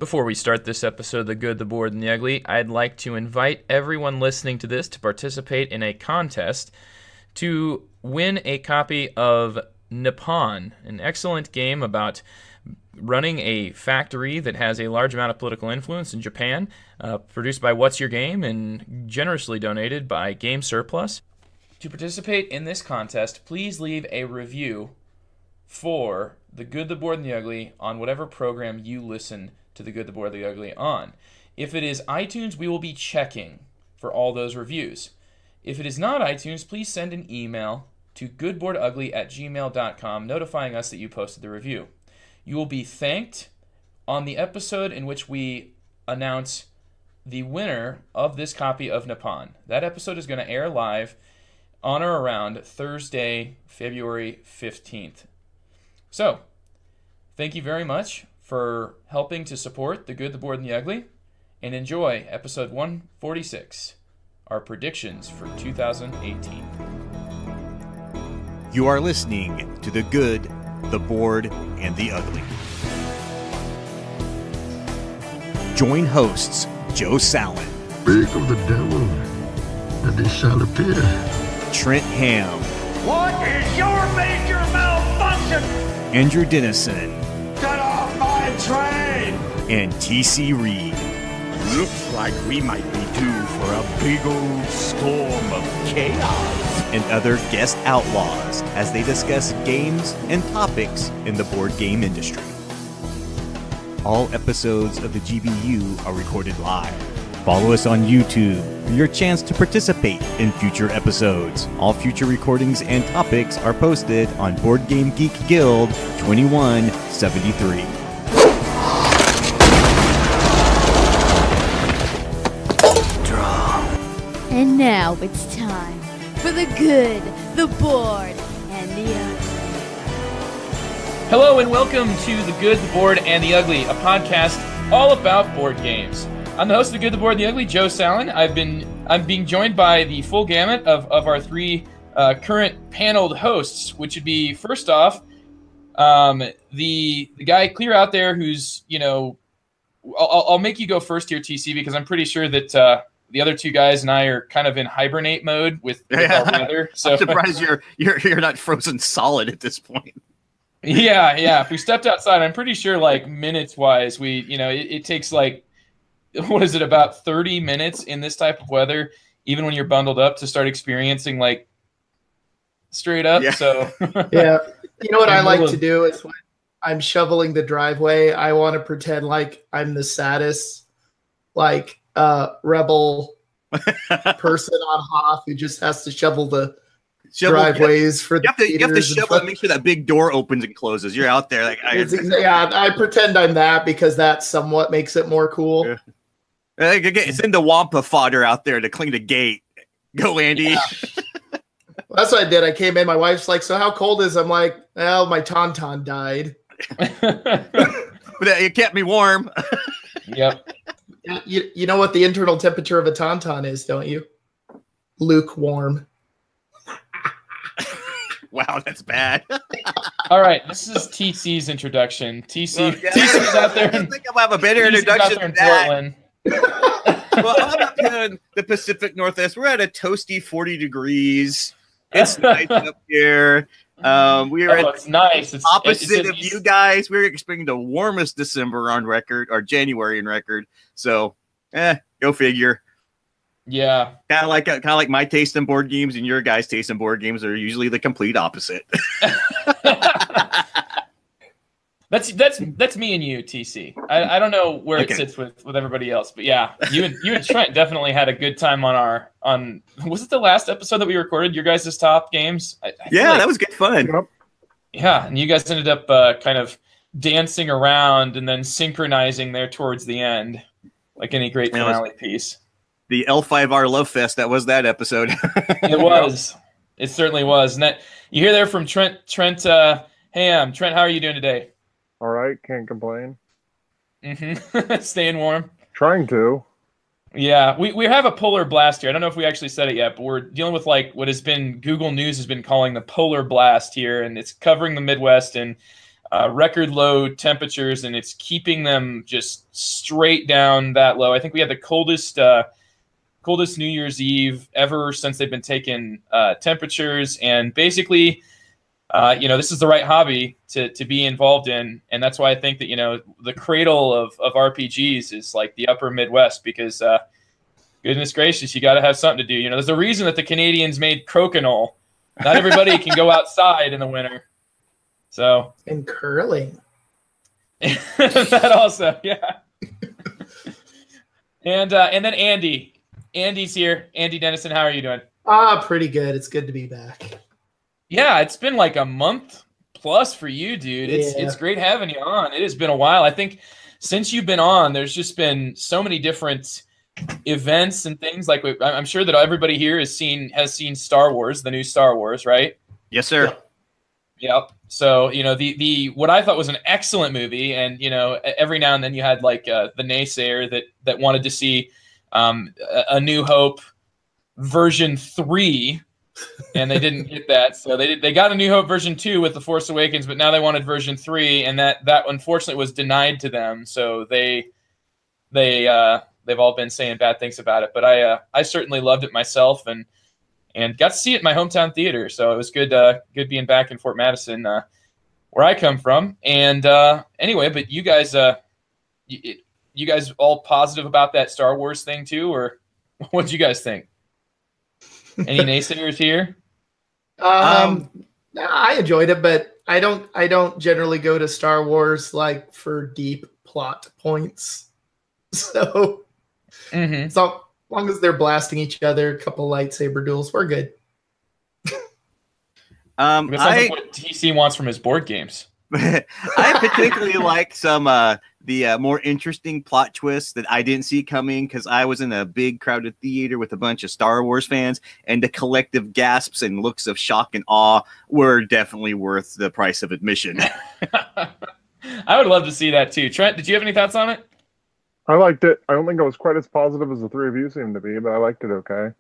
Before we start this episode of The Good, the Bored, and the Ugly, I'd like to invite everyone listening to this to participate in a contest to win a copy of Nippon, an excellent game about running a factory that has a large amount of political influence in Japan, produced by What's Your Game and generously donated by Game Surplus. To participate in this contest, please leave a review for The Good, the Bored, and the Ugly on whatever program you listen to The Good, the Bored, the Ugly on. If it is iTunes, we will be checking for all those reviews. If it is not iTunes, please send an email to goodboredugly@gmail.com notifying us that you posted the review. You will be thanked on the episode in which we announce the winner of this copy of Nippon. That episode is going to air live on or around Thursday, February 15th. So, thank you very much for helping to support The Good, the Bored, and the Ugly, and enjoy episode 146, our predictions for 2018. You are listening to The Good, the Bored, and the Ugly. Join hosts Joe Sallin. Speak of the devil, and he shall appear. Trent Ham. What is your major malfunction? Andrew Dennison. Get off my train! And TC Reed. Looks like we might be due for a big old storm of chaos. And other guest outlaws as they discuss games and topics in the board game industry. All episodes of the GBU are recorded live. Follow us on YouTube for your chance to participate in future episodes. All future recordings and topics are posted on Board Game Geek Guild 2173. And now it's time for The Good, the Bored, and the Ugly. Hello and welcome to The Good, the Bored, and the Ugly, a podcast all about board games. I'm the host of The Good, the Bored, and the Ugly, Joe Sallin. I'm being joined by the full gamut of our three current paneled hosts, which would be, first off, the guy clear out there who's, I'll make you go first here, TC, because I'm pretty sure that the other two guys and I are kind of in hibernate mode with our weather. So I'm surprised you're not frozen solid at this point. Yeah. If we stepped outside, I'm pretty sure, like, minutes-wise, it takes, like, what is it, about 30 minutes in this type of weather, even when you're bundled up, to start experiencing, like, straight up. Yeah. So yeah. You know what I like to do is when I'm shoveling the driveway, I want to pretend like I'm the saddest, like, rebel person on Hoth who just has to shovel the driveways for the you have to shovel and make sure that big door opens and closes. You're out there like I pretend I'm that because that somewhat makes it more cool. Yeah. It's in the Wampa fodder out there to clean the gate. Go, Andy. Yeah. That's what I did. I came in. My wife's like, "So how cold is it?" I'm like, "Well, my tauntaun died." But it kept me warm. Yep. You know what the internal temperature of a tauntaun is, don't you? Lukewarm. Wow, that's bad. All right, this is TC's introduction. TC's out there. I think I'll have a better introduction than that. Well, I'm up here in the Pacific Northwest. We're at a toasty 40 degrees. It's nice up here. It's nice. It's opposite of you guys. We're experiencing the warmest December on record, or January in record. So, go figure. Yeah, kind of like my taste in board games and your guys' taste in board games are usually the complete opposite. That's me and you, TC. I don't know where it sits with everybody else, but yeah, you and Trent definitely had a good time on was it the last episode that we recorded? Your guys' top games. That was good fun. Yeah, and you guys ended up kind of dancing around and then synchronizing there towards the end, like any great finale piece. The L5R Love Fest, that was that episode. It was. It certainly was. And you hear there from Trent Ham. Trent, how are you doing today? All right, can't complain. Mm-hmm. Staying warm. Trying to. Yeah, we have a polar blast here. I don't know if we actually said it yet, but we're dealing with like what has been Google News has been calling the polar blast here, and it's covering the Midwest. And record low temperatures, and it's keeping them just straight down that low. I think we had the coldest New Year's Eve ever since they've been taking temperatures, and basically, this is the right hobby to be involved in, and that's why I think that the cradle of RPGs is like the upper Midwest, because goodness gracious, you got to have something to do. There's a reason that the Canadians made crokinole. Not everybody can go outside in the winter. So and curling. That also, yeah. And then Andy. Andy's here. Andy Dennison, how are you doing? Pretty good. It's good to be back. Yeah, it's been like a month plus for you, dude. It's great having you on. It has been a while. I think since you've been on, there's just been so many different events and things. Like I'm sure that everybody here has seen Star Wars, the new Star Wars, right? Yes, sir. Yep. So, the what I thought was an excellent movie, and every now and then you had like the naysayer that wanted to see A New Hope version 3, and they didn't get that. So they got A New Hope version 2 with The Force Awakens, but now they wanted version 3, and that unfortunately was denied to them. So they've all been saying bad things about it, but I certainly loved it myself, and got to see it in my hometown theater. So it was good being back in Fort Madison, where I come from. And anyway, but you guys all positive about that Star Wars thing too, or what do you guys think? Any naysayers here? I enjoyed it, but I don't generally go to Star Wars like for deep plot points. So, so long as they're blasting each other, a couple lightsaber duels, we're good. Sounds like what TC wants from his board games. I particularly like some the more interesting plot twists that I didn't see coming, because I was in a big crowded theater with a bunch of Star Wars fans, and the collective gasps and looks of shock and awe were definitely worth the price of admission. I would love to see that too. Trent, did you have any thoughts on it? I liked it. I don't think it was quite as positive as the three of you seem to be, but I liked it okay.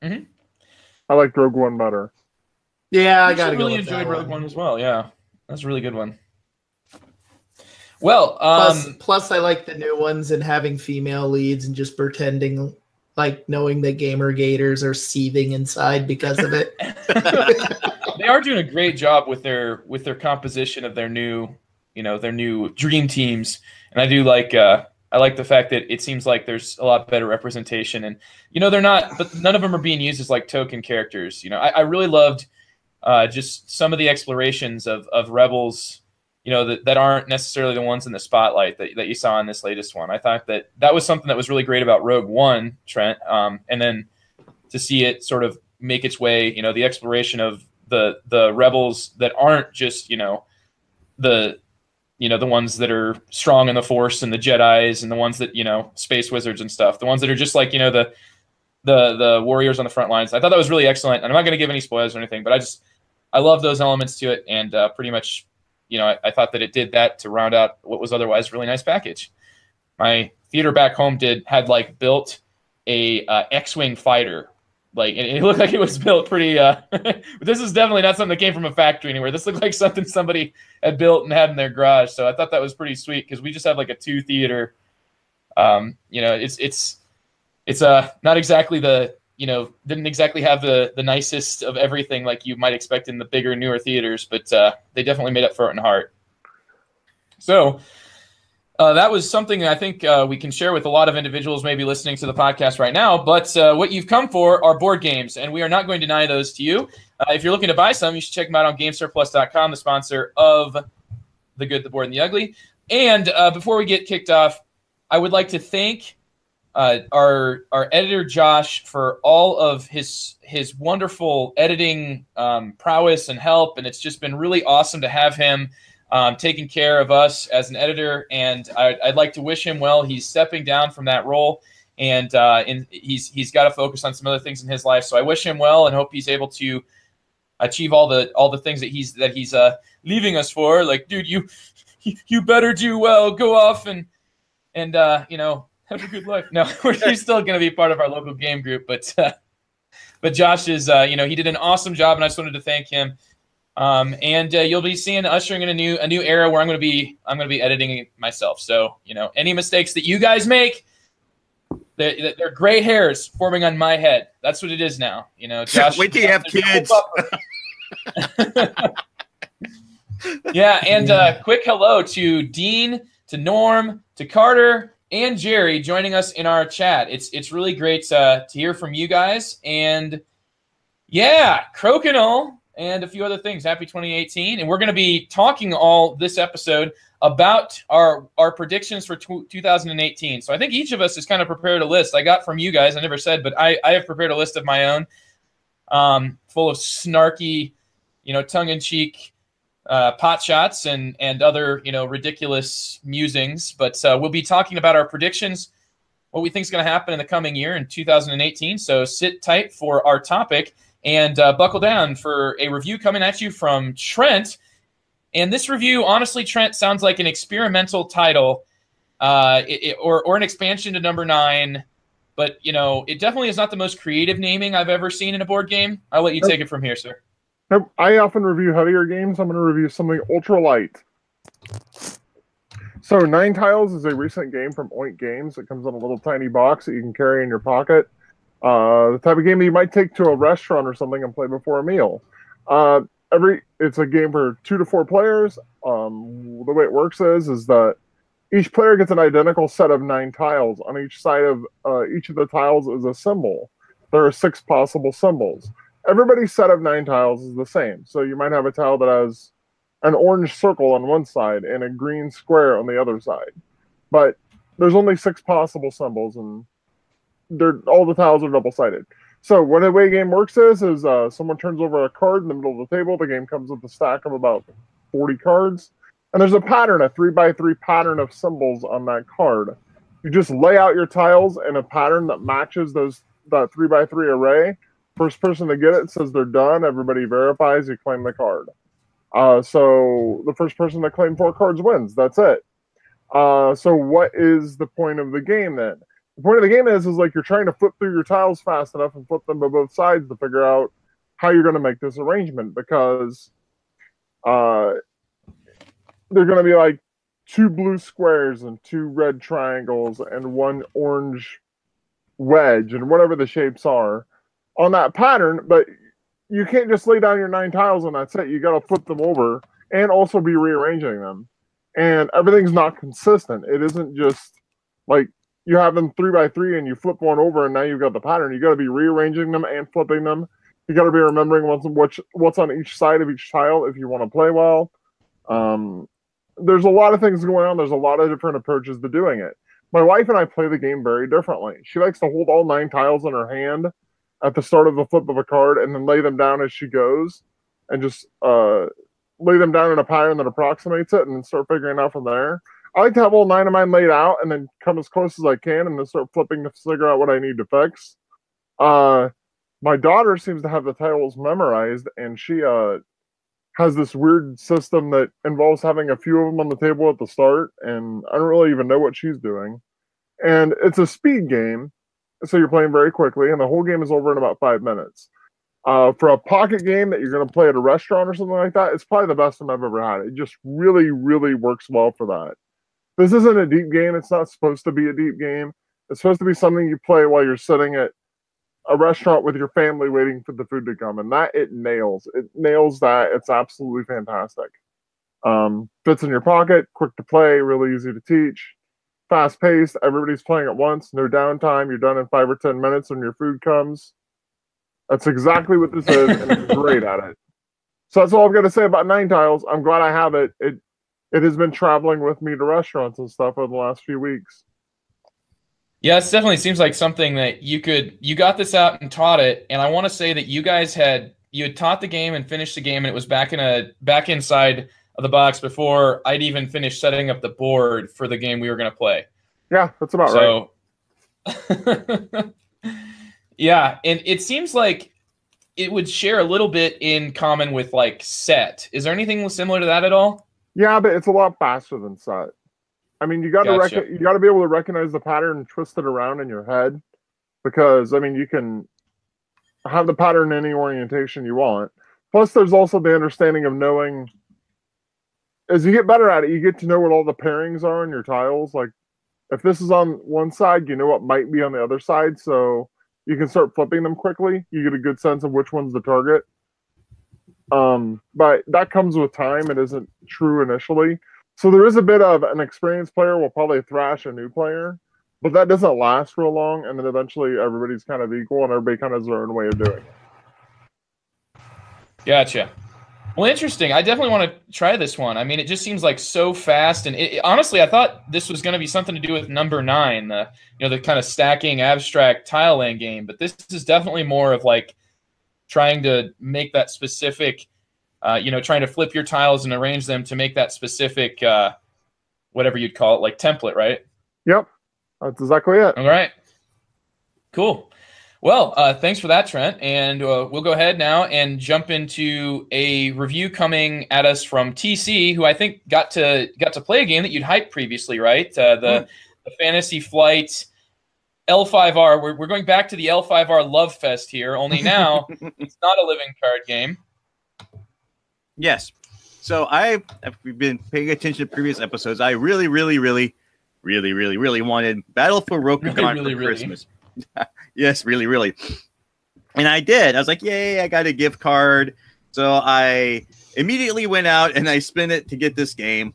I liked Rogue One better. Yeah, I got really enjoyed Rogue One as well. Yeah, that's a really good one. Well, plus I like the new ones and having female leads and just pretending like knowing that gamer gators are seething inside because of it. They are doing a great job with their composition of their new dream teams, and I do like. I like the fact that it seems like there's a lot better representation, and they're not, but none of them are being used as like token characters. I really loved just some of the explorations of Rebels, that aren't necessarily the ones in the spotlight that you saw in this latest one. I thought that was something that was really great about Rogue One, Trent, and then to see it sort of make its way, the exploration of the Rebels that aren't just the ones that are strong in the Force and the Jedis and the ones that, space wizards and stuff, the ones that are just like, the warriors on the front lines. I thought that was really excellent. And I'm not going to give any spoilers or anything, but I love those elements to it. And pretty much, I thought that it did that to round out what was otherwise a really nice package. My theater back home had like built a X-Wing fighter. Like, it looked like it was built pretty, but this is definitely not something that came from a factory anywhere. This looked like something somebody had built and had in their garage. So I thought that was pretty sweet, because we just have like a 2-theater, it's not exactly didn't exactly have the nicest of everything like you might expect in the bigger, newer theaters, but they definitely made up for it in heart. So that was something I think we can share with a lot of individuals maybe listening to the podcast right now. But what you've come for are board games, and we are not going to deny those to you. If you're looking to buy some, you should check them out on GameSurplus.com, the sponsor of The Good, the Board, and the Ugly. And before we get kicked off, I would like to thank our editor, Josh, for all of his wonderful editing prowess and help. And it's just been really awesome to have him taking care of us as an editor, and I'd like to wish him well. He's stepping down from that role, and he's got to focus on some other things in his life. So I wish him well and hope he's able to achieve all the things that he's leaving us for. Like, dude, you better do well. Go off and have a good life. No, he's still going to be part of our local game group, but Josh is he did an awesome job, and I just wanted to thank him. And you'll be seeing ushering in a new era where I'm going to be editing it myself. So any mistakes that you guys make, they're gray hairs forming on my head. That's what it is now. Josh, wait till you have kids. Yeah, and quick hello to Dean, to Norm, to Carter, and Jerry joining us in our chat. It's really great to hear from you guys. And yeah, Crokinole and a few other things. Happy 2018. And we're going to be talking all this episode about our predictions for 2018. So I think each of us has kind of prepared a list. I got from you guys, I never said, but I have prepared a list of my own, full of snarky, tongue-in-cheek pot shots and other ridiculous musings. But we'll be talking about our predictions, what we think is going to happen in the coming year in 2018. So sit tight for our topic and buckle down for a review coming at you from Trent. And this review, honestly, Trent, sounds like an experimental title or an expansion to number 9. But it definitely is not the most creative naming I've ever seen in a board game. I'll let you take it from here, sir. I often review heavier games. I'm going to review something ultra light. So 9 Tiles is a recent game from Oink Games. It comes in a little tiny box that you can carry in your pocket. The type of game that you might take to a restaurant or something and play before a meal. It's a game for 2 to 4 players. The way it works is that each player gets an identical set of 9 tiles. On each side of each of the tiles is a symbol. There are 6 possible symbols. Everybody's set of 9 tiles is the same. So you might have a tile that has an orange circle on one side and a green square on the other side. But there's only 6 possible symbols, and all the tiles are double-sided. So what the way the game works is someone turns over a card in the middle of the table. The game comes with a stack of about 40 cards. And there's a pattern, a 3x3 pattern of symbols on that card. You just lay out your tiles in a pattern that matches that 3x3 array. First person to get it says they're done. Everybody verifies. You claim the card. So the first person to claim 4 cards wins. That's it. So what is the point of the game then? The point of the game is like you're trying to flip through your tiles fast enough and flip them to both sides to figure out how you're going to make this arrangement, because they're going to be like 2 blue squares and 2 red triangles and 1 orange wedge and whatever the shapes are on that pattern. But you can't just lay down your 9 tiles and that's it. You got to flip them over and also be rearranging them. And everything's not consistent. It isn't just like you have them 3x3 and you flip one over and now you've got the pattern. You got to be rearranging them and flipping them. You got to be remembering what's on each side of each tile if you want to play well. There's a lot of things going on. There's a lot of different approaches to doing it. My wife and I play the game very differently. She likes to hold all 9 tiles in her hand at the start of the flip of a card and then lay them down as she goes and just lay them down in a pattern that approximates it and then start figuring out from there. I like to have all 9 of mine laid out and then come as close as I can and then start flipping to figure out what I need to fix. My daughter seems to have the tiles memorized, and she has this weird system that involves having a few of them on the table at the start, and I don't really even know what she's doing. And it's a speed game, so you're playing very quickly, and the whole game is over in about 5 minutes. For a pocket game that you're going to play at a restaurant or something like that, it's probably the best one I've ever had. It just really, really works well for that. This isn't a deep game. It's not supposed to be a deep game. It's supposed to be something you play while you're sitting at a restaurant with your family waiting for the food to come, and that it nails. It nails that. It's absolutely fantastic. Fits in your pocket, quick to play, really easy to teach, fast paced. Everybody's playing at once, no downtime. You're done in 5 or 10 minutes when your food comes. That's exactly what this is, and it's great at it. So that's all I've got to say about 9 tiles. I'm glad I have it. It has been traveling with me to restaurants and stuff over the last few weeks. Yeah, it definitely seems like something that you got this out and taught it, and I want to say that you guys had taught the game and finished the game, and it was back inside of the box before I'd even finished setting up the board for the game we were going to play. Yeah, that's about right. Yeah, and it seems like it would share a little bit in common with like Set. Is there anything similar to that at all? Yeah, but it's a lot faster than Set. I mean, you got to be able to recognize the pattern and twist it around in your head, because I mean, you can have the pattern in any orientation you want. Plus, there's also the understanding of knowing, as you get better at it, you get to know what all the pairings are in your tiles. Like, if this is on one side, you know what might be on the other side, so you can start flipping them quickly. You get a good sense of which one's the target. But that comes with time. It isn't true initially. So there is a bit of an experienced player will probably thrash a new player, but that doesn't last real long, and then eventually everybody's kind of equal and everybody kind of has their own way of doing it. Gotcha. Well, interesting. I definitely want to try this one. I mean, it just seems like so fast, and honestly, I thought this was going to be something to do with number 9, the kind of stacking abstract tile laying game. But this is definitely more of like trying to make that specific, trying to flip your tiles and arrange them to make that specific, whatever you'd call it, like template, right? Yep, that's exactly it. All right, cool. Well, thanks for that, Trent. And we'll go ahead now and jump into a review coming at us from TC, who I think got to play a game that you'd hyped previously, right? The Fantasy Flight L5R. We're going back to the L5R Love Fest here, only now it's not a living card game. Yes. So I've been paying attention to previous episodes. I really wanted Battle for Rokugan for Christmas. Yes, really. And I did. I was like, yay, I got a gift card. So I immediately went out and I spent it to get this game.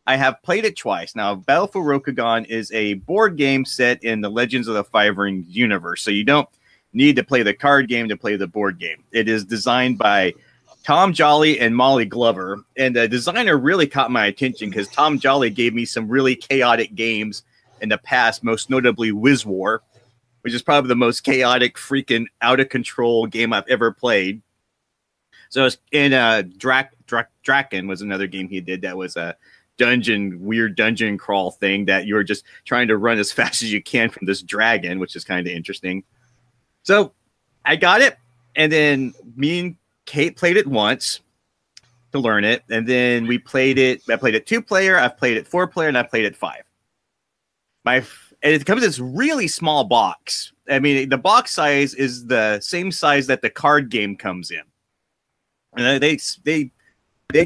I have played it twice. Now, Battle for Rokugan is a board game set in the Legends of the Five Rings universe. So you don't need to play the card game to play the board game. It is designed by Tom Jolly and Molly Glover. And the designer really caught my attention because Tom Jolly gave me some really chaotic games in the past, most notably Wiz War, which is probably the most chaotic, freaking out-of-control game I've ever played. So it's in Draken was another game he did that was a weird dungeon crawl thing that you were just trying to run as fast as you can from this dragon, which is kind of interesting. So I got it, and then me and Kate played it once to learn it, and then we played it. I played it 2-player, I've played it 4-player, and I played it 5. And it comes in this really small box. I mean, the box size is the same size that the card game comes in. And they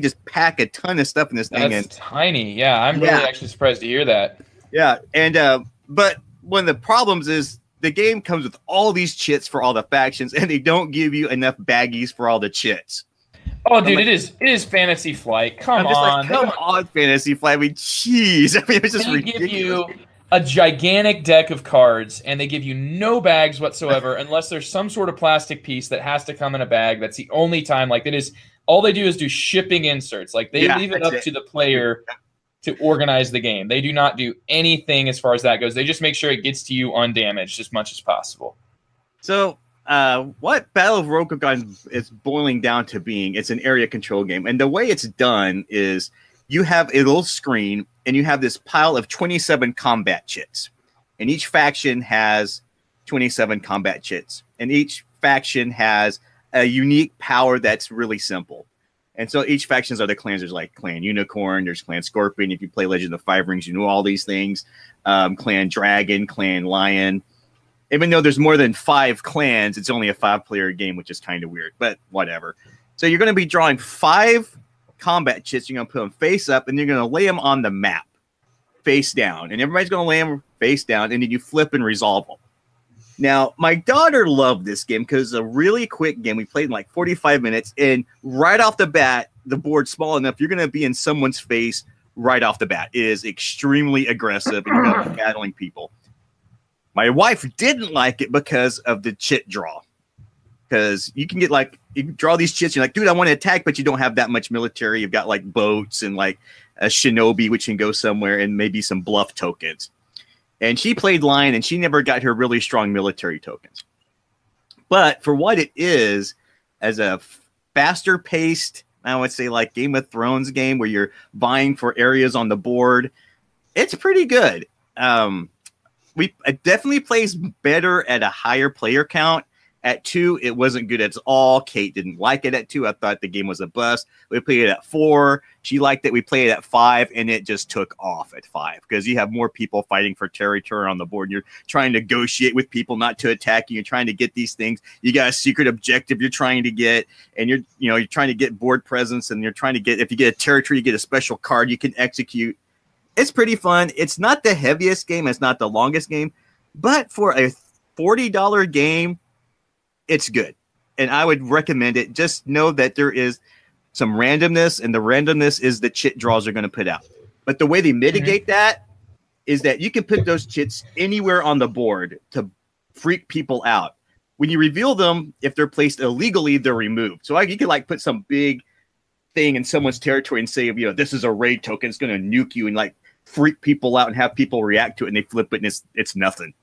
just pack a ton of stuff in this thing. That's tiny. Yeah, I'm really actually surprised to hear that. Yeah, and but one of the problems is the game comes with all these chits for all the factions, and they don't give you enough baggies for all the chits. Oh, dude, it is Fantasy Flight. Come on. Come on, Fantasy Flight. I mean, jeez. I mean, it's just ridiculous. Give you a gigantic deck of cards, and they give you no bags whatsoever unless there's some sort of plastic piece that has to come in a bag. That's the only time. Like, all they do is do shipping inserts. Like, they leave it up to the player to organize the game. They do not do anything as far as that goes. They just make sure it gets to you undamaged as much as possible. So what Battle of Rokugan is boiling down to being, it's an area control game. And the way it's done is you have a little screen, and you have this pile of 27 combat chits. And each faction has 27 combat chits. And each faction has a unique power that's really simple. And so each factions are the clans. There's like Clan Unicorn, there's Clan Scorpion. If you play Legend of the Five Rings, you know all these things. Clan Dragon, Clan Lion. Even though there's more than 5 clans, it's only a 5-player game, which is kind of weird, but whatever. So you're going to be drawing 5 combat chits. You're going to put them face up, and you're going to lay them on the map face down. And everybody's going to lay them face down, and then you flip and resolve them. Now, my daughter loved this game because it's a really quick game. We played in like 45 minutes, and right off the bat, the board's small enough, you're going to be in someone's face right off the bat. It is extremely aggressive, and you're going to be battling people. My wife didn't like it because of the chit draw. Because you can get like, you can draw these chits, you're like, dude, I want to attack, but you don't have that much military. You've got like boats and like a shinobi, which can go somewhere, and maybe some bluff tokens. And she played Lion, and she never got her really strong military tokens. But for what it is, as a faster paced, I would say like Game of Thrones game where you're vying for areas on the board, it's pretty good. It definitely plays better at a higher player count. At 2, it wasn't good at all. Kate didn't like it at 2. I thought the game was a bust. We played it at 4. She liked it. We played it at 5, and it just took off at 5 because you have more people fighting for territory on the board. You're trying to negotiate with people not to attack you. You're trying to get these things. You got a secret objective you're trying to get, and you're trying to get board presence, and you're trying to get, if you get a territory, you get a special card you can execute. It's pretty fun. It's not the heaviest game. It's not the longest game, but for a $40 game, it's good, and I would recommend it. Just know that there is some randomness, and the randomness is the chit draws are going to put out. But the way they mitigate that is that you can put those chits anywhere on the board to freak people out. When you reveal them, if they're placed illegally, they're removed. So you could like put some big thing in someone's territory and say, this is a raid token. It's going to nuke you and like freak people out and have people react to it, and they flip it, and it's nothing.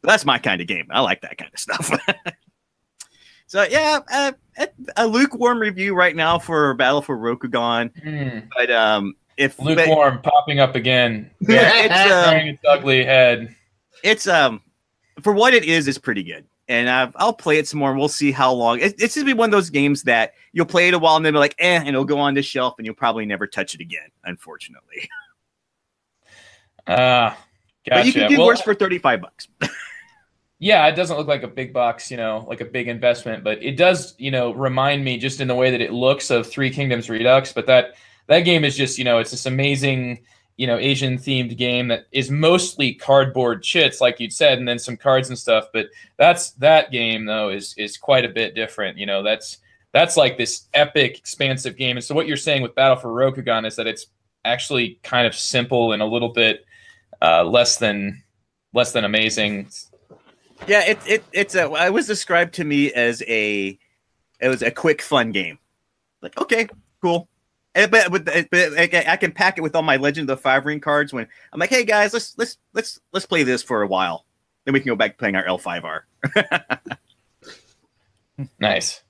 That's my kind of game. I like that kind of stuff. So yeah, a lukewarm review right now for Battle for Rokugan. But if lukewarm popping up again, it's showing its ugly head. It's for what it is, it's pretty good, and I'll play it some more, and we'll see how long. It's gonna be one of those games that you'll play it a while, and then be like, and it'll go on the shelf, and you'll probably never touch it again, unfortunately. Gotcha. But you can do worse for $35. Yeah, it doesn't look like a big box, like a big investment, but it does, remind me just in the way that it looks of Three Kingdoms Redux. But that game is just, it's this amazing, Asian themed game that is mostly cardboard chits, like you'd said, and then some cards and stuff. But that game though is quite a bit different. That's like this epic, expansive game. And so what you're saying with Battle for Rokugan is that it's actually kind of simple and a little bit less than amazing. Yeah, it was described to me as it was a quick, fun game. Like, okay, cool. But I can pack it with all my Legend of the Five Ring cards. When I'm like, hey guys, let's play this for a while, then we can go back to playing our L5R. Nice.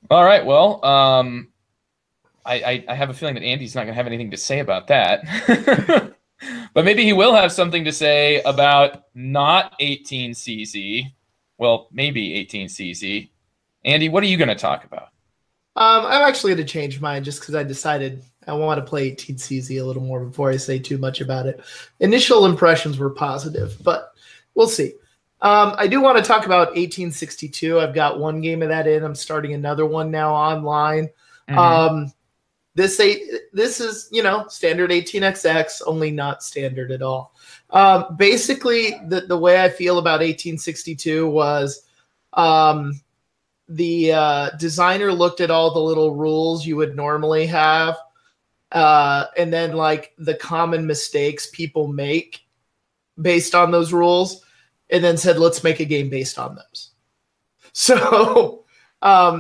All right, well, I have a feeling that Andy's not going to have anything to say about that. But maybe he will have something to say about not 18CZ. Well, maybe 18CZ. Andy, what are you going to talk about? I'm actually going to change mine just because I decided I want to play 18CZ a little more before I say too much about it. Initial impressions were positive, but we'll see. I do want to talk about 1862. I've got one game of that in. I'm starting another one now online. Mm-hmm. This is, standard 18XX, only not standard at all. Basically, the way I feel about 1862 was the designer looked at all the little rules you would normally have, and then like the common mistakes people make based on those rules, and then said, let's make a game based on those. So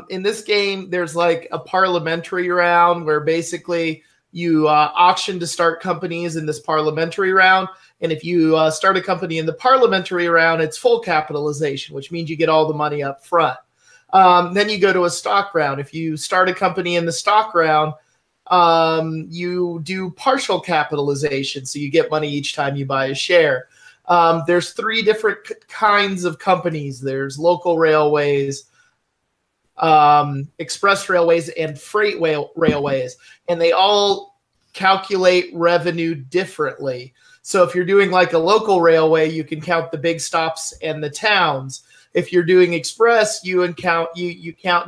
in this game, there's like a parliamentary round where basically you auction to start companies in this parliamentary round. And if you start a company in the parliamentary round, it's full capitalization, which means you get all the money up front. Then you go to a stock round. If you start a company in the stock round, you do partial capitalization. So you get money each time you buy a share. There's 3 different kinds of companies. There's local railways, express railways, and freight railways, and they all calculate revenue differently. So if you're doing like a local railway, you can count the big stops and the towns. If you're doing express, you count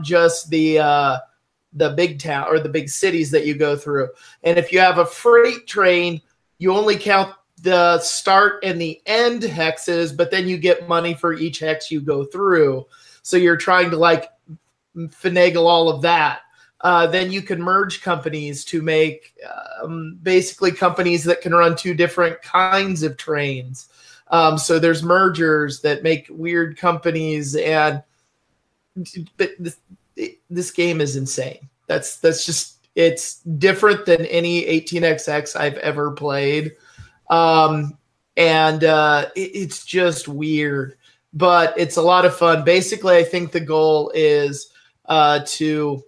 just the big town or the big cities that you go through. And if you have a freight train, you only count the start and the end hexes, but then you get money for each hex you go through. So you're trying to like finagle all of that. Then you can merge companies to make basically companies that can run 2 different kinds of trains. So there's mergers that make weird companies, but this game is insane. That's just, it's different than any 18XX I've ever played. It's just weird, but it's a lot of fun. Basically, I think the goal is to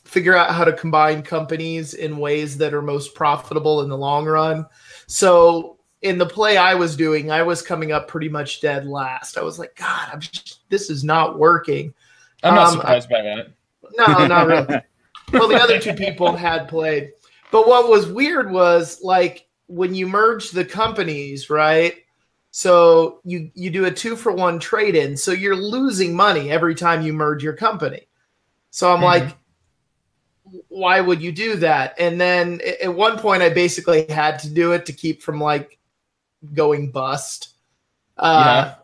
figure out how to combine companies in ways that are most profitable in the long run. So in the play I was doing, I was coming up pretty much dead last. I was like, God, this is not working. I'm not surprised by that. No, not really. Well, the other two people had played. But what was weird was, like, when you merge the companies, right? So you do a 2-for-1 trade-in. So you're losing money every time you merge your company. So I'm like, why would you do that? And then at one point I basically had to do it to keep from like going bust. And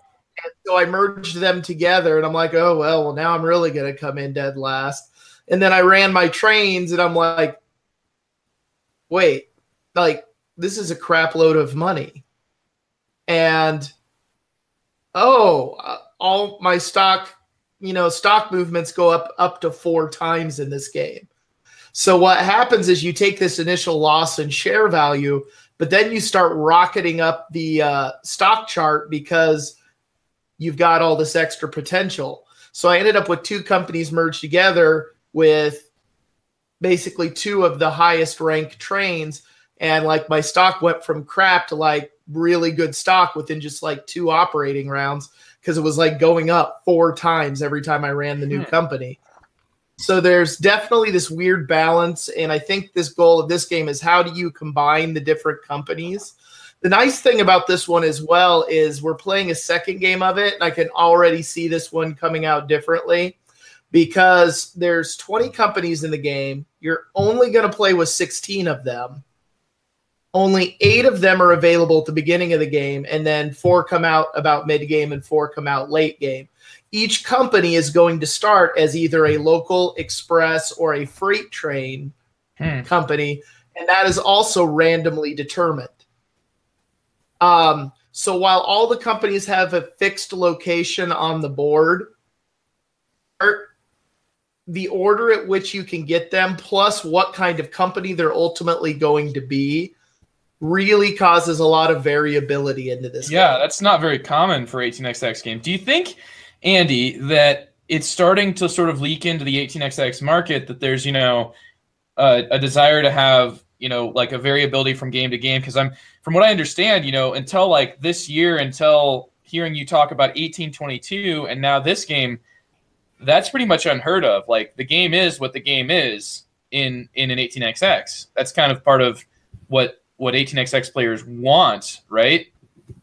so I merged them together and I'm like, oh, well, now I'm really going to come in dead last. And then I ran my trains and I'm like, wait, like this is a crap load of money. And, all my stock movements go up to 4 times in this game. So what happens is you take this initial loss in share value, but then you start rocketing up the stock chart because you've got all this extra potential. So I ended up with 2 companies merged together with basically 2 of the highest ranked trains. And like my stock went from crap to like really good stock within just like 2 operating rounds because it was like going up 4 times every time I ran the new company. So there's definitely this weird balance. And I think this goal of this game is how do you combine the different companies? The nice thing about this one as well is we're playing a second game of it. And I can already see this one coming out differently because there's 20 companies in the game. You're only going to play with 16 of them. Only 8 of them are available at the beginning of the game, and then 4 come out about mid-game and 4 come out late game. Each company is going to start as either a local express or a freight train company, and that is also randomly determined. So while all the companies have a fixed location on the board, the order at which you can get them, plus what kind of company they're ultimately going to be, really causes a lot of variability into this game. That's not very common for 18xx game. Do you think, Andy, that it's starting to sort of leak into the 18xx market that there's, a desire to have, like a variability from game to game? Because from what I understand, until like this year, until hearing you talk about 1822 and now this game, that's pretty much unheard of. Like the game is what the game is in an 18xx. That's kind of part of what 18xx players want, right?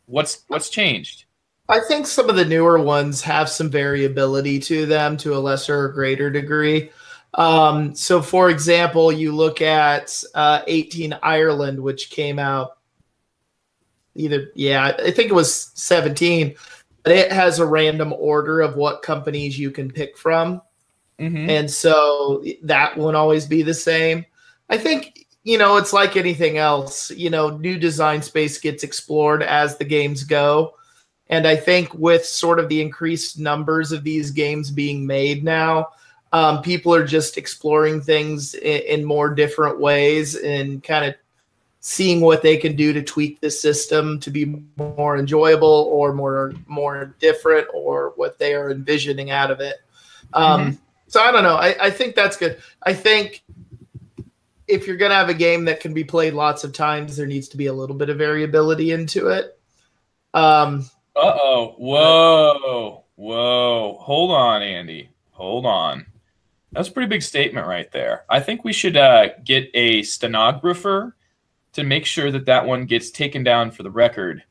What's changed? I think some of the newer ones have some variability to them to a lesser or greater degree. So, for example, you look at 18 Ireland, which came out I think it was 17, but it has a random order of what companies you can pick from. And so that won't always be the same. I think, it's like anything else, new design space gets explored as the games go. And I think with sort of the increased numbers of these games being made now, people are just exploring things in more different ways and kind of seeing what they can do to tweak the system to be more enjoyable or more different or what they are envisioning out of it. So I don't know. I think that's good. I think if you're going to have a game that can be played lots of times, there needs to be a little bit of variability into it. Whoa. Hold on, Andy. Hold on. That's a pretty big statement right there. I think we should get a stenographer to make sure that one gets taken down for the record,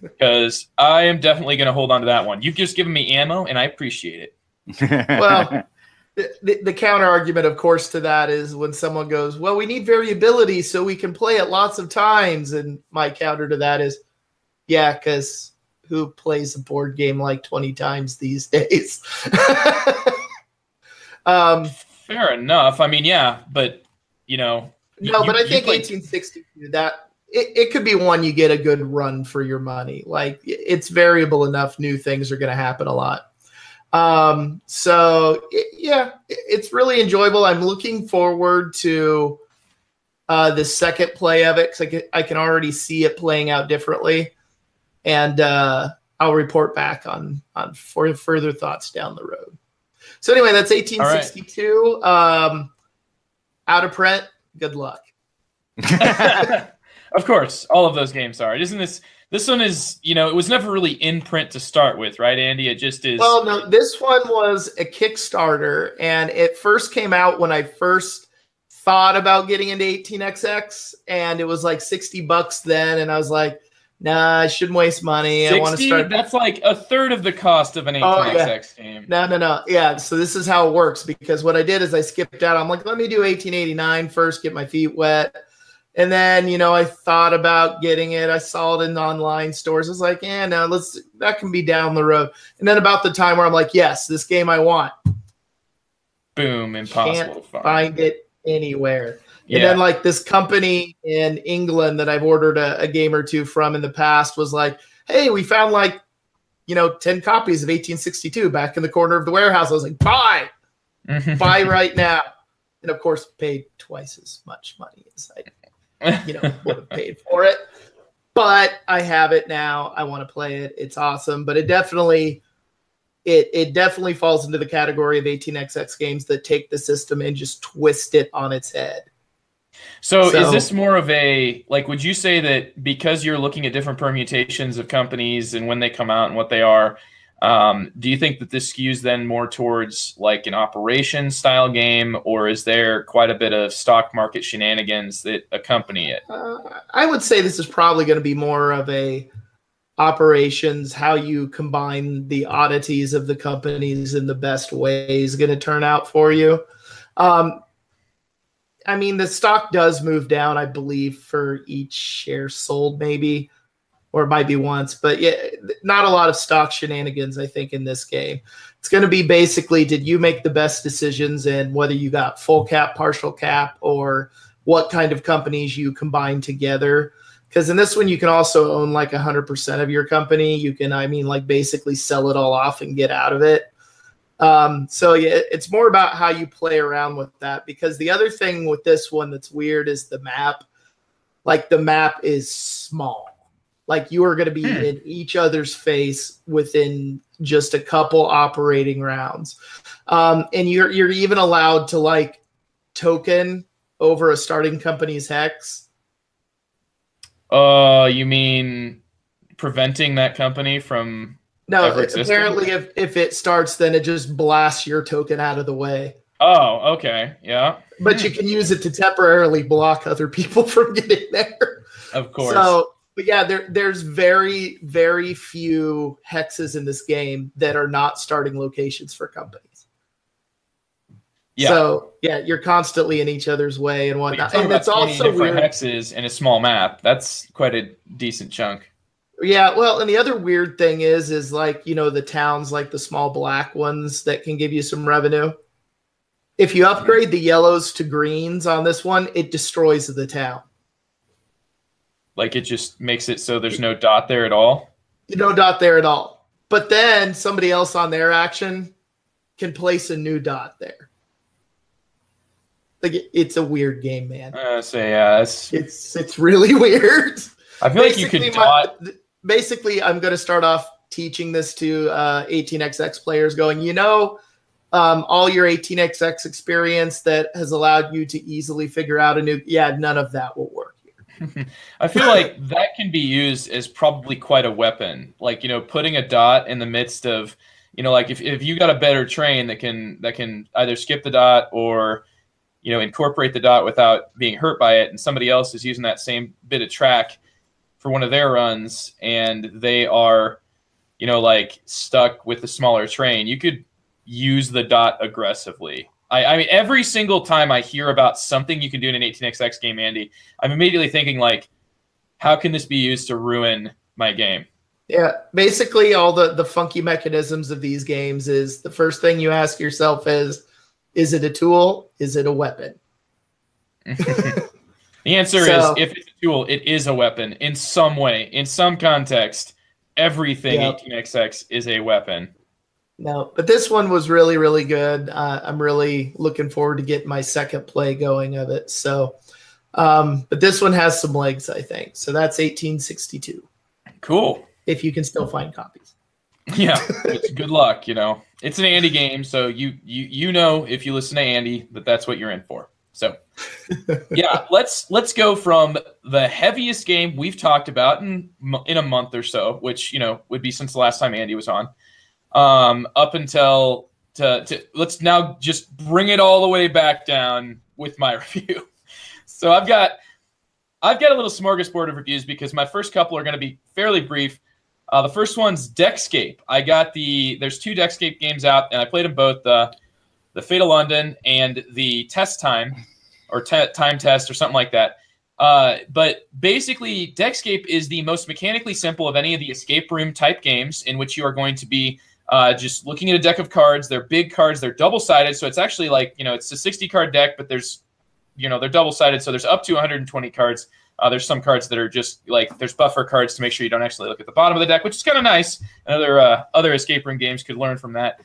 because I am definitely going to hold on to that one. You've just given me ammo, and I appreciate it. Well, the counter argument, of course, to that is when someone goes, well, we need variability so we can play it lots of times. And my counter to that is, yeah, because who plays a board game like 20 times these days? Fair enough. I mean, yeah, but, but I think 1862, that it could be one you get a good run for your money. Like, it's variable enough. New things are going to happen a lot. It's really enjoyable. I'm looking forward to the second play of it because I can already see it playing out differently, and I'll report back on for further thoughts down the road. So anyway, that's 1862. Right. Out of print. Good luck. Of course, all of those games are. Isn't this one is, it was never really in print to start with, right, Andy? It just is. Well, no, this one was a Kickstarter, and it first came out when I first thought about getting into 18xx, and it was like $60 then, and I was like, nah, I shouldn't waste money. 60? I want to start. That's like a third of the cost of an 18xx game. No. Yeah, so this is how it works, because what I did is I skipped out. I'm like, let me do 1889 first, get my feet wet. And then, I thought about getting it. I saw it in online stores. I was like, no, that can be down the road. And then about the time where I'm like, yes, this game I want. Boom, impossible Can't to find it anywhere. And then like this company in England that I've ordered a game or two from in the past was like, hey, we found 10 copies of 1862 back in the corner of the warehouse. I was like, buy right now. And of course, paid twice as much money as I would have paid for it. But I have it now. I want to play it. It's awesome. But it definitely falls into the category of 18xx games that take the system and just twist it on its head. So is this more of a, would you say that because you're looking at different permutations of companies and when they come out and what they are, do you think that this skews then more towards an operations style game, or is there quite a bit of stock market shenanigans that accompany it? I would say this is probably going to be more of a operations, how you combine the oddities of the companies in the best way is going to turn out for you. The stock does move down, I believe, for each share sold, maybe, or it might be once. But yeah, not a lot of stock shenanigans, I think, in this game. It's going to be basically, did you make the best decisions, and whether you got full cap, partial cap, or what kind of companies you combine together. Because in this one, you can also own 100% of your company. You can, basically sell it all off and get out of it. So yeah, it's more about how you play around with that, because the other thing with this one that's weird is the map. The map is small. You are going to be in each other's face within just a couple operating rounds. And you're even allowed to token over a starting company's hex. You mean preventing that company from... No, apparently if it starts, then it just blasts your token out of the way. Oh, okay. Yeah. But you can use it to temporarily block other people from getting there. Of course. So, but yeah, there's very, very few hexes in this game that are not starting locations for companies. Yeah. So, yeah, you're constantly in each other's way and whatnot. And it's also different hexes in a small map. That's quite a decent chunk. Yeah, well, and the other weird thing is the towns, the small black ones that can give you some revenue. If you upgrade the yellows to greens on this one, it destroys the town. It just makes it so there's no dot there at all? No dot there at all. But then somebody else on their action can place a new dot there. It's a weird game, man. It's really weird. I feel like you could dot... Basically, I'm going to start off teaching this to 18xx players going, all your 18xx experience that has allowed you to easily figure out none of that will work here. I feel like that can be used as probably quite a weapon. Putting a dot in the midst of, if you got a better train that can either skip the dot or, incorporate the dot without being hurt by it, and somebody else is using that same bit of track for one of their runs, and they are, stuck with the smaller train, you could use the dot aggressively. I mean, every single time I hear about something you can do in an 18xx game, Andy, I'm immediately thinking how can this be used to ruin my game? Yeah, basically all the funky mechanisms of these games is the first thing you ask yourself is it a tool? Is it a weapon? The answer is, if it's a tool, it is a weapon in some way, in some context. Everything 18xx is a weapon. No, but this one was really, really good. I'm really looking forward to getting my second play going of it. So, but this one has some legs, I think. So that's 1862. Cool. If you can still find copies. Yeah, good luck. It's an Andy game, so you know if you listen to Andy that's what you're in for. So, yeah, let's go from the heaviest game we've talked about in a month or so, which, you know, would be since the last time Andy was on, up until let's now just bring it all the way back down with my review. So I've got a little smorgasbord of reviews because my first couple are going to be fairly brief. The first one's Deckscape. There's 2 Deckscape games out, and I played them both, the Fate of London and the Test Time, or Time Test, or something like that. But basically, Deckscape is the most mechanically simple of any of the escape room type games, in which you are going to be just looking at a deck of cards. They're big cards. They're double-sided, so it's actually like, you know, it's a 60-card deck, but there's, you know, they're double-sided, so there's up to 120 cards. There's some cards that are just like, there's buffer cards to make sure you don't actually look at the bottom of the deck, which is kind of nice. And other escape room games could learn from that.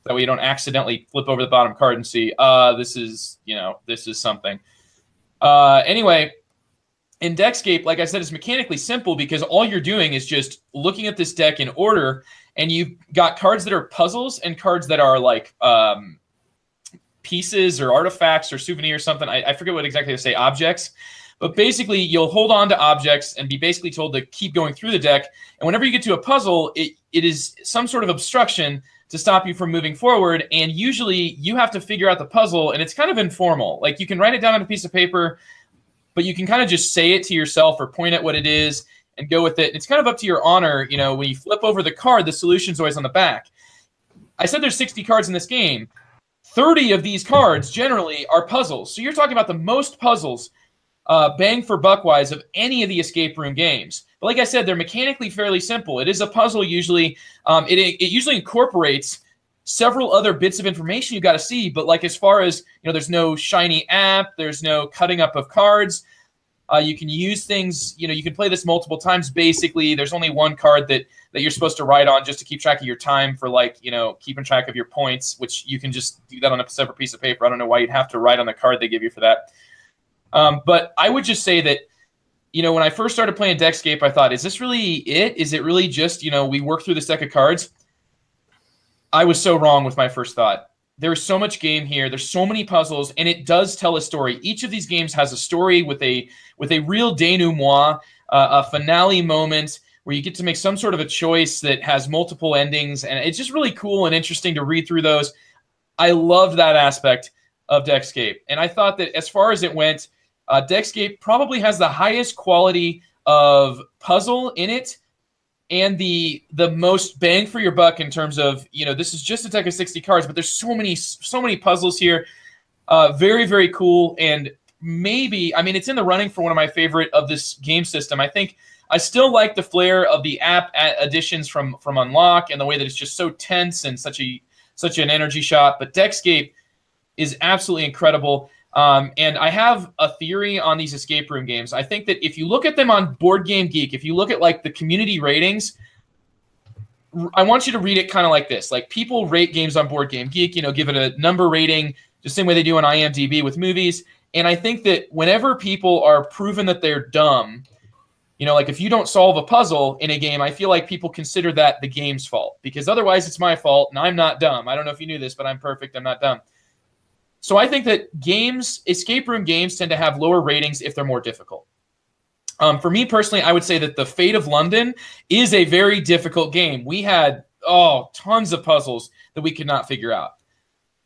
That way you don't accidentally flip over the bottom card and see, this is something. Anyway, in Deckscape, like I said, it's mechanically simple because all you're doing is just looking at this deck in order, and you've got cards that are puzzles and cards that are like pieces or artifacts or souvenirs, something. I forget what exactly to say, objects. But basically, you'll hold on to objects and be basically told to keep going through the deck. And whenever you get to a puzzle, it is some sort of obstruction to stop you from moving forward. And usually you have to figure out the puzzle, and it's kind of informal. Like, you can write it down on a piece of paper, but you can kind of just say it to yourself or point at what it is and go with it. It's kind of up to your honor. You know, when you flip over the card, the solution's always on the back. I said there's 60 cards in this game. 30 of these cards generally are puzzles. So you're talking about the most puzzles, bang for buck wise, of any of the escape room games. But like I said, they're mechanically fairly simple. It is a puzzle usually. It usually incorporates several other bits of information you got to see. But like, as far as, you know, there's no shiny app, there's no cutting up of cards. You can use things, you know, you can play this multiple times. Basically, there's only one card that you're supposed to write on just to keep track of your time for, like, you know, keeping track of your points, which you can just do that on a separate piece of paper. I don't know why you'd have to write on the card they give you for that. But I would just say that, you know, when I first started playing Deckscape, I thought, is this really it? Is it really just, you know, we work through this deck of cards? I was so wrong with my first thought. There's so much game here. There's so many puzzles, and it does tell a story. Each of these games has a story with a real denouement, a finale moment where you get to make some sort of a choice that has multiple endings, and it's just really cool and interesting to read through those. I loved that aspect of Deckscape, and I thought that as far as it went, Deckscape probably has the highest quality of puzzle in it, and the most bang for your buck in terms of, you know, this is just a deck of 60 cards, but there's so many puzzles here. Very, very cool. And maybe, I mean, it's in the running for one of my favorite of this game system. I think I still like the flair of the app additions from Unlock, and the way that it's just so tense and such an energy shot. But Deckscape is absolutely incredible. And I have a theory on these escape room games. I think that if you look at them on Board Game Geek, if you look at like the community ratings, I want you to read it kind of like this. Like, people rate games on Board Game Geek, you know, give it a number rating, the same way they do on IMDb with movies. And I think that whenever people are proven that they're dumb, you know, like if you don't solve a puzzle in a game, I feel like people consider that the game's fault, because otherwise it's my fault and I'm not dumb. I don't know if you knew this, but I'm perfect. I'm not dumb. So I think that games, escape room games, tend to have lower ratings if they're more difficult. For me personally, I would say that the Fate of London is a very difficult game. We had, tons of puzzles that we could not figure out.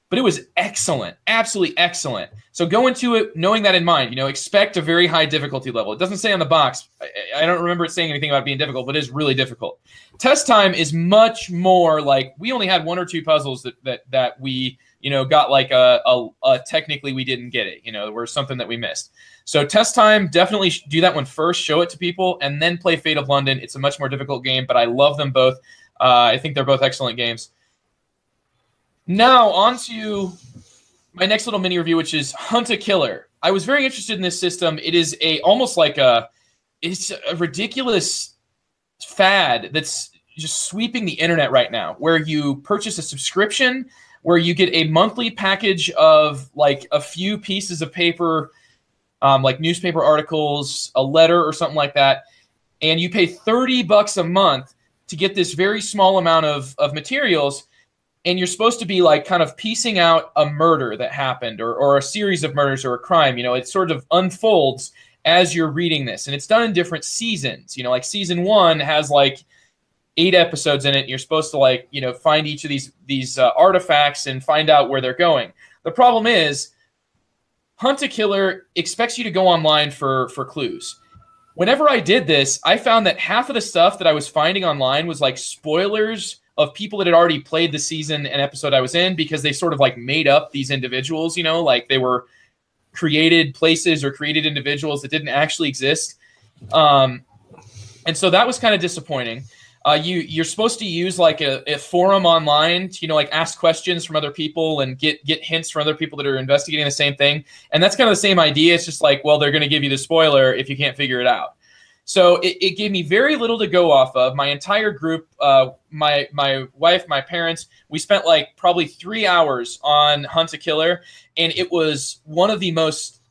But it was excellent, absolutely excellent. So go into it knowing that in mind. You know, expect a very high difficulty level. It doesn't say on the box. I don't remember it saying anything about it being difficult, but it is really difficult. Test Time is much more like, we only had 1 or 2 puzzles that we, you know, got like a technically we didn't get it, you know, there was something that we missed. So Test Time, definitely do that one first, show it to people, and then play Fate of London. It's a much more difficult game, but I love them both. I think they're both excellent games. Now on to my next little mini review, which is Huntakiller. I was very interested in this system. It is it's a ridiculous fad that's just sweeping the internet right now, where you purchase a subscription, where you get a monthly package of like a few pieces of paper, like newspaper articles, a letter or something like that, and you pay $30 a month to get this very small amount of materials. and you're supposed to be like kind of piecing out a murder that happened or a series of murders or a crime. You know, it sort of unfolds as you're reading this, and it's done in different seasons. You know, like season 1 has like 8 episodes in it. And you're supposed to like, you know, find each of these artifacts and find out where they're going. The problem is Huntakiller expects you to go online for clues. Whenever I did this, I found that half of the stuff that I was finding online was like spoilers of people that had already played the season and episode I was in, because they sort of like made up these individuals, you know, like they were created places or created individuals that didn't actually exist. And so that was kind of disappointing. You're supposed to use like a forum online to, you know, like ask questions from other people and get hints from other people that are investigating the same thing. And that's kind of the same idea. It's just like, well, they're going to give you the spoiler if you can't figure it out. So it gave me very little to go off of. My entire group, my wife, my parents, we spent like probably 3 hours on Huntakiller, and it was one of the most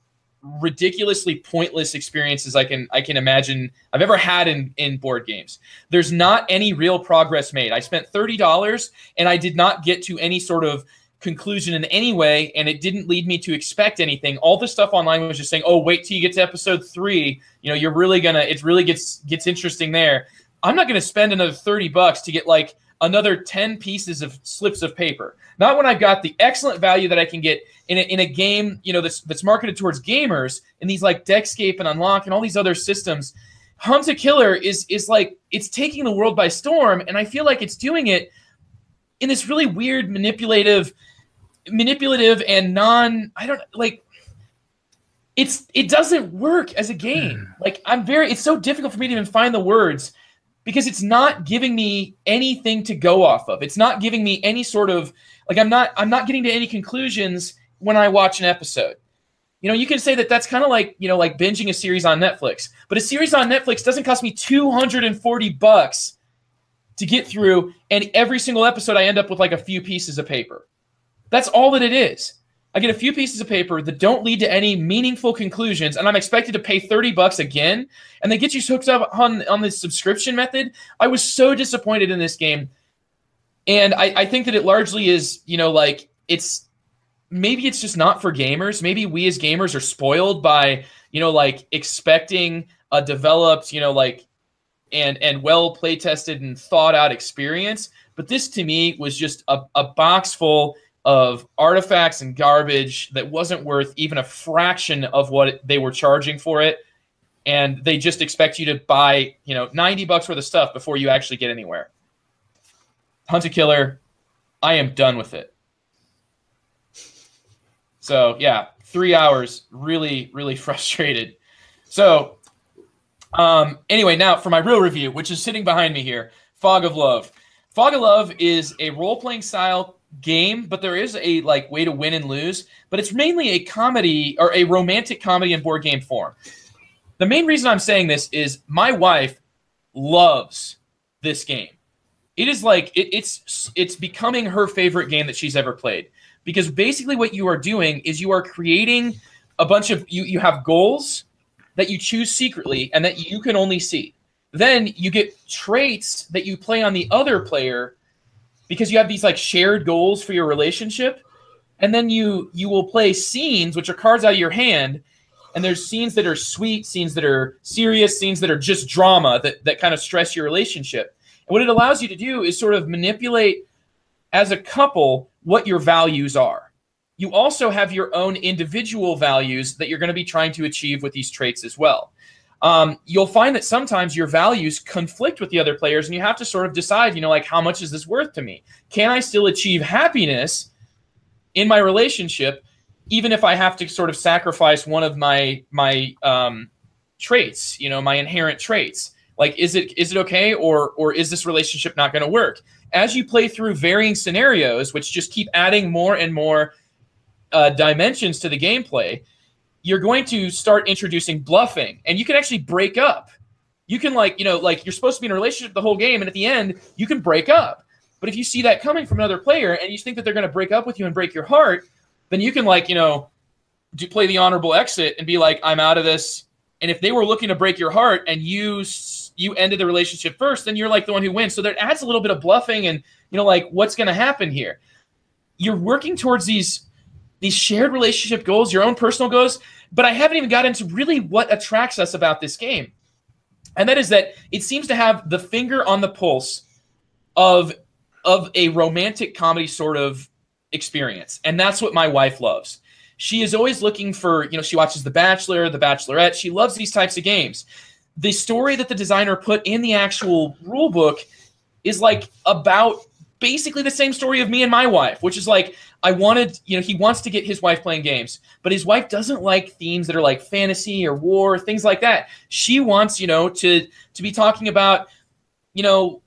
ridiculously pointless experiences I can imagine I've ever had in board games. There's not any real progress made. I spent $30 and I did not get to any sort of conclusion in any way, and it didn't lead me to expect anything. All the stuff online was just saying, oh, wait till you get to episode 3, you know, you're really gonna, it really gets interesting there. I'm not gonna spend another $30 to get like another 10 pieces of slips of paper. Not when I've got the excellent value that I can get in a game, you know, that's marketed towards gamers, and these like Deckscape and Unlock and all these other systems. Huntakiller is like, it's taking the world by storm, and I feel like it's doing it in this really weird manipulative and it doesn't work as a game. Like it's so difficult for me to even find the words, because it's not giving me anything to go off of. It's not giving me any sort of, like, I'm not getting to any conclusions when I watch an episode. You know, you can say that that's kind of like, you know, like binging a series on Netflix, but a series on Netflix doesn't cost me $240 to get through, and every single episode I end up with like a few pieces of paper. That's all that it is. I get a few pieces of paper that don't lead to any meaningful conclusions, and I'm expected to pay $30 again, and they get you hooked up on this subscription method. I was so disappointed in this game, and I think that it largely is, you know, like maybe it's just not for gamers. Maybe we as gamers are spoiled by, you know, like expecting a developed, you know, like and well play tested and thought out experience. But this to me was just a box full of artifacts and garbage that wasn't worth even a fraction of what they were charging for it. And they just expect you to buy, you know, $90 worth of stuff before you actually get anywhere. Huntakiller, I am done with it. So yeah, 3 hours, really, really frustrated. So anyway, now for my real review, which is sitting behind me here, Fog of Love. Fog of Love is a role-playing style game, but there is a like way to win and lose, but it's mainly a comedy or a romantic comedy in board game form. The main reason I'm saying this is my wife loves this game. It is like it's becoming her favorite game that she's ever played, because basically what you are doing is you are creating a bunch of you have goals that you choose secretly and that you can only see. Then you get traits that you play on the other player because you have these like shared goals for your relationship. And then you will play scenes, which are cards out of your hand. And there's scenes that are sweet, scenes that are serious, scenes that are just drama that kind of stress your relationship. And what it allows you to do is sort of manipulate as a couple what your values are. You also have your own individual values that you're going to be trying to achieve with these traits as well. You'll find that sometimes your values conflict with the other players, and you have to sort of decide, you know, like, how much is this worth to me? Can I still achieve happiness in my relationship, even if I have to sort of sacrifice one of my traits, you know, my inherent traits? Like, is it okay, or is this relationship not going to work? As you play through varying scenarios, which just keep adding more and more dimensions to the gameplay, you're going to start introducing bluffing, and you can actually break up. You can, like, you know, like, you're supposed to be in a relationship the whole game, and at the end, you can break up. But if you see that coming from another player, and you think that they're going to break up with you and break your heart, then you can, like, you know, play the honorable exit and be like, I'm out of this. And if they were looking to break your heart and you you ended the relationship first, then you're like the one who wins. So that adds a little bit of bluffing and, you know, like what's going to happen here. You're working towards these shared relationship goals, your own personal goals, but I haven't even got into really what attracts us about this game. And that is that it seems to have the finger on the pulse of a romantic comedy sort of experience. And that's what my wife loves. She is always looking for, you know, she watches The Bachelor, The Bachelorette. She loves these types of games. The story that the designer put in the actual rule book is like about basically the same story of me and my wife, which is like, he wants to get his wife playing games, but his wife doesn't like themes that are like fantasy or war, things like that. She wants, you know, to be talking about, you know,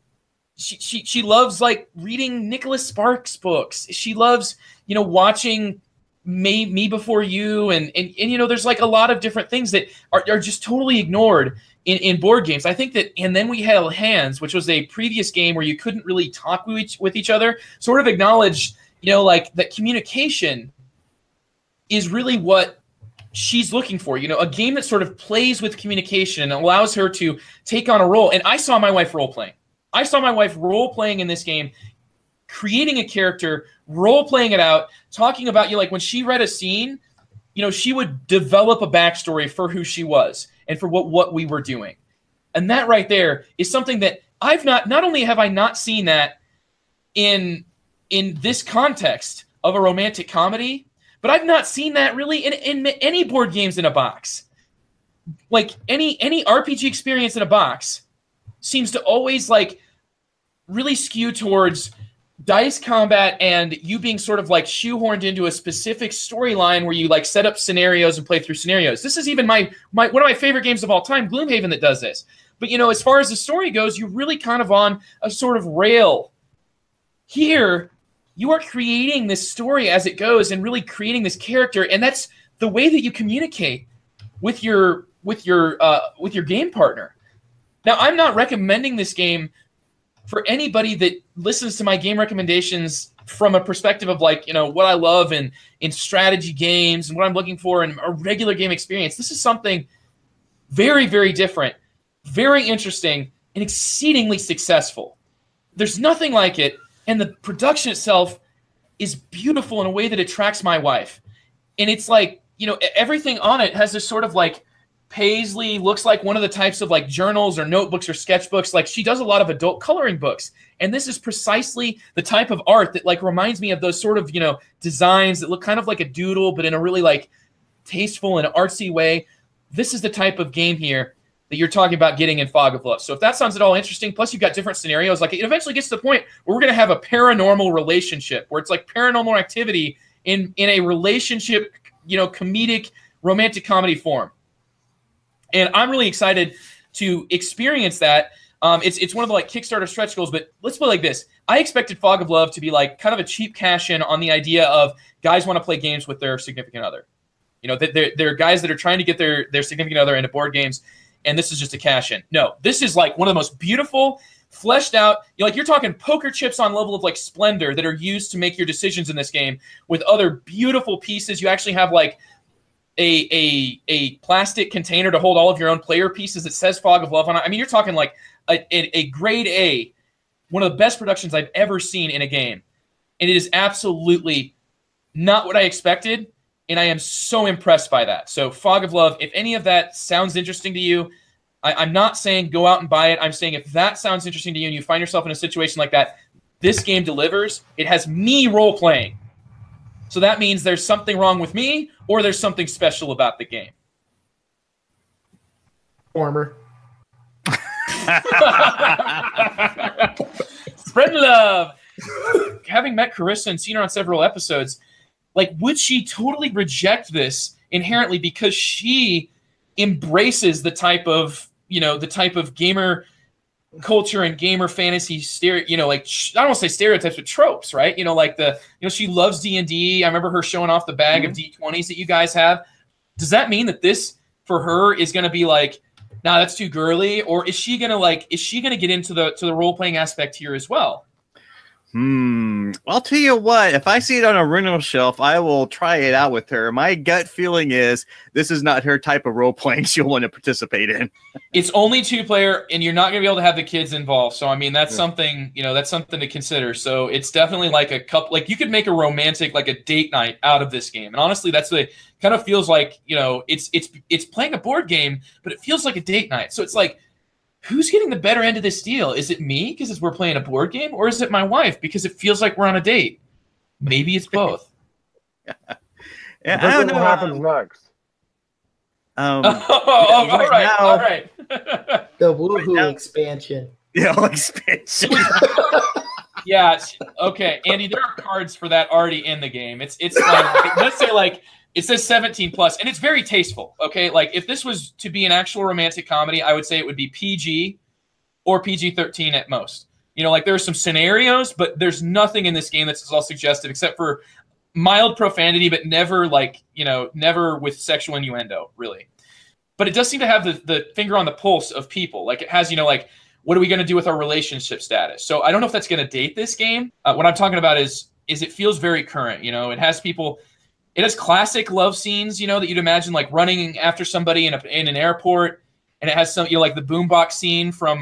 she loves like reading Nicholas Sparks books. She loves, you know, watching Me Before You, and you know, there's like a lot of different things that are just totally ignored in board games. I think that, and then we had Hands, which was a previous game where you couldn't really talk with each other, sort of acknowledged, you know, like that communication is really what she's looking for. You know, a game that sort of plays with communication and allows her to take on a role. And I saw my wife role-playing. I saw my wife role-playing in this game, creating a character, role-playing it out, talking about, you know, like when she read a scene, you know, she would develop a backstory for who she was and for what we were doing. And that right there is something that not only have I not seen that in this context of a romantic comedy, but I've not seen that really in any board games in a box. Like any RPG experience in a box seems to always like really skew towards dice combat and you being sort of like shoehorned into a specific storyline where you like set up scenarios and play through scenarios. This is even one of my favorite games of all time, Gloomhaven, that does this. But, you know, as far as the story goes, you're really kind of on a sort of rail. Here, you are creating this story as it goes and really creating this character, and that's the way that you communicate with your game partner. Now, I'm not recommending this game for anybody that listens to my game recommendations from a perspective of like, you know, what I love in strategy games and what I'm looking for in a regular game experience. This is something very, very different, very interesting, and exceedingly successful. There's nothing like it, and the production itself is beautiful in a way that attracts my wife. And it's like, you know, everything on it has this sort of like Paisley, looks like one of the types of like journals or notebooks or sketchbooks. Like she does a lot of adult coloring books. And this is precisely the type of art that like reminds me of those sort of, you know, designs that look kind of like a doodle, but in a really like tasteful and artsy way. This is the type of game here that you're talking about getting in Fog of Love. So if that sounds at all interesting, plus you've got different scenarios, like it eventually gets to the point where we're going to have a paranormal relationship where it's like paranormal activity in a relationship, you know, comedic, romantic comedy form. And I'm really excited to experience that. It's one of the like Kickstarter stretch goals, but let's put it like this. I expected Fog of Love to be like kind of a cheap cash-in on the idea of guys want to play games with their significant other. You know, there are guys that are trying to get their significant other into board games, and this is just a cash-in. No, this is like one of the most beautiful, fleshed out, you're talking poker chips on level of like splendor that are used to make your decisions in this game with other beautiful pieces. You actually have like a plastic container to hold all of your own player pieces that says Fog of Love on it. I mean, you're talking like a grade A, one of the best productions I've ever seen in a game. And it is absolutely not what I expected, and I am so impressed by that. So Fog of Love, if any of that sounds interesting to you, I'm not saying go out and buy it. I'm saying if that sounds interesting to you and you find yourself in a situation like that, this game delivers. It has me role-playing. So that means there's something wrong with me or there's something special about the game. Former. Spread love. Having met Carissa and seen her on several episodes, like, would she totally reject this inherently because she embraces the type of gamer culture and gamer fantasy like I don't want to say stereotypes, but tropes, right? She loves D&D. I remember her showing off the bag of D20s that you guys have. Does that mean that this for her is going to be like, nah, that's too girly? Or is she going to get into the role-playing aspect here as well? Well, I'll tell you what, if I see it on a rental shelf, I will try it out with her. My gut feeling is this is not her type of role-playing she'll want to participate in. It's only 2-player, and you're not going to be able to have the kids involved. So, I mean, that's something, that's something to consider. So it's definitely like a couple, like you could make a romantic, like a date night out of this game. And honestly, that's what it kind of feels like, it's playing a board game, but it feels like a date night. So it's like, who's getting the better end of this deal? Is it me because we're playing a board game, or is it my wife because it feels like we're on a date? Maybe it's both. I don't know what happens next. All right. The woohoo expansion. Yeah, expansion. Yeah. Okay, Andy, there are cards for that already in the game. It's like, let's say like. It says 17 plus, and it's very tasteful, okay? Like, if this was to be an actual romantic comedy, I would say it would be PG or PG-13 at most. Like, there are some scenarios, but there's nothing in this game that's all suggestive except for mild profanity, but never, like, never with sexual innuendo, really. But it does seem to have the finger on the pulse of people. Like, it has, like, what are we going to do with our relationship status? So I don't know if that's going to date this game. What I'm talking about is it feels very current, It has people... It has classic love scenes, that you'd imagine like running after somebody in an airport, and it has some, like the boombox scene from,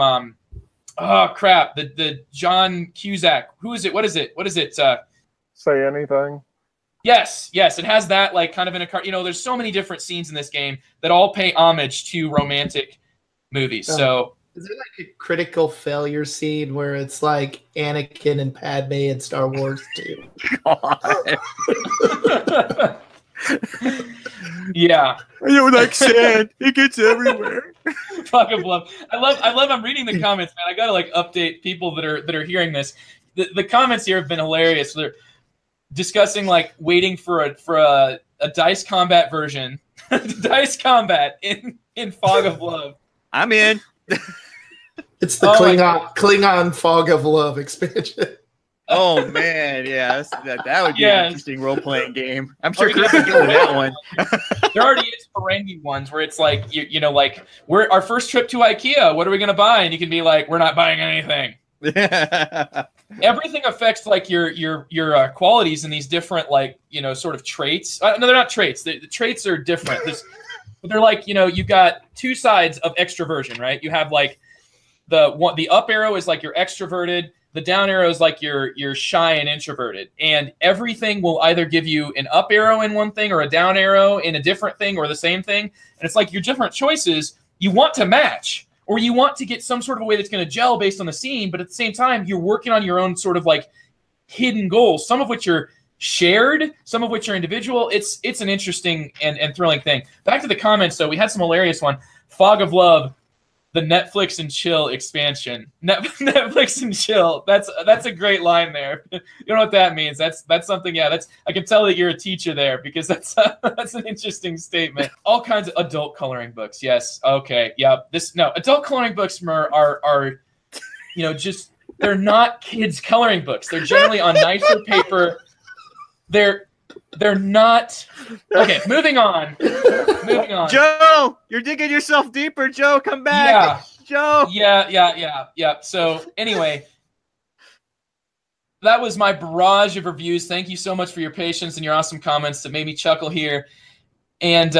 the John Cusack. Who is it? What is it? Say Anything. Yes, it has that like kind of in a car. There's so many different scenes in this game that all pay homage to romantic movies. So is there like a critical failure scene where it's like Anakin and Padme in Star Wars 2? Yeah. Like sand. It gets everywhere. Fucking love. I love I'm reading the comments, man. I gotta like update people that are hearing this. The comments here have been hilarious. They're discussing like waiting for a dice combat version. Dice combat in Fog of Love. I'm in. It's the Klingon Fog of Love expansion. Oh man, yeah, that would be an interesting role-playing game. I'm sure Chris would go with that one. There already is Ferengi ones where it's like like we're our first trip to IKEA. What are we gonna buy? And you can be like, we're not buying anything. Everything affects like your qualities in these different like sort of traits. No, they're not traits. The traits are different. But they're like you've got two sides of extroversion, right? You have like the up arrow is like you're extroverted. The down arrow is like you're shy and introverted. And everything will either give you an up arrow in one thing or a down arrow in a different thing or the same thing. And it's like your different choices you want to match, or you want to get some sort of a way that's going to gel based on the scene. But at the same time, you're working on your own sort of like hidden goals, some of which are shared, some of which are individual. It's an interesting and thrilling thing. Back to the comments, though, we had some hilarious one. Fog of Love. The Netflix and chill expansion. Netflix and chill. That's a great line there. You know what that means? That's something. Yeah, I can tell that you're a teacher there because that's an interesting statement. All kinds of adult coloring books. Yes. Okay. Yeah. Adult coloring books are just they're not kids coloring books. They're generally on nicer paper. They're not okay. Moving on. Joe, you're digging yourself deeper. Joe, come back. Joe. Yeah. So anyway, that was my barrage of reviews. Thank you so much for your patience and your awesome comments that made me chuckle here. And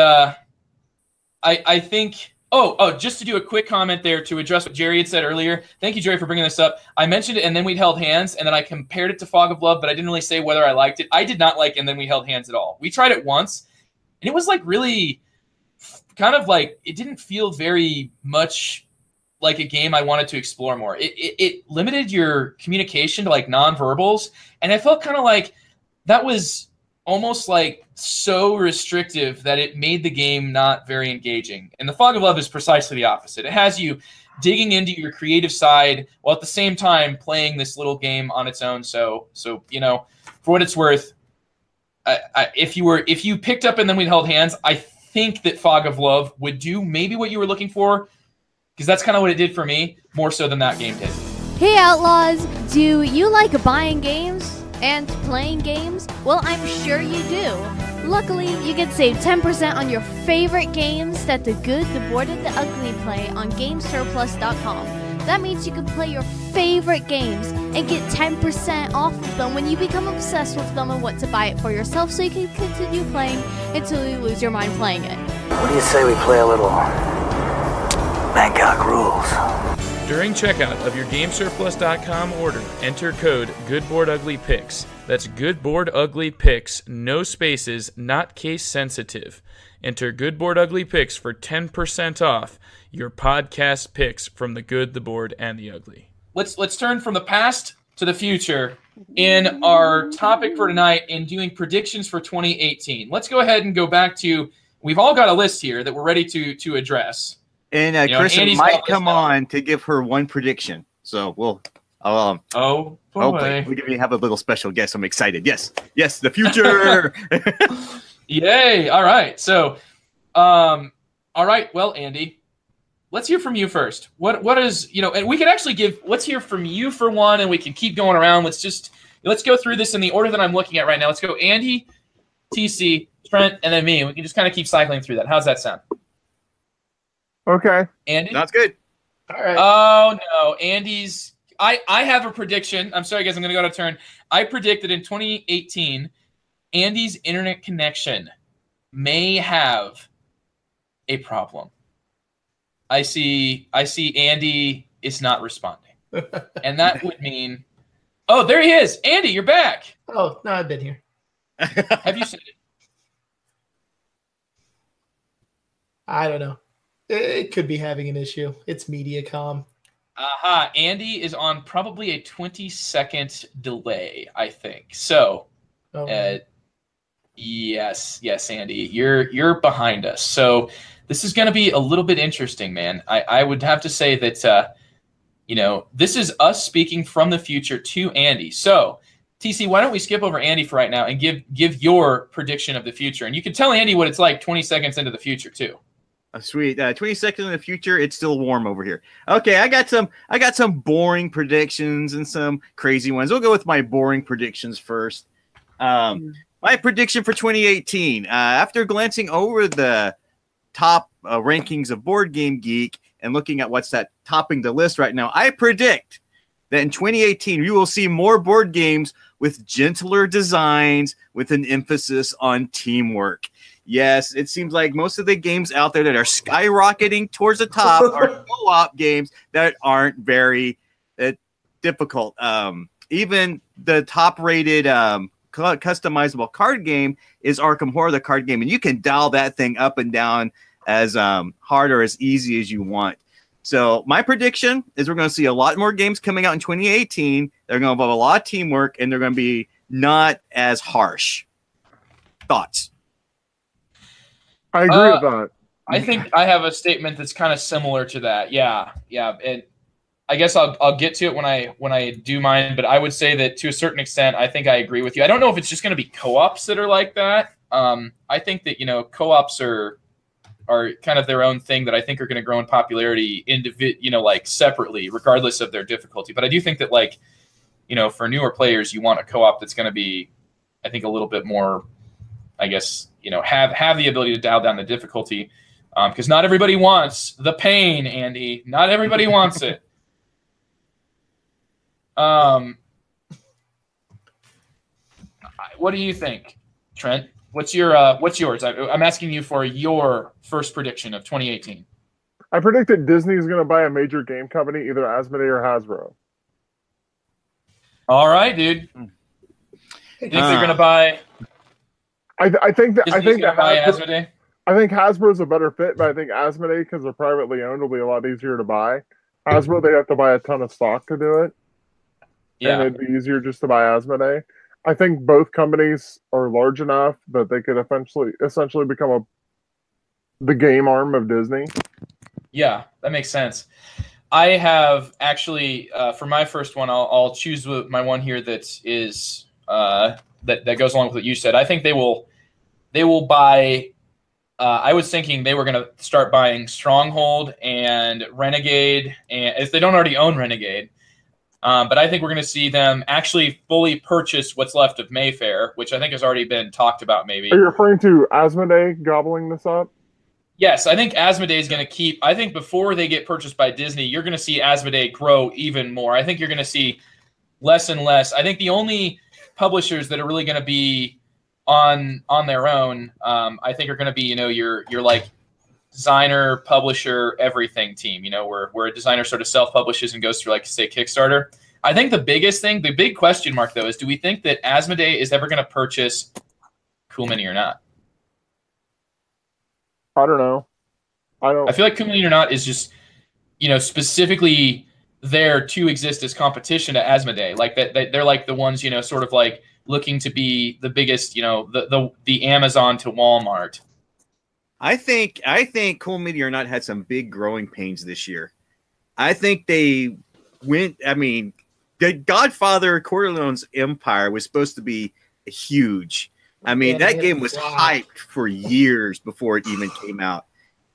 I think. Oh, just to do a quick comment there to address what Jerry had said earlier. Thank you, Jerry, for bringing this up. I mentioned it, and then we held hands, and then I compared it to Fog of Love, but I didn't really say whether I liked it. I did not like And Then We Held Hands at all. We tried it once, and it was like really kind of like it didn't feel very much like a game I wanted to explore more. It limited your communication to like nonverbals, and I felt kind of like that was almost like so restrictive that it made the game not very engaging. And the Fog of Love is precisely the opposite. It has you digging into your creative side while at the same time playing this little game on its own. So for what it's worth, if you picked up And Then We Held Hands, I think that Fog of Love would do maybe what you were looking for, because that's kind of what it did for me, more so than that game did. Hey Outlaws, do you like buying games and playing games? Well, I'm sure you do. Luckily, you can save 10% on your favorite games that the good, the bored, and the ugly play on GameSurplus.com. That means you can play your favorite games and get 10% off of them when you become obsessed with them and want to buy it for yourself so you can continue playing until you lose your mind playing it. What do you say we play a little Bangkok Rules? During checkout of your GameSurplus.com order, enter code GoodBoardUglyPicks. That's GoodBoardUglyPicks, no spaces, not case sensitive. Enter GoodBoardUglyPicks for 10% off your podcast picks from the good, the bored, and the ugly. Let's turn from the past to the future in our topic for tonight in doing predictions for 2018. Let's go ahead and go back to, we've all got a list here that we're ready to address. And Kristen might come on to give her one prediction. So we'll oh boy. Hopefully we can have a little special guest. I'm excited. Yes, the future. Yay. All right. So all right, well, Andy, let's hear from you first. What is, and we can actually let's hear from you for one, and we can keep going around. Let's go through this in the order that I'm looking at right now. Let's go Andy, TC, Trent, and then me, and we can just kind of keep cycling through that. How's that sound? Okay. Andy? That's good. All right. Oh, no. Andy's... I have a prediction. I'm sorry, guys. I'm going to go to turn. I predicted in 2018, Andy's internet connection may have a problem. I see Andy is not responding. And that would mean... Oh, there he is. Andy, you're back. Oh, no, I've been here. Have you said it? I don't know. It could be having an issue. It's MediaCom. Aha. Andy is on probably a 20-second delay, I think. So, yes, Andy, you're behind us. So this is going to be a little bit interesting, man. I would have to say that, this is us speaking from the future to Andy. So, TC, why don't we skip over Andy for right now and give your prediction of the future? And you can tell Andy what it's like 20 seconds into the future, too. Sweet. 20 seconds in the future, it's still warm over here. Okay, I got some boring predictions and some crazy ones. We'll go with my boring predictions first. My prediction for 2018, after glancing over the top rankings of Board Game Geek and looking at what's topping the list right now, I predict that in 2018 we will see more board games with gentler designs with an emphasis on teamwork. Yes, it seems like most of the games out there that are skyrocketing towards the top are co-op games that aren't very difficult. Even the top-rated customizable card game is Arkham Horror, the card game, and you can dial that thing up and down as hard or as easy as you want. So my prediction is we're going to see a lot more games coming out in 2018. They're going to involve a lot of teamwork, and they're going to be not as harsh. Thoughts? I agree with that. I think I have a statement that's kind of similar to that. Yeah, and I guess I'll get to it when I do mine. But I would say that to a certain extent, I think I agree with you. I don't know if it's just going to be co-ops that are like that. I think that co-ops are kind of their own thing that I think are going to grow in popularity, separately, regardless of their difficulty. But I do think that for newer players, you want a co-op that's going to be, I think, a little bit more, I guess, have the ability to dial down the difficulty, because not everybody wants the pain, Andy. Not everybody wants it. What do you think, Trent? What's yours? I'm asking you for your first prediction of 2018. I predict that Disney is going to buy a major game company, either Asmodee or Hasbro. All right, dude. I think they're going to buy. I think Asmodee. I think Hasbro's a better fit, but I think Asmodee, because they're privately owned, will be a lot easier to buy. Hasbro, they have to buy a ton of stock to do it. Yeah. And it'd be easier just to buy Asmodee. I think both companies are large enough that they could essentially become the game arm of Disney. Yeah, that makes sense. I have actually, for my first one, I'll choose my one here that is that goes along with what you said. I think they will buy. I was thinking they were going to start buying Stronghold and Renegade, and if they don't already own Renegade. But I think we're going to see them actually fully purchase what's left of Mayfair, which I think has already been talked about maybe. Are you referring to Asmodee gobbling this up? Yes, I think Asmodee is going to keep. I think before they get purchased by Disney, you're going to see Asmodee grow even more. I think you're going to see less and less. I think the only publishers that are really going to be on their own, I think are going to be, your like designer, publisher, everything team. Where a designer sort of self-publishes and goes through, like, say, Kickstarter. I think the big question mark though, is do we think that Asmodee is ever going to purchase Cool Mini or not? I don't know. I feel like Cool Mini or not is just, specifically there to exist as competition to Asmodee. Like that, they're like the ones, sort of like looking to be the biggest, the Amazon to Walmart. I think Cool Mini or not had some big growing pains this year. I think they went. I mean, the Godfather Corleone's Empire was supposed to be huge. I mean, that game was hyped for years before it even came out.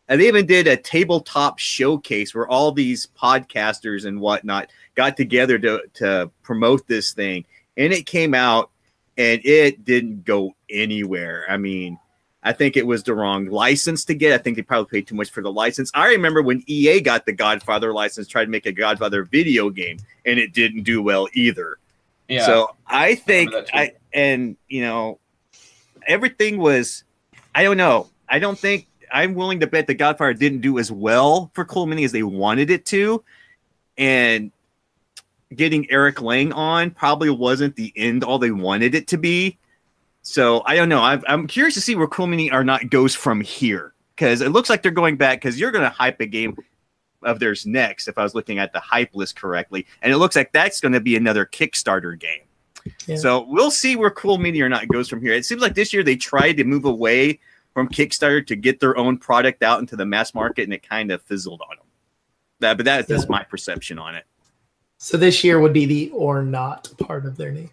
And they even did a tabletop showcase where all these podcasters and whatnot got together to promote this thing. And it came out, and it didn't go anywhere. I mean, I think it was the wrong license to get. I think they probably paid too much for the license. I remember when EA got the Godfather license, tried to make a Godfather video game, and it didn't do well either. Yeah. So I think everything was, I don't know. I don't think, I'm willing to bet the Godfather didn't do as well for Cool Mini as they wanted it to. And getting Eric Lang on probably wasn't the end all they wanted it to be. So I don't know. I'm curious to see where Cool Mini or not goes from here. Because it looks like they're going back, because you're going to hype a game of theirs next, if I was looking at the hype list correctly. And it looks like that's going to be another Kickstarter game. Yeah. So we'll see where Cool Mini or not goes from here. It seems like this year they tried to move away from Kickstarter to get their own product out into the mass market, and it kind of fizzled on them. But that's just my perception on it. So this year would be the or not part of their name.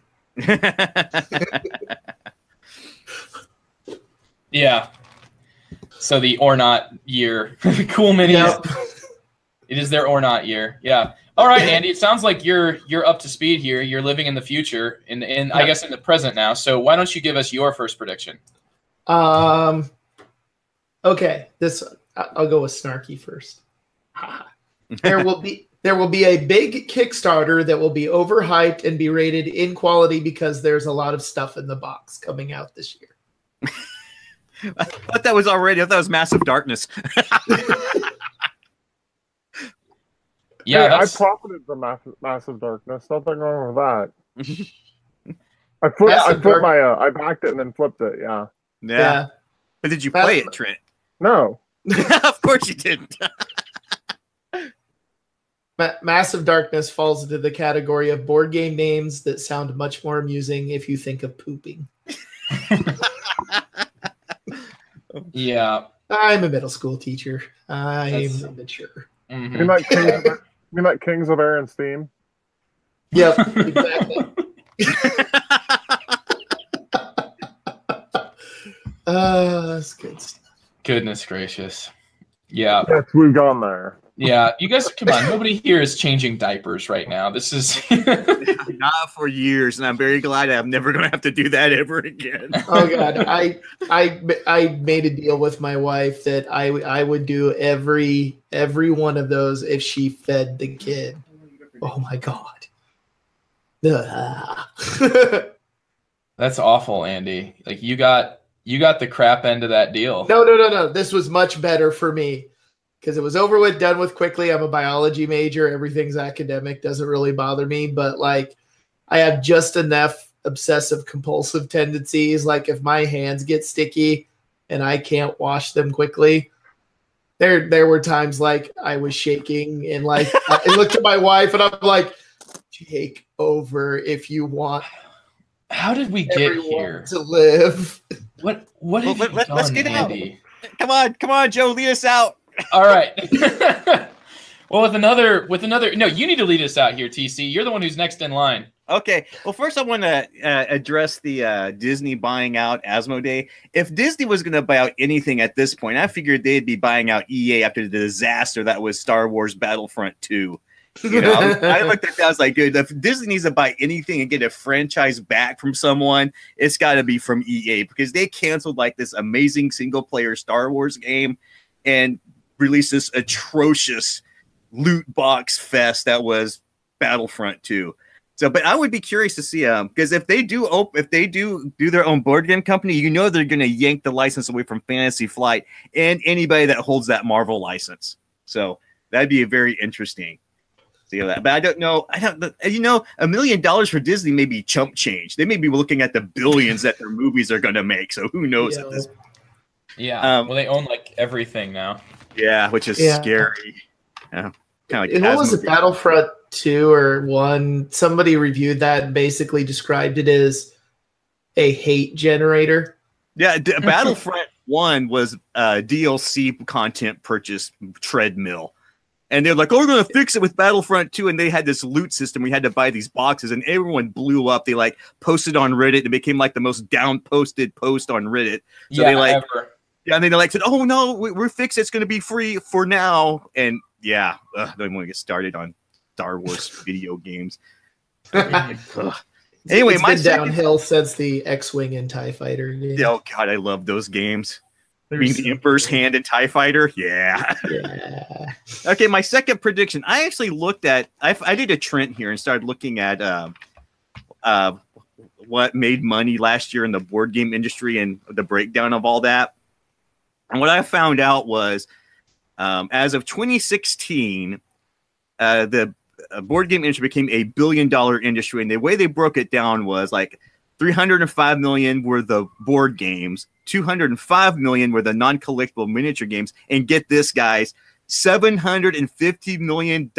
Yeah. So the or not year. Cool Mini. Yep. It is their or not year. Yeah. All right, Andy. It sounds like you're up to speed here. You're living in the future, I guess in the present now. So why don't you give us your first prediction? Okay. I'll go with snarky first. There will be a big Kickstarter that will be overhyped and be rated in quality because there's a lot of stuff in the box coming out this year. I thought that was already. I thought it was Massive Darkness. Yeah, I profited from Massive Darkness. Nothing wrong with that. I backed it and then flipped it. Yeah. But did you play it, Trent? No. Of course you didn't. Massive Darkness falls into the category of board game names that sound much more amusing if you think of pooping. Yeah. I'm a middle school teacher. I'm immature. Mm-hmm. You mean like Kings of Aaron's theme? Yep, exactly. That's good stuff. Goodness gracious. Yeah. Yes, we've gone there. Yeah, you guys, come on. Nobody here is changing diapers right now. This is not for years, and I'm very glad I'm never going to have to do that ever again. Oh God, I made a deal with my wife that I would do every one of those if she fed the kid. Oh my God. That's awful, Andy. Like you got the crap end of that deal. No. This was much better for me. Because it was over with, done with quickly. I'm a biology major. Everything's academic. Doesn't really bother me. But, like, I have just enough obsessive-compulsive tendencies. Like, if my hands get sticky and I can't wash them quickly, there were times, like, I was shaking. And, like, I looked at my wife, and I'm like, take over if you want. How did we get here? To live. What have you done, let's get Andy? Out. Come on, Joe. Lead us out. All right. Well, with another. No, you need to lead us out here, TC. You're the one who's next in line. Okay. Well, first I want to address the Disney buying out Asmodee. If Disney was going to buy out anything at this point, I figured they'd be buying out EA after the disaster that was Star Wars Battlefront 2. You know, I looked at that. I was like, good. If Disney needs to buy anything and get a franchise back from someone, it's got to be from EA because they canceled like this amazing single player Star Wars game. and released this atrocious loot box fest that was Battlefront 2. So, but I would be curious to see because if they do their own board game company, you know they're going to yank the license away from Fantasy Flight and anybody that holds that Marvel license. So that'd be very interesting. See that, but I don't know. You know, $1 million for Disney may be chump change. They may be looking at the billions that their movies are going to make. So who knows at this point. Yeah. Well, they own like everything now. Yeah, which is scary. Yeah. Kind of like what was it, Battlefront 2 or 1? Somebody reviewed that and basically described it as a hate generator. Yeah, Battlefront 1 was DLC content purchase treadmill. And they're like, oh, we're going to fix it with Battlefront 2. And they had this loot system. We had to buy these boxes, and everyone blew up. They like posted on Reddit. It became like the most down-posted post on Reddit. So they like, and then they like said, oh, no, we're fixed. It's going to be free for now. And yeah, don't even want to get started on Star Wars video games. Anyway, it's been downhill since the X-Wing and TIE Fighter game. Oh, God, I love those games. Being the Emperor's Hand and TIE Fighter? Yeah. Okay, my second prediction. I actually looked at... I did a Trent here and started looking at what made money last year in the board game industry and the breakdown of all that. And what I found out was, as of 2016, the board game industry became a $1 billion industry. And the way they broke it down was like 305 million were the board games, 205 million were the non-collectible miniature games, and get this, guys, $750 million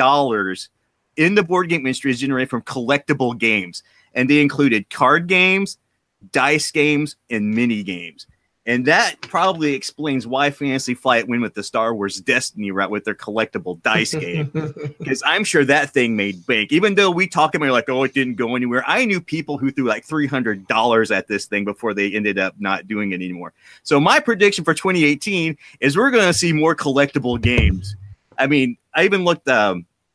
in the board game industry is generated from collectible games, and they included card games, dice games, and mini games. And that probably explains why Fantasy Flight went with the Star Wars Destiny route with their collectible dice game. Because I'm sure that thing made bank. Even though we talk about like, oh, it didn't go anywhere. I knew people who threw like $300 at this thing before they ended up not doing it anymore. So my prediction for 2018 is we're going to see more collectible games. I mean, I even looked,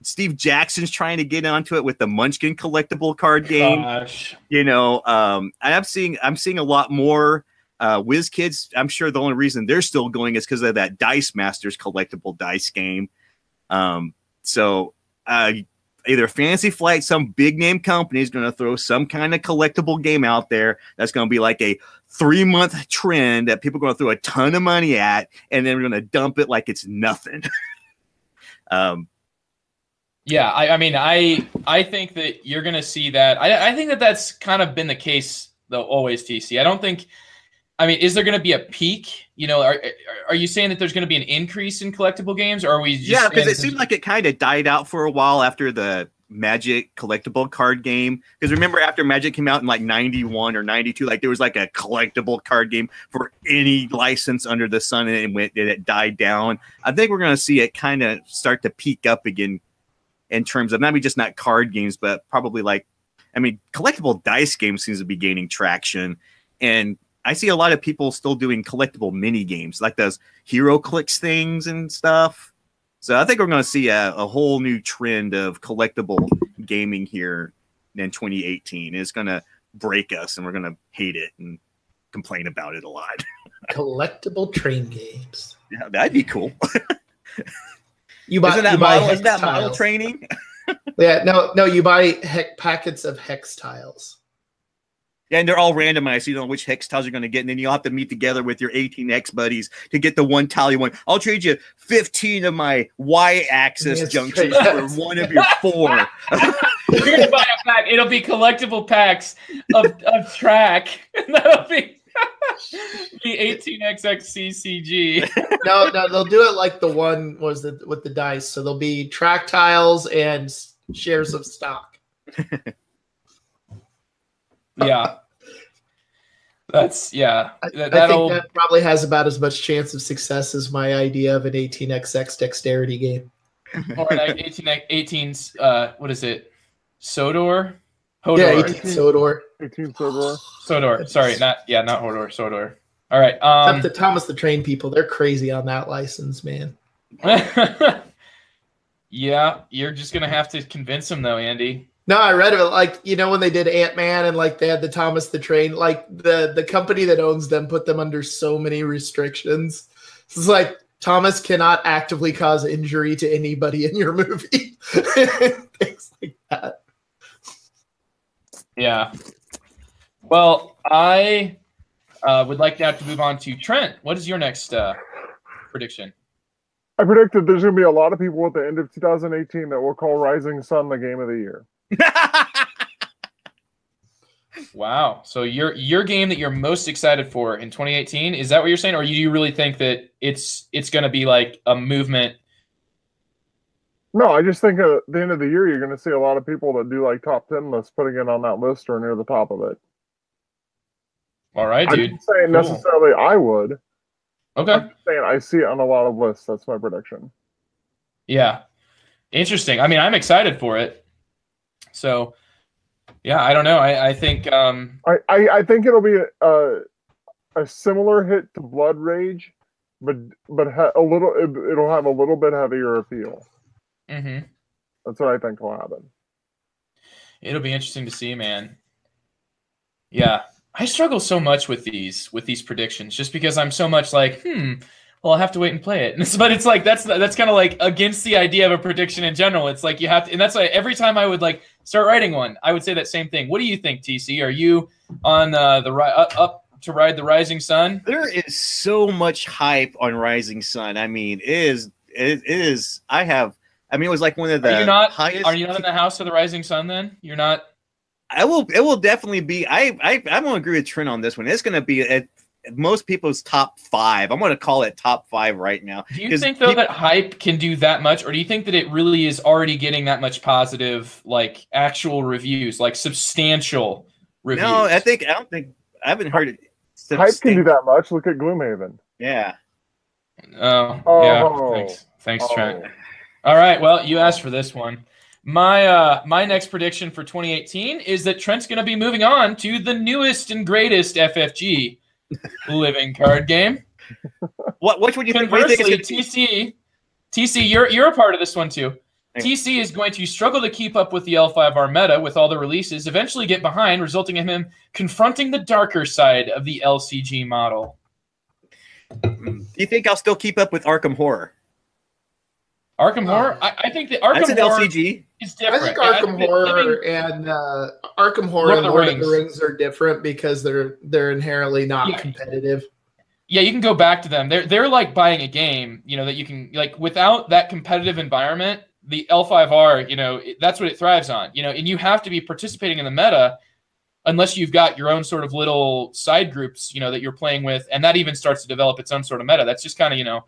Steve Jackson's trying to get onto it with the Munchkin collectible card game. Gosh. You know, I'm seeing a lot more. WizKids, I'm sure the only reason they're still going is because of that Dice Masters collectible dice game. So either Fantasy Flight, some big name company is going to throw some kind of collectible game out there that's going to be like a 3-month trend that people are going to throw a ton of money at, and then we're going to dump it like it's nothing. Yeah, I mean, I think that you're going to see that. I think that that's kind of been the case, though, always, TC. I don't think... I mean, is there going to be a peak? You know, are you saying that there's going to be an increase in collectible games, or are we just... Yeah, because it seemed like it kind of died out for a while after the Magic collectible card game. Because remember, after Magic came out in like 91 or 92, like there was like a collectible card game for any license under the sun, and it died down. I think we're going to see it kind of start to peak up again in terms of maybe just not card games, but probably like, I mean, collectible dice games seems to be gaining traction, and I see a lot of people still doing collectible mini games, like those Hero Clicks things and stuff. So I think we're going to see a whole new trend of collectible gaming here in 2018. It's going to break us, and we're going to hate it and complain about it a lot. Collectible train games. Yeah, that'd be cool. Isn't that model training? Yeah, no, you buy packets of hex tiles. Yeah, and they're all randomized, so you don't know which hex tiles you're going to get, and then you'll have to meet together with your 18X buddies to get the one tile you want. I'll trade you 15 of my Y-axis junctions for one of your 4. You're going to buy a pack. It'll be collectible packs of track. And that'll be the 18XXCCG. No, they'll do it like the one with the dice. So there'll be track tiles and shares of stock. Yeah. That's I think that probably has about as much chance of success as my idea of an 18XX dexterity game. Or an 18's what is it? Sodor? Hodor. Yeah, 18 Sodor. 18 Sodor. Sodor. Sorry, not Hodor, Sodor. All right. Except the Thomas the Train people, they're crazy on that license, man. Yeah, you're just gonna have to convince them though, Andy. No, I read of it. Like, you know, when they did Ant-Man and like they had the Thomas the Train, like the company that owns them put them under so many restrictions. It's like Thomas cannot actively cause injury to anybody in your movie. Things like that. Yeah. Well, I would like now to move on to Trent. What is your next prediction? I predicted there's going to be a lot of people at the end of 2018 that will call Rising Sun the game of the year. Wow. So your game that you're most excited for in 2018, is that what you're saying? Or do you really think that it's going to be like a movement? No, I just think at the end of the year, you're going to see a lot of people that do like top 10 lists putting it on that list or near the top of it. All right, dude. I'm not saying necessarily I would. Okay. I'm just saying I see it on a lot of lists. That's my prediction. Yeah. Interesting. I mean, I'm excited for it. So, yeah, I don't know. I think I think it'll be a similar hit to Blood Rage, but it'll have a little bit heavier appeal. Mm-hmm. That's what I think will happen. It'll be interesting to see, man. Yeah. I struggle so much with these predictions just because I'm so much like, well, I'll have to wait and play it. But it's like that's kind of like against the idea of a prediction in general. It's like you have to, and that's why every time I would like start writing one, I would say that same thing. What do you think, TC? Are you on up to ride the Rising Sun? There is so much hype on Rising Sun. I mean, it is. I mean, it was like one of the highest. Are you not in the house of the Rising Sun then? You're not. It will definitely be. I'm going to agree with Trent on this one. It's going to be at most people's top 5. I'm going to call it top 5 right now. Do you think though that hype can do that much, or do you think that it really is already getting that much positive, like actual reviews, like substantial reviews? No, I haven't heard it. Hype can do that much. Look at Gloomhaven. Yeah. Yeah. Thanks, Trent. All right. Well, you asked for this one. My next prediction for 2018 is that Trent's going to be moving on to the newest and greatest FFG living card game. Which would you think? Conversely, TC, you're a part of this one too. TC is going to struggle to keep up with the L5R meta with all the releases, eventually get behind, resulting in him confronting the darker side of the LCG model. Do you think I'll still keep up with Arkham Horror? Arkham Horror? I think that Arkham Horror LCG. Is different. I think Arkham Horror and Lord of the Rings are different because they're inherently not competitive. Yeah, you can go back to them. They're like buying a game, that you can like without that competitive environment, the L5R, that's what it thrives on, and you have to be participating in the meta unless you've got your own sort of little side groups, that you're playing with, and that even starts to develop its own sort of meta. That's just kind of,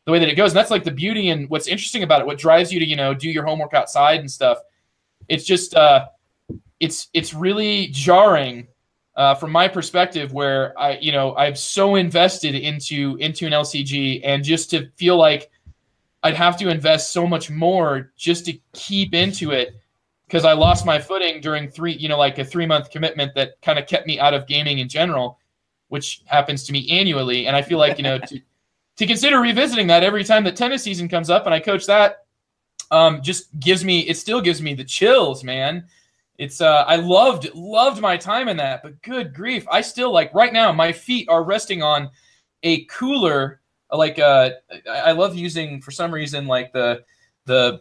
the way that it goes. And that's like the beauty and what's interesting about it, what drives you to, do your homework outside and stuff. It's just, it's really jarring from my perspective where I'm so invested into an LCG, and just to feel like I'd have to invest so much more just to keep into it because I lost my footing during a 3-month commitment that kind of kept me out of gaming in general, which happens to me annually. And I feel like, to consider revisiting that every time the tennis season comes up and I coach that, still gives me the chills, man. It's I loved my time in that, but good grief, I still right now my feet are resting on a cooler. I love using for some reason the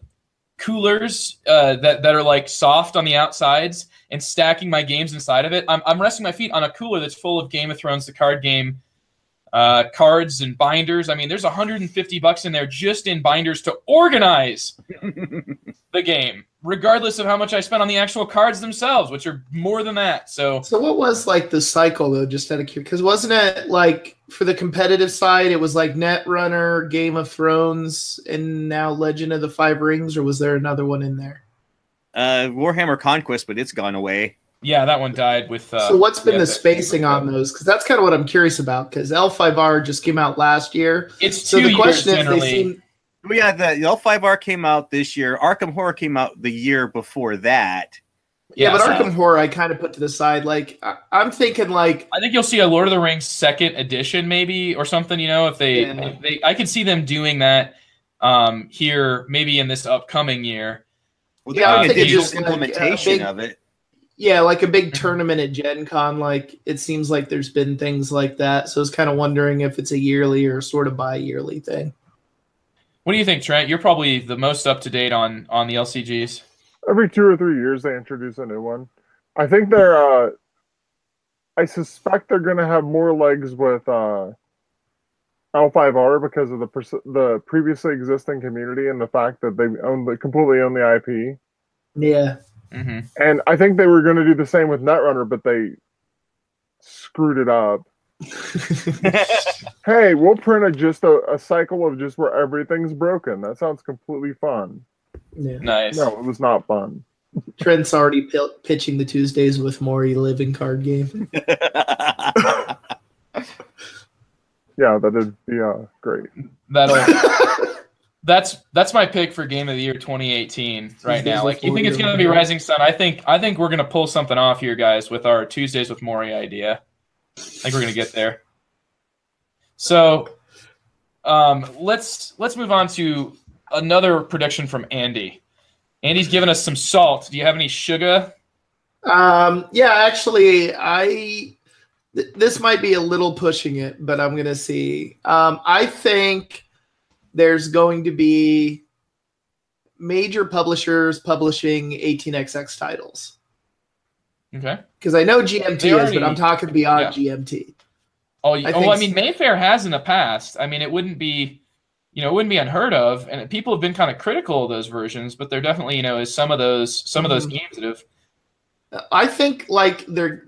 coolers that are soft on the outsides and stacking my games inside of it. I'm resting my feet on a cooler that's full of Game of Thrones, the card game. Cards and binders. I mean, there's $150 in there just in binders to organize the game, regardless of how much I spent on the actual cards themselves, which are more than that. So what was the cycle though? Just out of curiosity, because wasn't it for the competitive side, it was Netrunner, Game of Thrones, and now Legend of the Five Rings, or was there another one in there? Warhammer Conquest, but it's gone away. Yeah, that one died with. So what's been the spacing on those? Because that's kind of what I'm curious about. Because L5R just came out last year. It's 2 years question generally. Yeah, the L5R came out this year. Arkham Horror came out the year before that. Yeah, but Arkham Horror I kind of put to the side. I'm thinking I think you'll see a Lord of the Rings 2nd edition maybe or something. If they I could see them doing that here maybe in this upcoming year. Well, they're doing a digital implementation of it. Yeah, a big tournament at Gen Con. It seems like there's been things like that. So I was kind of wondering if it's a yearly or sort of bi-yearly thing. What do you think, Trent? You're probably the most up to date on the LCGs. Every 2 or 3 years, they introduce a new one. I think they're. I suspect they're going to have more legs with L5R because of the previously existing community and the fact that they completely own the IP. Yeah. Mm-hmm. And I think they were going to do the same with Netrunner, but they screwed it up. Hey, we'll print a cycle of just where everything's broken. That sounds completely fun. Yeah. Nice. No, it was not fun. Trent's already pitching the Tuesdays with Maury living card game. Yeah, that'd be great. That's my pick for Game of the Year 2018 right now. Like, you think it's going to be Rising Sun? I think we're going to pull something off here, guys, with our Tuesdays with Maury idea. I think we're going to get there. So, let's move on to another prediction from Andy. Andy's given us some salt. Do you have any sugar? Yeah, actually, this might be a little pushing it, but I'm going to see. I think there's going to be major publishers publishing 18xx titles. Okay. Because I know GMT is, but I'm talking beyond GMT. I mean, Mayfair has in the past. I mean, it wouldn't be unheard of, and people have been kind of critical of those versions, but there definitely, is some of those games that have. I think like they're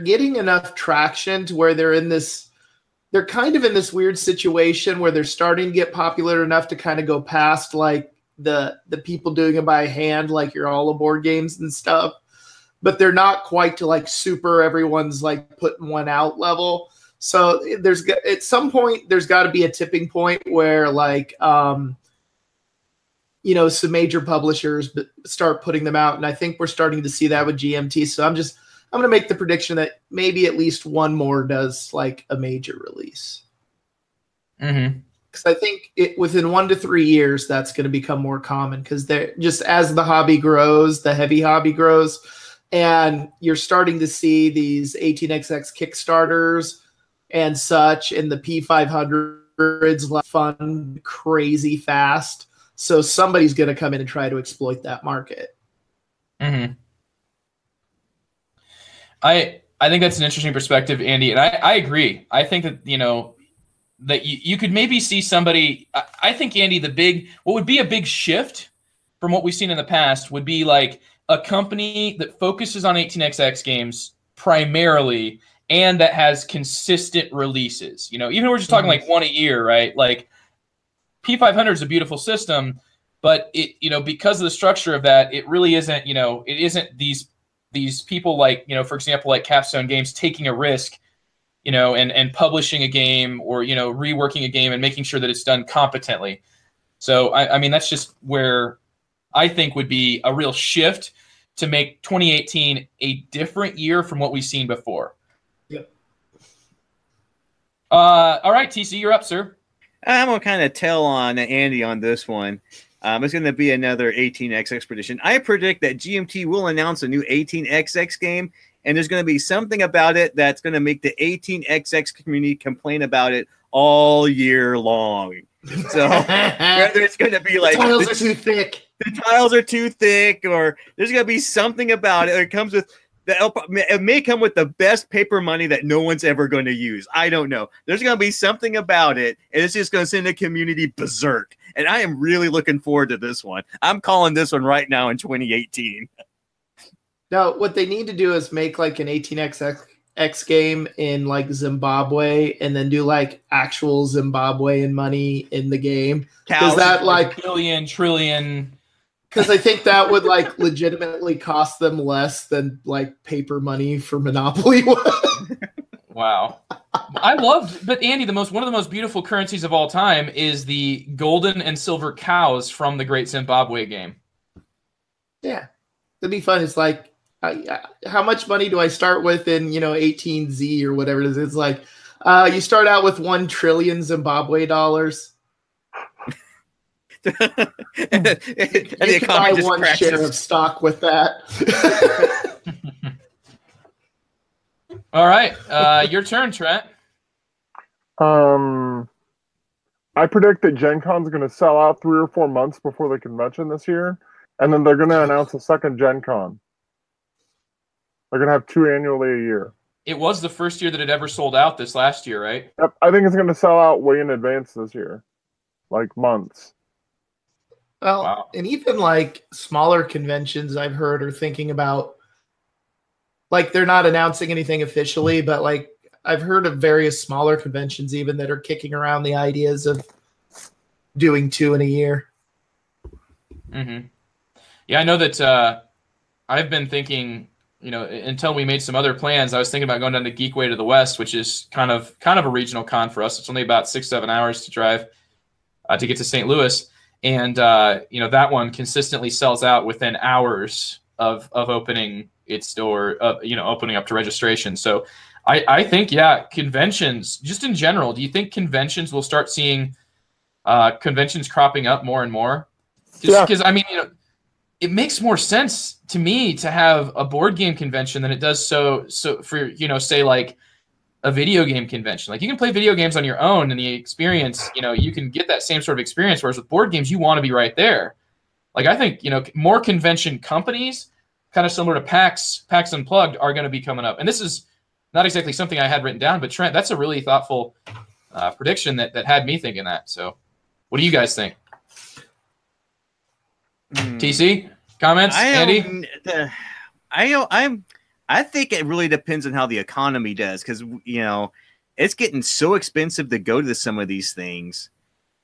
getting enough traction to where they're kind of in this weird situation where they're starting to get popular enough to kind of go past like the people doing it by hand, like your all aboard games and stuff, but they're not quite to like super everyone's like putting one out level. So at some point there's got to be a tipping point where like some major publishers start putting them out, and I think we're starting to see that with GMT. So I'm going to make the prediction that maybe at least one more does like a major release. Mm-hmm. Because I think within 1 to 3 years that's going to become more common, because they're just as the hobby grows, the heavy hobby grows, and you're starting to see these 18xx Kickstarters and such, and the P500s fun crazy fast. So somebody's going to come in and try to exploit that market. Mm-hmm. I think that's an interesting perspective, Andy, and I agree. I think that that you could maybe see somebody. I think, Andy, what would be a big shift from what we've seen in the past would be like a company that focuses on 18xx games primarily, and that has consistent releases. Even if we're just talking like one a year, right? Like P500 is a beautiful system, but it, because of the structure of that, it really isn't, it isn't these people like, for example, like Capstone Games taking a risk, and publishing a game or, reworking a game and making sure that it's done competently. So, I mean, that's just where I think would be a real shift to make 2018 a different year from what we've seen before. Yep. All right, TC, you're up, sir. I'm going to kind of tell on Andy on this one. It's going to be another 18xx prediction. I predict that GMT will announce a new 18xx game, and there's going to be something about it that's going to make the 18xx community complain about it all year long. So whether it's going to be like the tiles are too thick. The tiles are too thick, or there's going to be something about it. It comes with it may come with the best paper money that no one's ever going to use. I don't know. There's going to be something about it, and it's just going to send the community berserk. And I am really looking forward to this one. I'm calling this one right now in 2018. Now, what they need to do is make like an 18xx game in like Zimbabwe, and then do like actual Zimbabwean money in the game. Because that like trillion. Because I think that would like legitimately cost them less than like paper money for Monopoly would. Wow. But Andy, one of the most beautiful currencies of all time is the golden and silver cows from the Great Zimbabwe game. Yeah. It'd be fun. It's like, how much money do I start with in, 18Z or whatever it is? It's like, you start out with 1 trillion Zimbabwe dollars. and you can buy one crashes. Share of stock with that. All right, your turn, Trent. I predict that Gen Con's going to sell out 3 or 4 months before the convention this year, and then they're going to announce a second Gen Con. They're going to have 2 annually a year. It was the first year that it ever sold out this last year, right? Yep, I think it's going to sell out way in advance this year, like months. Well, Wow. And even like smaller conventions I've heard are thinking about, like they're not announcing anything officially, but like I've heard of various smaller conventions even that are kicking around the ideas of doing 2 in a year. Mm-hmm. Yeah, I know that I've been thinking, you know, until we made some other plans, I was thinking about going down to Geekway to the West, which is kind of a regional con for us. It's only about 6-7 hours to drive to get to St. Louis. And, you know, that one consistently sells out within hours of opening its door, you know, opening up to registration. So I think, yeah, conventions, just in general, do you think conventions will start seeing conventions cropping up more and more? Because, I mean, you know, it makes more sense to me to have a board game convention than it does so for, you know, say like a video game convention. Like you can play video games on your own and the experience, you know, you can get that same sort of experience. Whereas with board games, you want to be right there. Like I think, you know, more convention companies, kind of similar to PAX Unplugged, are going to be coming up. And this is not exactly something I had written down, but Trent, that's a really thoughtful prediction that had me thinking that. So what do you guys think? TC, comments? Andy? I think it really depends on how the economy does, because, you know, it's getting so expensive to go to some of these things,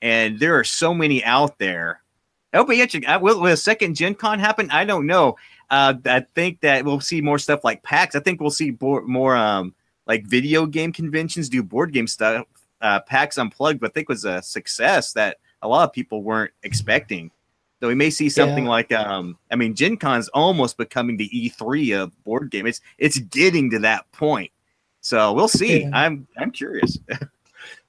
and there are so many out there. It'll be interesting. Will a second Gen Con happen? I don't know. I think that we'll see more stuff like PAX. I think we'll see more like video game conventions do board game stuff. PAX Unplugged, I think, was a success that a lot of people weren't expecting. So we may see something like, I mean, Gen Con's almost becoming the E3 of board game. It's getting to that point. So we'll see. Yeah. I'm curious.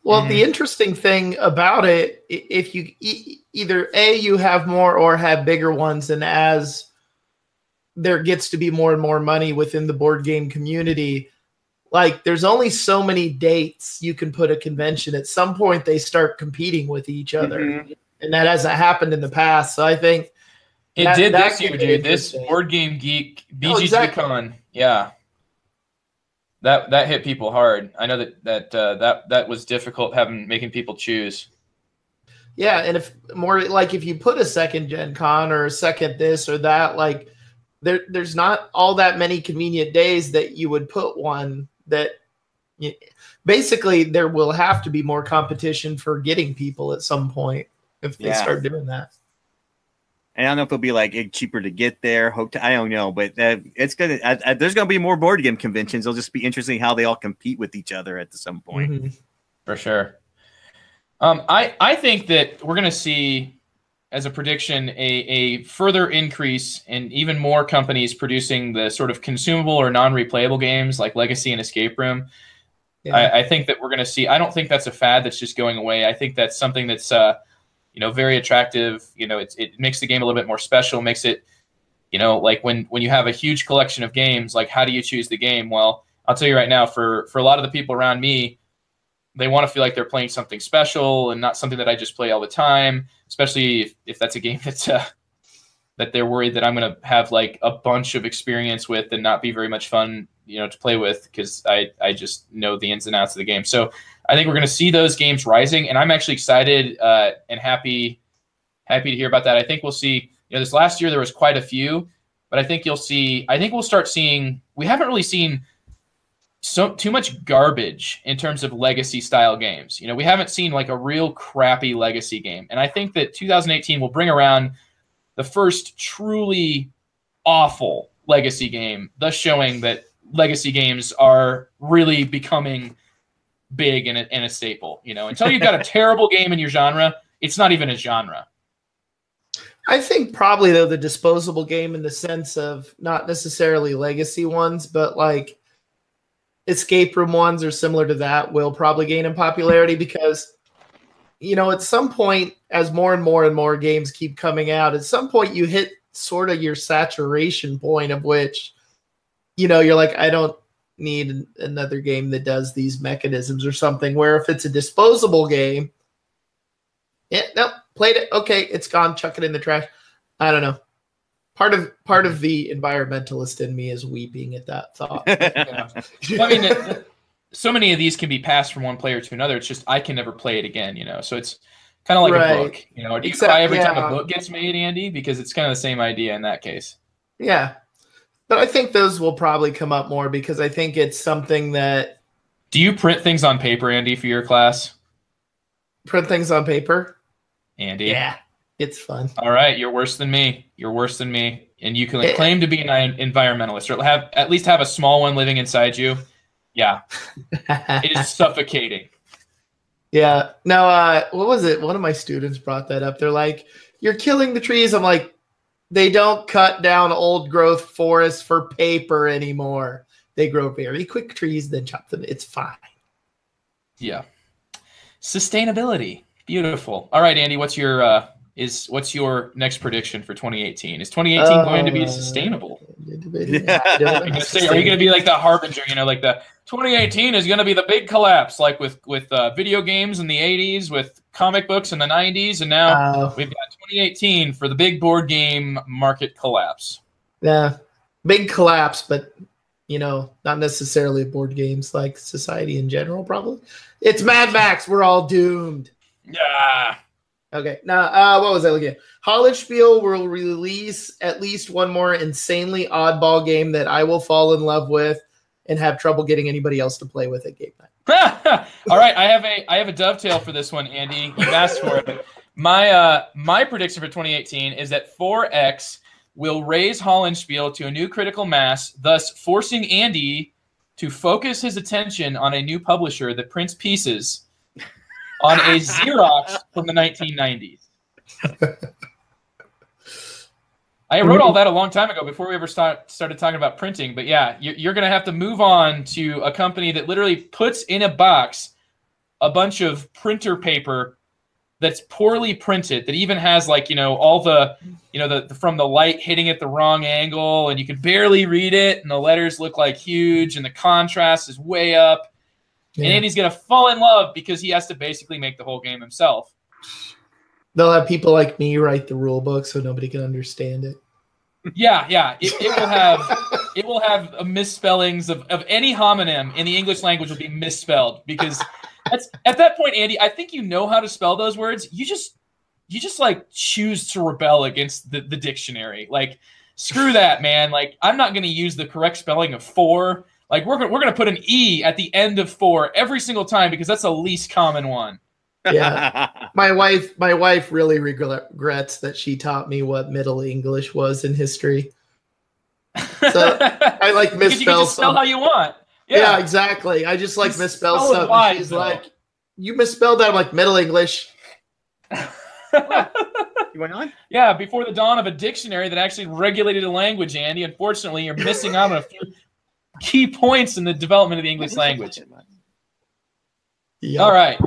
Well, the interesting thing about it, if you either A, you have more or have bigger ones, and as there gets to be more and more money within the board game community, like there's only so many dates you can put a convention. At some point, they start competing with each other. Mm-hmm. And that hasn't happened in the past. So I think it did this year, dude. This Board Game Geek BGG Con, yeah, that hit people hard. I know that was difficult making people choose. Yeah, and if you put a second Gen Con or a second this or that, like there's not all that many convenient days that you would put one that. Basically, there will have to be more competition for getting people at some point. If they start doing that. And I don't know if it'll be like cheaper to get there. I don't know, but it's gonna. There's gonna be more board game conventions. It'll just be interesting how they all compete with each other at some point. Mm-hmm. For sure. I think that we're gonna see, as a prediction, a further increase in even more companies producing the sort of consumable or non-replayable games like Legacy and Escape Room. Yeah. I think that we're gonna see. I don't think that's a fad that's just going away. I think that's something that's you know, very attractive. You know, it makes the game a little bit more special, makes it, you know, like when you have a huge collection of games, like how do you choose the game? Well, I'll tell you right now, for a lot of the people around me, they want to feel like they're playing something special and not something that I just play all the time, especially if that's a game that's that they're worried that I'm going to have like a bunch of experience with and not be very much fun, you know, to play with, because I just know the ins and outs of the game. So I think we're going to see those games rising, and I'm actually excited and happy to hear about that. I think we'll see, you know, this last year there was quite a few, but I think we'll start seeing, we haven't really seen too much garbage in terms of legacy style games. You know, we haven't seen like a real crappy legacy game. And I think that 2018 will bring around the first truly awful legacy game, thus showing that legacy games are really becoming big and a staple. You know, until you've got a terrible game in your genre, it's not even a genre. I think probably, though, the disposable game in the sense of not necessarily legacy ones, but like escape room ones or similar to that will probably gain in popularity because, you know, at some point, as more and more and more games keep coming out, at some point you hit sort of your saturation point of which, you know, you're like, I don't need another game that does these mechanisms or something, where if it's a disposable game, Yeah, no, played it. Okay, it's gone. Chuck it in the trash. I don't know. Part of the environmentalist in me is weeping at that thought. Well, I mean, so many of these can be passed from one player to another. It's just I can never play it again, you know. So it's kind of like a book, you know. Do you cry every time a book gets made, Andy? Because it's kind of the same idea in that case. Yeah, but I think those will probably come up more because I think it's something that. Do you print things on paper, Andy, for your class? Print things on paper? Andy. Yeah, it's fun. All right, you're worse than me. You're worse than me. And you can claim to be an environmentalist or at least have a small one living inside you. Yeah. It is suffocating. Yeah. No, what was it? One of my students brought that up. They're like, you're killing the trees. I'm like, they don't cut down old growth forests for paper anymore. They grow very quick trees, then chop them. It's fine. Yeah. Sustainability. Beautiful. All right, Andy, what's your next prediction for 2018? Is 2018 going to be sustainable? Are you going to be like the harbinger, you know, like the 2018 is going to be the big collapse, like with video games in the 80s, with comic books in the 90s, and now we've got 2018 for the big board game market collapse. Yeah, big collapse, but you know, not necessarily board games, like society in general, probably. It's Mad Max. We're all doomed. Yeah. Okay. Now, what was I looking at? Hollenspiel will release at least one more insanely oddball game that I will fall in love with and have trouble getting anybody else to play with at game night. All right, I have a dovetail for this one, Andy. You asked for it. My prediction for 2018 is that 4X will raise Hollenspiel to a new critical mass, thus forcing Andy to focus his attention on a new publisher that prints pieces on a Xerox from the 1990s. I wrote all that a long time ago before we ever started talking about printing. But yeah, you're going to have to move on to a company that literally puts in a box a bunch of printer paper that's poorly printed, that even has, like, you know, all the, you know, the from the light hitting at the wrong angle, and you can barely read it, and the letters look like huge, and the contrast is way up. Yeah. And Andy's going to fall in love because he has to basically make the whole game himself. They'll have people like me write the rule book so nobody can understand it. Yeah. It will have misspellings of any homonym in the English language will be misspelled, because at that point, Andy, I think you know how to spell those words. You just like choose to rebel against the dictionary. Like, screw that, man. Like, I'm not going to use the correct spelling of 4. Like, we're gonna put an E at the end of 4 every single time because that's the least common one. Yeah, my wife really regrets that she taught me what Middle English was in history. So I like misspell. You can just spell how you want. Yeah, exactly. I just like misspell something. She's like, "You misspelled that." I'm like, Middle English. You went on? Yeah, before the dawn of a dictionary that actually regulated a language, Andy. Unfortunately, you're missing out on a few key points in the development of the English language. Yep. All right.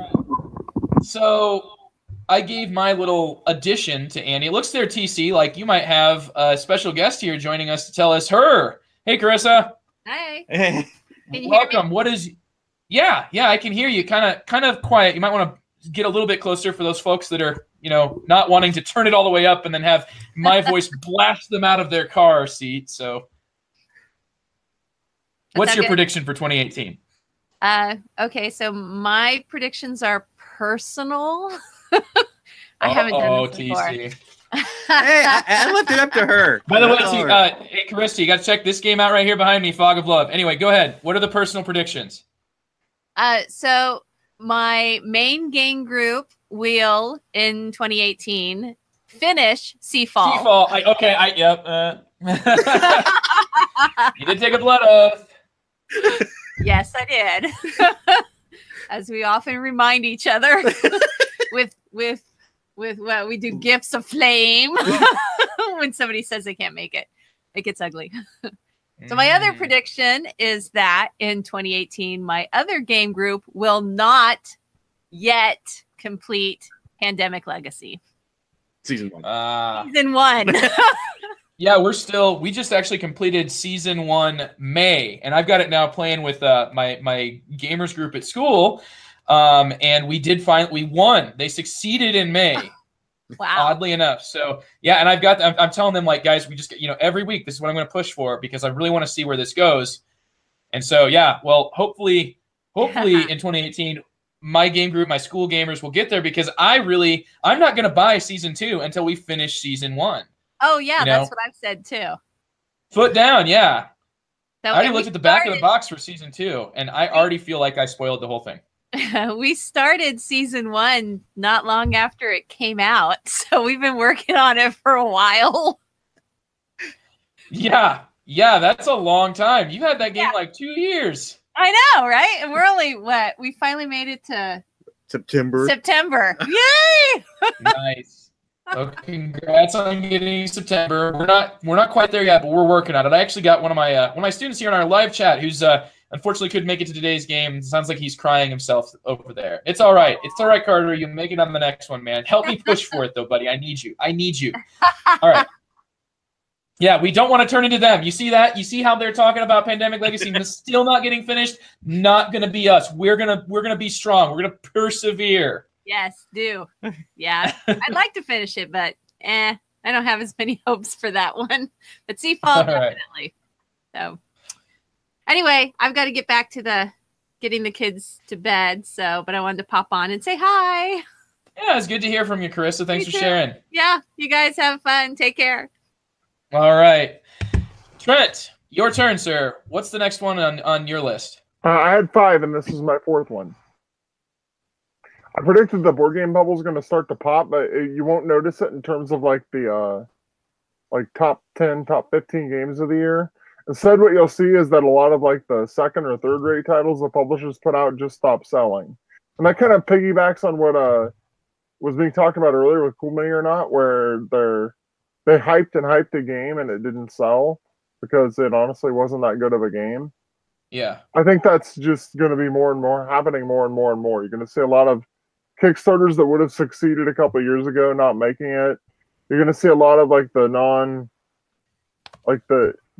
So I gave my little addition to Andy. It looks there, TC, like you might have a special guest here joining us to tell us her. Hey, Carissa. Hi. Hey. Can you Welcome. hear me? What is? Yeah, I can hear you. Kind of quiet. You might want to get a little bit closer for those folks that are, you know, not wanting to turn it all the way up and then have my voice blast them out of their car seat. So, what's your prediction for 2018? Okay, so my predictions are personal. I haven't done this before. TC. Hey, I left it up to her. By the way, hey, Carissa, you got to check this game out right here behind me, Fog of Love. Anyway, go ahead. What are the personal predictions? So my main game group will, in 2018, finish Seafall. Seafall. Yep. You did take a blood oath. Yes, I did. As we often remind each other with what we do, gifts of flame when somebody says they can't make it. It gets ugly. So my other prediction is that in 2018, my other game group will not yet complete Pandemic Legacy. Season 1. Season 1. Yeah, we just actually completed season 1 May, and I've got it now playing with my gamers group at school. And we won. They succeeded in May. Wow. Oddly enough. So yeah, and I'm telling them, like, guys, we just, every week, this is what I'm going to push for, because I really want to see where this goes. And so, yeah, well, hopefully in 2018, my game group, my school gamers will get there, because I'm not going to buy season 2 until we finish season 1. Oh yeah. That's what I've said too. Foot down. Yeah. So, I already looked at the back of the box for season 2, and I already feel like I spoiled the whole thing. We started season 1 not long after it came out, so we've been working on it for a while. Yeah, that's a long time. You had that game like 2 years. I know, right? And we're only we finally made it to September. Yay! Nice. So congrats on getting September. We're not quite there yet, but we're working on it. I actually got one of my students here in our live chat who's unfortunately couldn't make it to today's game. Sounds like he's crying himself over there. It's all right. It's all right, Carter. You'll make it on the next one, man. Help me push for it, though, buddy. I need you. All right. Yeah, we don't want to turn into them. You see that? You see how they're talking about Pandemic Legacy still not getting finished? Not going to be us. We're gonna be strong. We're going to persevere. Yes, do. Yeah. I'd like to finish it, but I don't have as many hopes for that one. But Seafall, definitely. So anyway, I've got to get back to getting the kids to bed. But I wanted to pop on and say hi. Yeah, it's good to hear from you, Carissa. Thanks for sharing. Yeah, you guys have fun. Take care. All right. Trent, your turn, sir. What's the next one on your list? I had 5, and this is my 4th one. I predicted the board game bubble is going to start to pop, but you won't notice it in terms of like the top 10, top 15 games of the year. Instead, what you'll see is that a lot of like the second or third rate titles the publishers put out just stop selling. And that kind of piggybacks on what was being talked about earlier with Cool Mini or Not, where they hyped a game and it didn't sell because it honestly wasn't that good of a game. Yeah. I think that's just going to be happening more and more and more. You're going to see a lot of Kickstarters that would have succeeded a couple of years ago not making it. You're going to see a lot of like the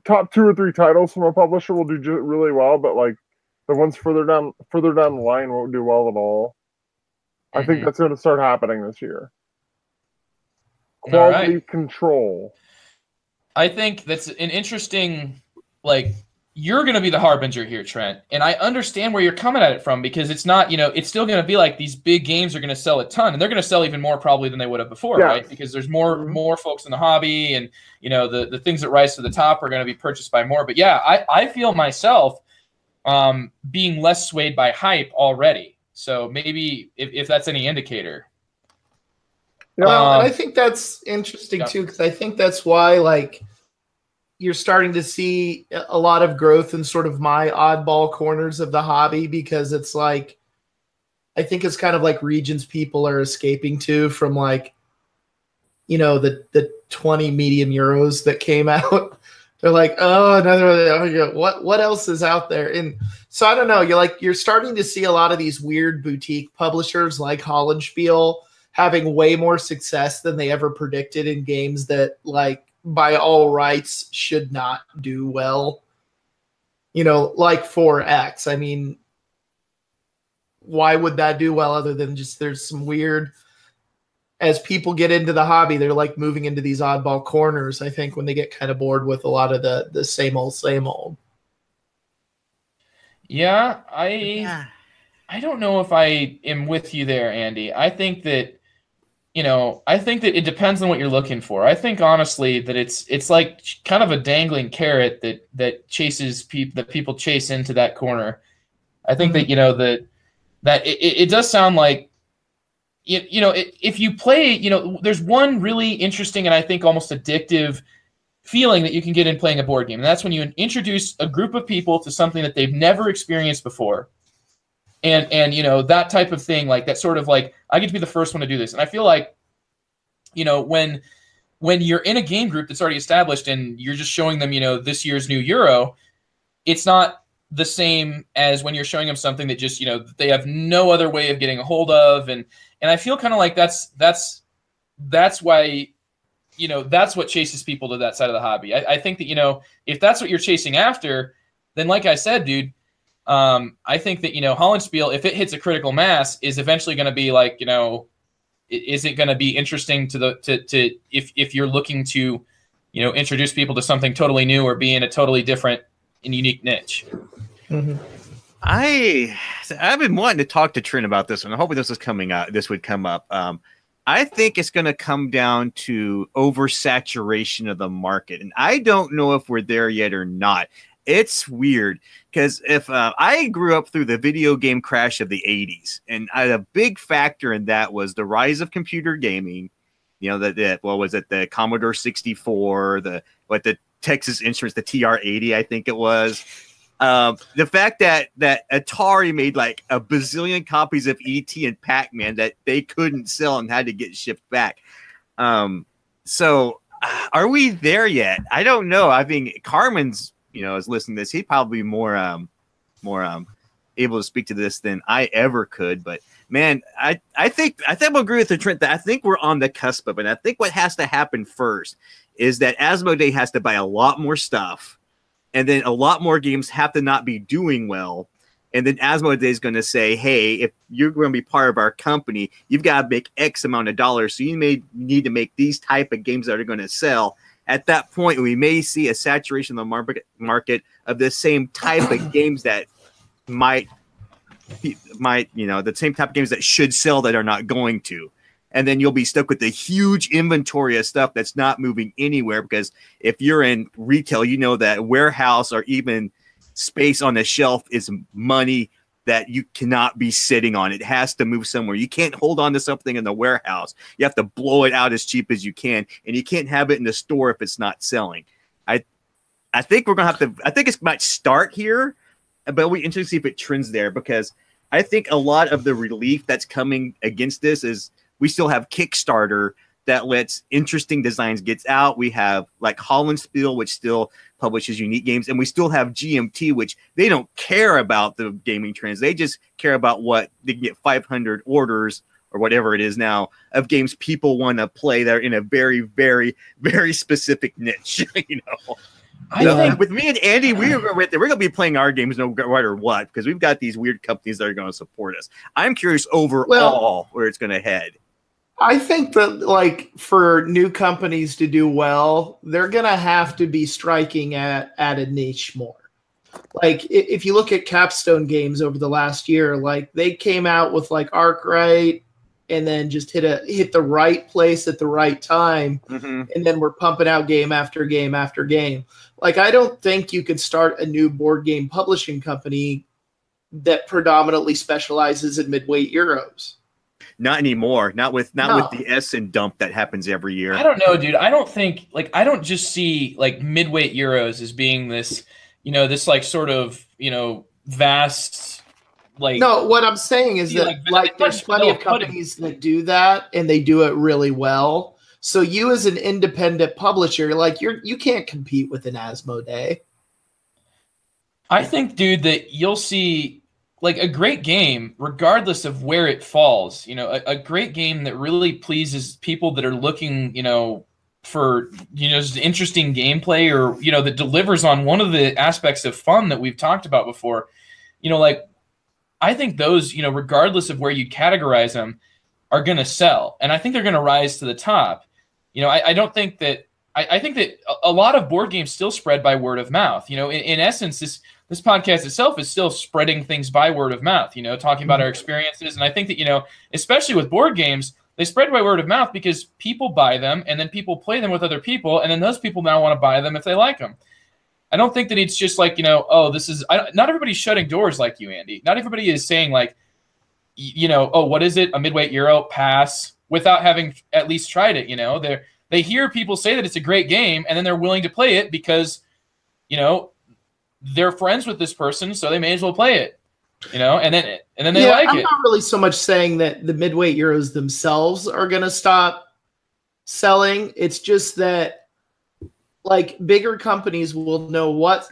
top 2 or 3 titles from a publisher will do really well, but like the ones further down the line won't do well at all. I think that's going to start happening this year. Quality control. I think that's an interesting, you're going to be the harbinger here, Trent. And I understand where you're coming at it from, because it's not, it's still going to be like these big games are going to sell a ton, and they're going to sell even more probably than they would have before, right? Because there's more folks in the hobby, and, the things that rise to the top are going to be purchased by more. But yeah, I feel myself being less swayed by hype already. So maybe if that's any indicator. Well, and I think that's interesting too, because I think that's why you're starting to see a lot of growth in sort of my oddball corners of the hobby, because it's I think it's kind of like regions people are escaping to from the 20 medium euros that came out. They're like, oh, another, what else is out there? And so I don't know, you're starting to see a lot of these weird boutique publishers like Hollandspiel having way more success than they ever predicted in games that by all rights should not do well. Like 4X. I mean, why would that do well other than just there's some weird, as people get into the hobby, they're moving into these oddball corners, I think, when they get kind of bored with a lot of the same old. Yeah, I don't know if I am with you there, Andy. I think that it depends on what you're looking for. I think honestly that it's like kind of a dangling carrot that chases that people chase into that corner. I think that that it does sound like if you play, there's one really interesting and I think almost addictive feeling that you can get in playing a board game, and that's when you introduce a group of people to something that they've never experienced before. And that type of thing, that sort of I get to be the first one to do this. And I feel like, when you're in a game group that's already established and you're just showing them, this year's new Euro, it's not the same as when you're showing them something that just, they have no other way of getting a hold of. And I feel kind of like that's why, that's what chases people to that side of the hobby. I think that, if that's what you're chasing after, then like I said, dude, I think that, Hollandspiel, if it hits a critical mass, is eventually going to be like, is it going to be interesting to if you're looking to, introduce people to something totally new or be in a totally different and unique niche. Mm-hmm. I've been wanting to talk to Trent about this, and I'm hoping this would come up. I think it's going to come down to oversaturation of the market, and I don't know if we're there yet or not. It's weird because if I grew up through the video game crash of the 80s, and a big factor in that was the rise of computer gaming. What was it? The Commodore 64, the Texas Instruments, the TR-80, I think it was. The fact that Atari made like a bazillion copies of E.T. and Pac-Man that they couldn't sell and had to get shipped back. So are we there yet? I don't know. I think Carmen's, is listening to this. He'd probably be more able to speak to this than I ever could. But man, I think I'll agree with the Trent that I think we're on the cusp of it. And I think what has to happen first is that Asmodee has to buy a lot more stuff, and then a lot more games have to not be doing well. And then Asmodee is going to say, hey, if you're going to be part of our company, you've got to make X amount of dollars. So you may need to make these type of games that are going to sell. At that point, we may see a saturation of the market of the same type of games that might, the same type of games that should sell that are not going to. And then you'll be stuck with a huge inventory of stuff that's not moving anywhere, because if you're in retail, that warehouse or even space on the shelf is money that you cannot be sitting on. It has to move somewhere. You can't hold on to something in the warehouse. You have to blow it out as cheap as you can, and you can't have it in the store if it's not selling. I think we're going to have to, I think it might start here, but it'll be interesting to see if it trends there, because I think a lot of the relief that's coming against this is we still have Kickstarter that lets interesting designs get out. We have like Hollandspiel, which still publishes unique games. And we still have GMT, which they don't care about the gaming trends. They just care about what they can get 500 orders or whatever it is now of games people want to play that are in a very, very, very specific niche. I think with me and Andy, we're going to be playing our games no matter what, because we've got these weird companies that are going to support us. I'm curious overall where it's going to head. I think that, for new companies to do well, they're going to have to be striking at a niche more. If you look at Capstone Games over the last year, they came out with Arkwright and then just hit the right place at the right time. Mm-hmm. And then we're pumping out game after game after game. I don't think you could start a new board game publishing company that predominantly specializes in midweight Euros. Not anymore. Not with the Essen dump that happens every year. I don't know, dude. I don't think I don't just see midweight Euros as being this, this sort of, vast No, what I'm saying is that there's plenty of companies that do that and they do it really well. So you as an independent publisher, you can't compete with an Asmodee. I think, dude, that you'll see a great game, regardless of where it falls, a great game that really pleases people that are looking, for, just interesting gameplay, or, that delivers on one of the aspects of fun that we've talked about before. I think those, regardless of where you categorize them, are going to sell. And I think they're going to rise to the top. I don't think that, I think that a lot of board games still spread by word of mouth. In essence, this podcast itself is still spreading things by word of mouth, talking about our experiences. And I think that, especially with board games, they spread by word of mouth because people buy them and then people play them with other people. And then those people now want to buy them if they like them. I don't think that it's just not everybody's shutting doors like you, Andy. Not everybody is saying what is it? A midweight Euro pass without having at least tried it. They hear people say that it's a great game and then they're willing to play it because, they're friends with this person, so they may as well play it, and then they like it. I'm not really so much saying that the midweight Euros themselves are going to stop selling. It's just that bigger companies will know what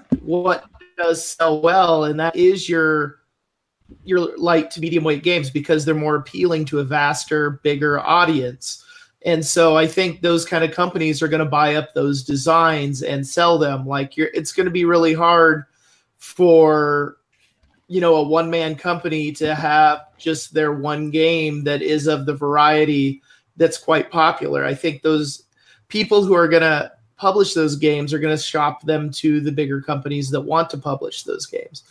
does sell well, and that is your light to medium weight games, because they're more appealing to a vaster, bigger audience. And so I think those kind of companies are going to buy up those designs and sell them. It's going to be really hard for a one-man company to have just their one game that is of the variety that's quite popular. I think those people who are going to publish those games are going to shop them to the bigger companies that want to publish those games.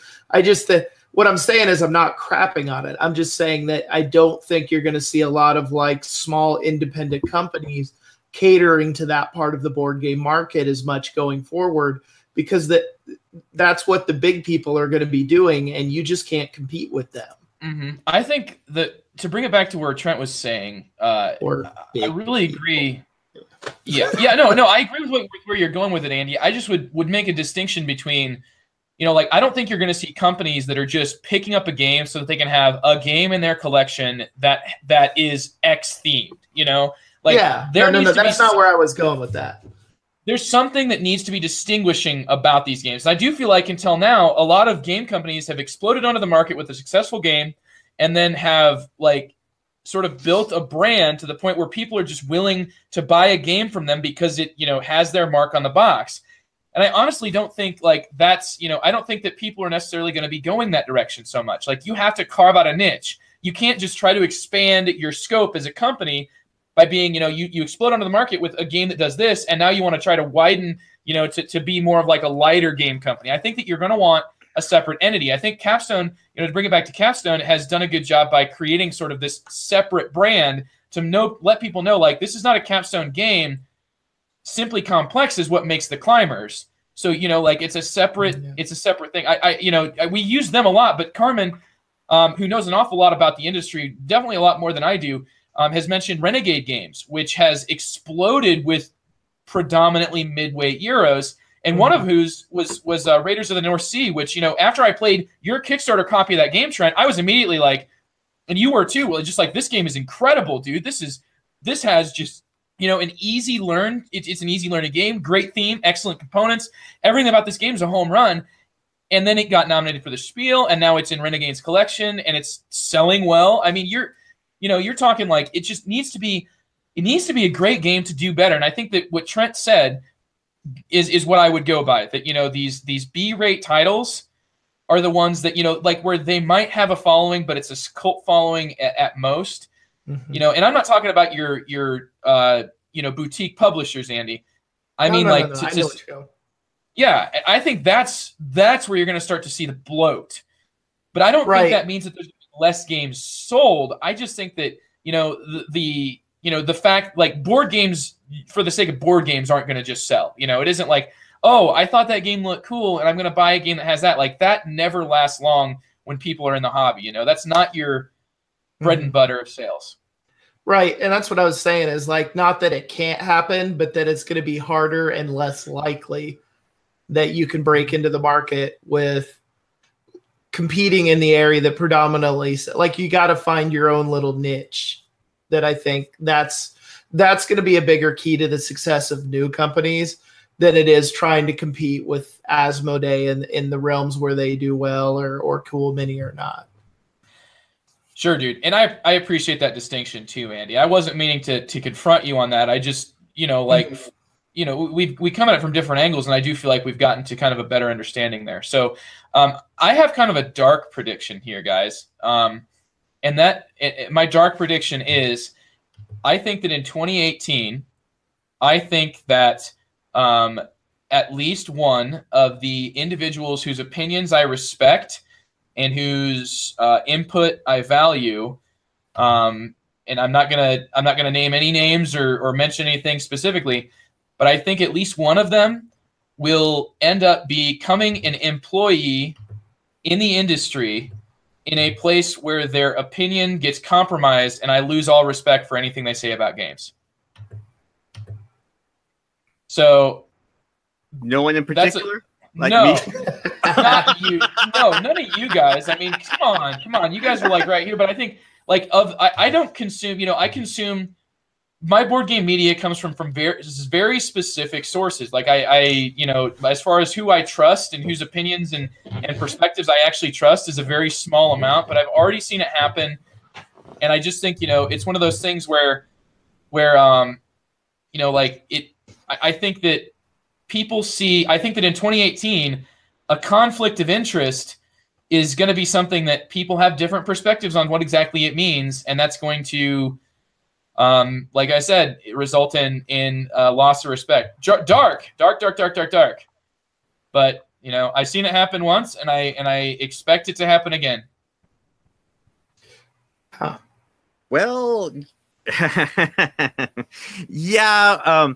What I'm saying is I'm not crapping on it. I'm just saying that I don't think you're going to see a lot of like small independent companies catering to that part of the board game market as much going forward, because that's what the big people are going to be doing, and you just can't compete with them. Mm-hmm. I think that to bring it back to where Trent was saying, I really agree. Yeah, no, I agree with where you're going with it, Andy. I just would make a distinction between, like, I don't think you're going to see companies that are just picking up a game so that they can have a game in their collection that is X themed, Like, yeah, no, that's not where I was going with that. There's something that needs to be distinguishing about these games. And I do feel like until now, a lot of game companies have exploded onto the market with a successful game and then have, like, sort of built a brand to the point where people are just willing to buy a game from them because it, has their mark on the box. And I honestly don't think like that's, I don't think that people are necessarily going to be going that direction so much. Like, you have to carve out a niche. You can't just try to expand your scope as a company by being, you explode onto the market with a game that does this, and now you want to try to widen, to be more of like a lighter game company. I think that you're going to want a separate entity. I think Capstone, to bring it back to Capstone, has done a good job by creating sort of this separate brand to let people know, like, this is not a Capstone game. Simply Complex is what makes the Climbers. So, like, it's a separate thing. We use them a lot, but Carmen, who knows an awful lot about the industry, definitely a lot more than I do, has mentioned Renegade Games, which has exploded with predominantly midweight Euros. And one of whose was Raiders of the North Sea, which, after I played your Kickstarter copy of that game, Trent, I was immediately like, and you were too, well, just like, this game is incredible, dude. This has just, an easy learn. It's an easy learning game, great theme, excellent components. Everything about this game is a home run. And then it got nominated for the Spiel, and now it's in Renegade's collection, and it's selling well. I mean, you're talking like it just needs to be a great game to do better. And I think that what Trent said is what I would go by, that, these B-rate titles are the ones that, like, where they might have a following, but it's a cult following at most, and I'm not talking about your boutique publishers, Andy. I mean, I know where you're going. Yeah, I think that's where you're going to start to see the bloat. But I don't think that means that there's less games sold. I just think that, the fact, like, board games for the sake of board games aren't going to just sell. It isn't like, oh, I thought that game looked cool and I'm going to buy a game that has that. Like, that never lasts long when people are in the hobby. That's not your bread and butter of sales. Right. And that's what I was saying is, like, not that it can't happen, but that it's going to be harder and less likely that you can break into the market with competing in the area that predominantly, like, you got to find your own little niche. That I think that's going to be a bigger key to the success of new companies than it is trying to compete with Asmodee in the realms where they do well or Cool Mini or not. Sure, dude. And I appreciate that distinction too, Andy. I wasn't meaning to confront you on that. I just, we come at it from different angles, and I do feel like we've gotten to kind of a better understanding there. So I have kind of a dark prediction here, guys. And my dark prediction is, I think that in 2018, I think that at least one of the individuals whose opinions I respect and whose input I value, and I'm not gonna name any names or mention anything specifically, but I think at least one of them will end up becoming an employee in the industry in a place where their opinion gets compromised and I lose all respect for anything they say about games. So, no one in particular? Me? Not you. No, none of you guys. I mean, come on. You guys are like right here, but I think like I don't consume, I consume, my board game media comes from very specific sources. Like I as far as who I trust and whose opinions and perspectives I actually trust is a very small amount, but I've already seen it happen. And I just think, it's one of those things where I think that people see, I think that in 2018, a conflict of interest is going to be something that people have different perspectives on what exactly it means, and that's going to, like I said, result in loss of respect. Dark. But you know, I've seen it happen once, and I expect it to happen again. Huh. Well, yeah.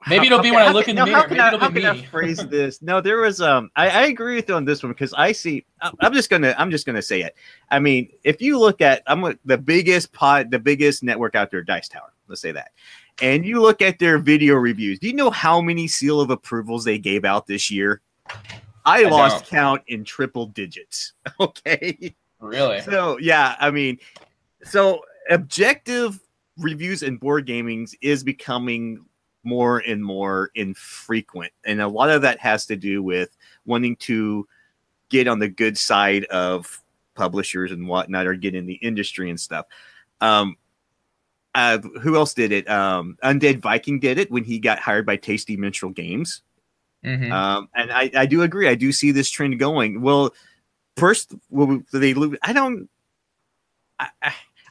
Maybe it'll be when I look in the mirror. How can I phrase this? No, there was I agree with you on this one because I see. I'm just gonna say it. I mean, if you look at the biggest network out there, Dice Tower. Let's say that, and you look at their video reviews. Do you know how many seal of approvals they gave out this year? I lost count in triple digits. Okay. Really? So yeah, I mean, so objective reviews in board gaming is becoming more and more infrequent, and a lot of that has to do with wanting to get on the good side of publishers and whatnot, or get in the industry and stuff. Who else did it? Undead Viking did it when he got hired by Tasty Minstrel Games. Mm-hmm. And I do agree. I do see this trend going. Well, first,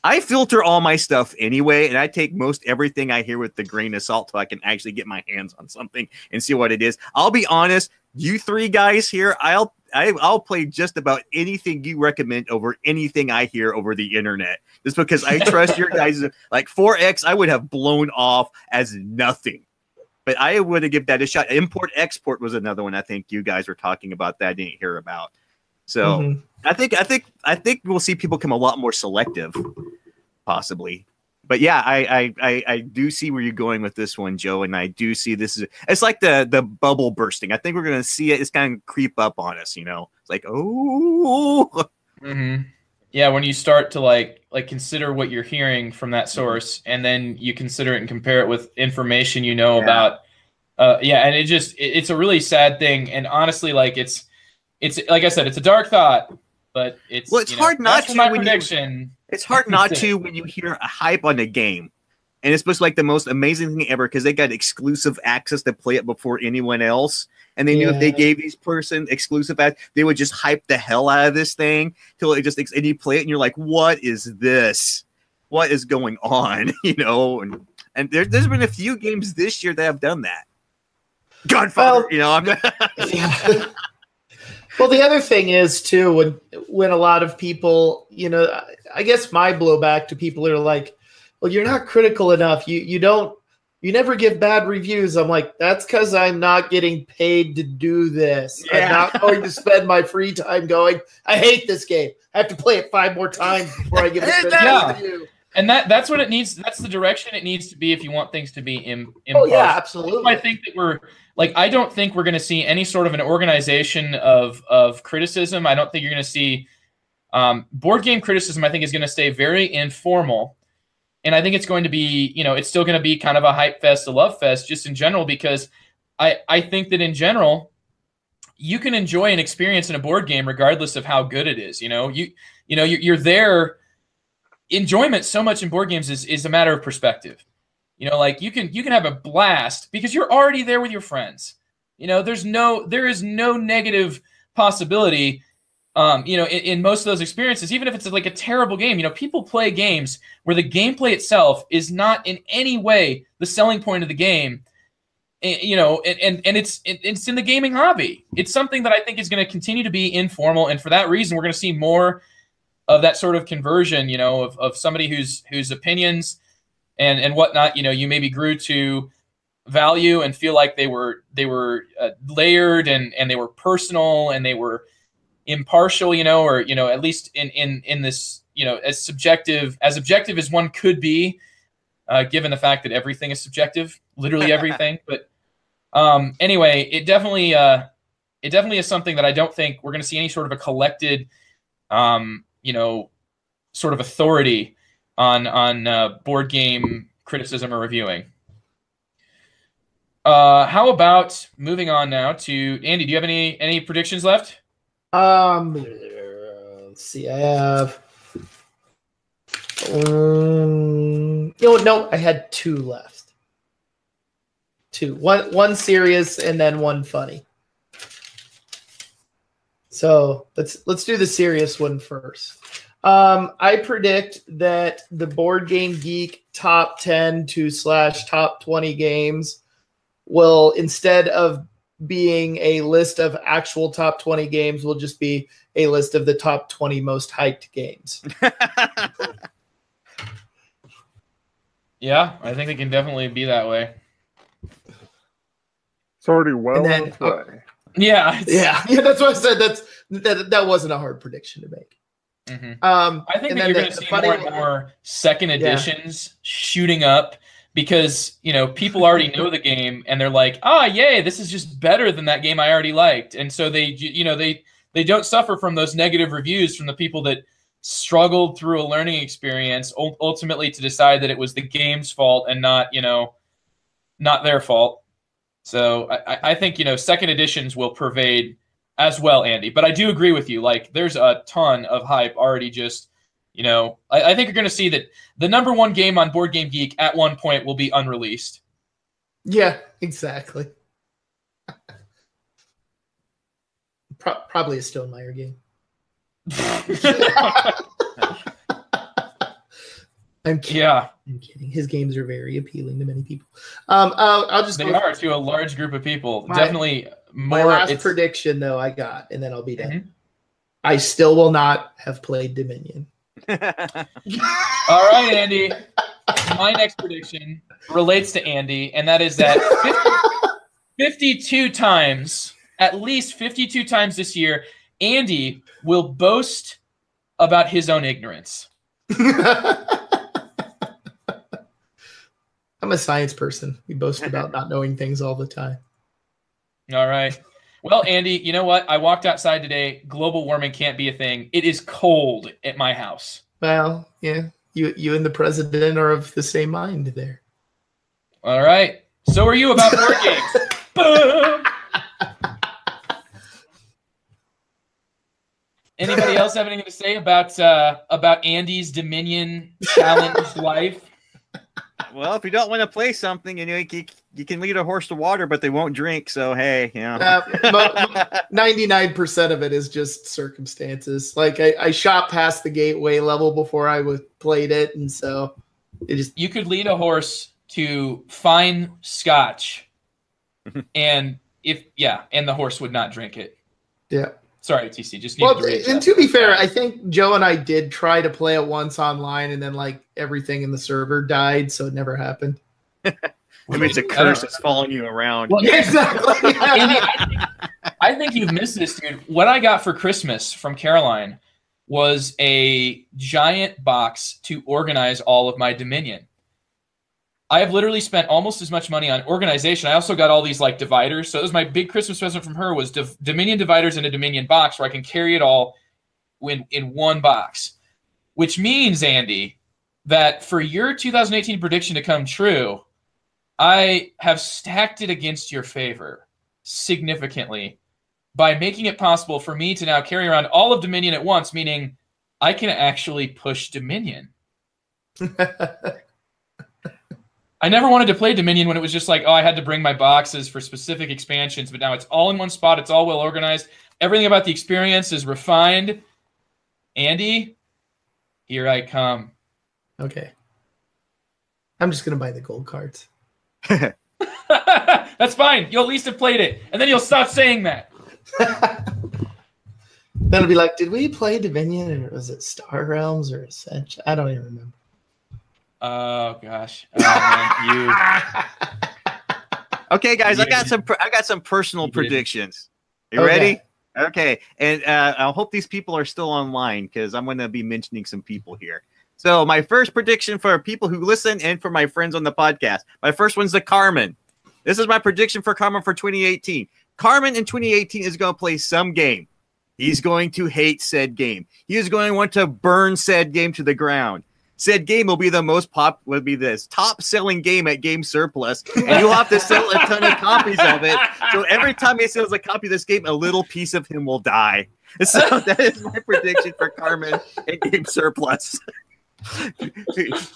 I filter all my stuff anyway, and I take most everything I hear with the grain of salt so I can actually get my hands on something and see what it is. I'll be honest, you three guys here, I'll play just about anything you recommend over anything I hear over the internet. Just because I trust your guys. Like 4X, I would have blown off as nothing. But I would have given that a shot. Import Export was another one I think you guys were talking about that I didn't hear about. So I think we'll see people become a lot more selective, possibly. But yeah, I do see where you're going with this one, Joe, and I do see it's like the bubble bursting. I think we're gonna see it. It's kind of creep up on us, you know. It's like, oh, yeah. When you start to like consider what you're hearing from that source, and then you consider it and compare it with information you know about, and it's a really sad thing. And honestly, like it's like I said, it's a dark thought, but it's hard not to. My prediction. It's hard not to when you hear a hype on a game, and it's supposed to be like the most amazing thing ever because they got exclusive access to play it before anyone else, and they knew if they gave these person exclusive access, they would just hype the hell out of this thing till it just and you play it and you're like, what is this? What is going on? You know, and there's been a few games this year that have done that. Godfather, you know, I'm. Well, the other thing is too, when a lot of people, you know, I guess my blowback to people are like, well, you're not critical enough. You never give bad reviews. I'm like, that's because I'm not getting paid to do this. I'm not going to spend my free time going, I hate this game. I have to play it 5 more times before I give it a review. And that's what it needs. That's the direction it needs to be if you want things to be impartial. Oh yeah, absolutely. I think that I don't think we're going to see any sort of an organization of criticism. I don't think you're going to see board game criticism. I think is going to stay very informal, and I think it's going to be, you know, it's still going to be kind of a hype fest, a love fest, just in general, because I think that in general, you can enjoy an experience in a board game regardless of how good it is. You know, you're there. Enjoyment so much in board games is a matter of perspective. You know, like you can have a blast because you're already there with your friends. You know, there is no negative possibility. You know, in most of those experiences, even if it's like a terrible game, you know, people play games where the gameplay itself is not in any way the selling point of the game. You know, and it's in the gaming hobby. It's something that I think is going to continue to be informal, and for that reason, we're going to see more of that sort of conversion, you know, of somebody whose opinions and whatnot, you know, you maybe grew to value and feel like they were layered and they were personal and they were impartial, you know, or, you know, at least in this, you know, as objective as one could be, given the fact that everything is subjective, literally everything. But anyway, it definitely is something that I don't think we're going to see any sort of a collected, you know, sort of authority on board game criticism or reviewing. How about moving on now to Andy? Do you have any predictions left? Let's see. I have. No, I had 2 left. 2. One serious and then one funny. So let's do the serious one first. I predict that the Board Game Geek top 10 to / top 20 games will, instead of being a list of actual top 20 games, will just be a list of the top 20 most hyped games. Yeah, I think it can definitely be that way. It's already well in play. Yeah, that's what I said. That wasn't a hard prediction to make. Mm-hmm. I think that you're going to see more and more second editions shooting up because, you know, people already know the game and they're like, yay, this is just better than that game I already liked. And so they don't suffer from those negative reviews from the people that struggled through a learning experience ultimately to decide that it was the game's fault and not their fault. So I think, second editions will pervade as well, Andy. But I do agree with you. Like, there's a ton of hype already just, I think you're going to see that the #1 game on Board Game Geek at one point will be unreleased. Yeah, exactly. Probably a Stonemeyer game. I'm kidding. Yeah. I'm kidding. His games are very appealing to many people. I'll just They are to a large group of people. Definitely more. My last prediction, though, I got, and then I'll be done. Mm-hmm. I still will not have played Dominion. All right, Andy. My next prediction relates to Andy, and that is that 52 times, at least 52 times this year, Andy will boast about his own ignorance. I'm a science person. We boast about not knowing things all the time. All right. Well, Andy, you know what? I walked outside today. Global warming can't be a thing. It is cold at my house. Well, yeah. You and the president are of the same mind there. All right. So are you about board games. Boom! Anybody else have anything to say about Andy's Dominion challenge life? Well, if you don't want to play something, you can lead a horse to water, but they won't drink. So, hey, 99% of it is just circumstances. Like I shot past the gateway level before I played it, and so it just. You could lead a horse to fine scotch, and the horse would not drink it. Yeah. Sorry, TC. Just needed to read. And to be fair, I think Joe and I did try to play it once online, and then everything in the server died, so it never happened. I mean, it's a curse that's following you around. Well, exactly. Andy, I think you've missed this, dude. What I got for Christmas from Caroline was a giant box to organize all of my Dominion. I have literally spent almost as much money on organization. I also got all these dividers. So it was my big Christmas present from her was Dominion dividers in a Dominion box where I can carry it all in one box. Which means, Andy, that for your 2018 prediction to come true, I have stacked it against your favor significantly by making it possible for me to now carry around all of Dominion at once, meaning I can actually push Dominion. I never wanted to play Dominion when it was just I had to bring my boxes for specific expansions, but now it's all in one spot. It's all well organized. Everything about the experience is refined. Andy, here I come. Okay. I'm just going to buy the gold cards. That's fine. You'll at least have played it, and then you'll stop saying that. Then it'll be like, did we play Dominion, or was it Star Realms or Ascension? I don't even remember. Oh gosh! Man, Okay, guys, I got some personal predictions. You ready? Okay, and I hope these people are still online because I'm going to be mentioning some people here. So my first prediction for people who listen and for my friends on the podcast. My first one's the Carmen. This is my prediction for Carmen for 2018. Carmen in 2018 is going to play some game. He's going to hate said game. He is going to want to burn said game to the ground. Said game will be the top selling game at Game Surplus, and you'll have to sell a ton of copies of it. So every time he sells a copy of this game, a little piece of him will die. So that is my prediction for Carmen at Game Surplus.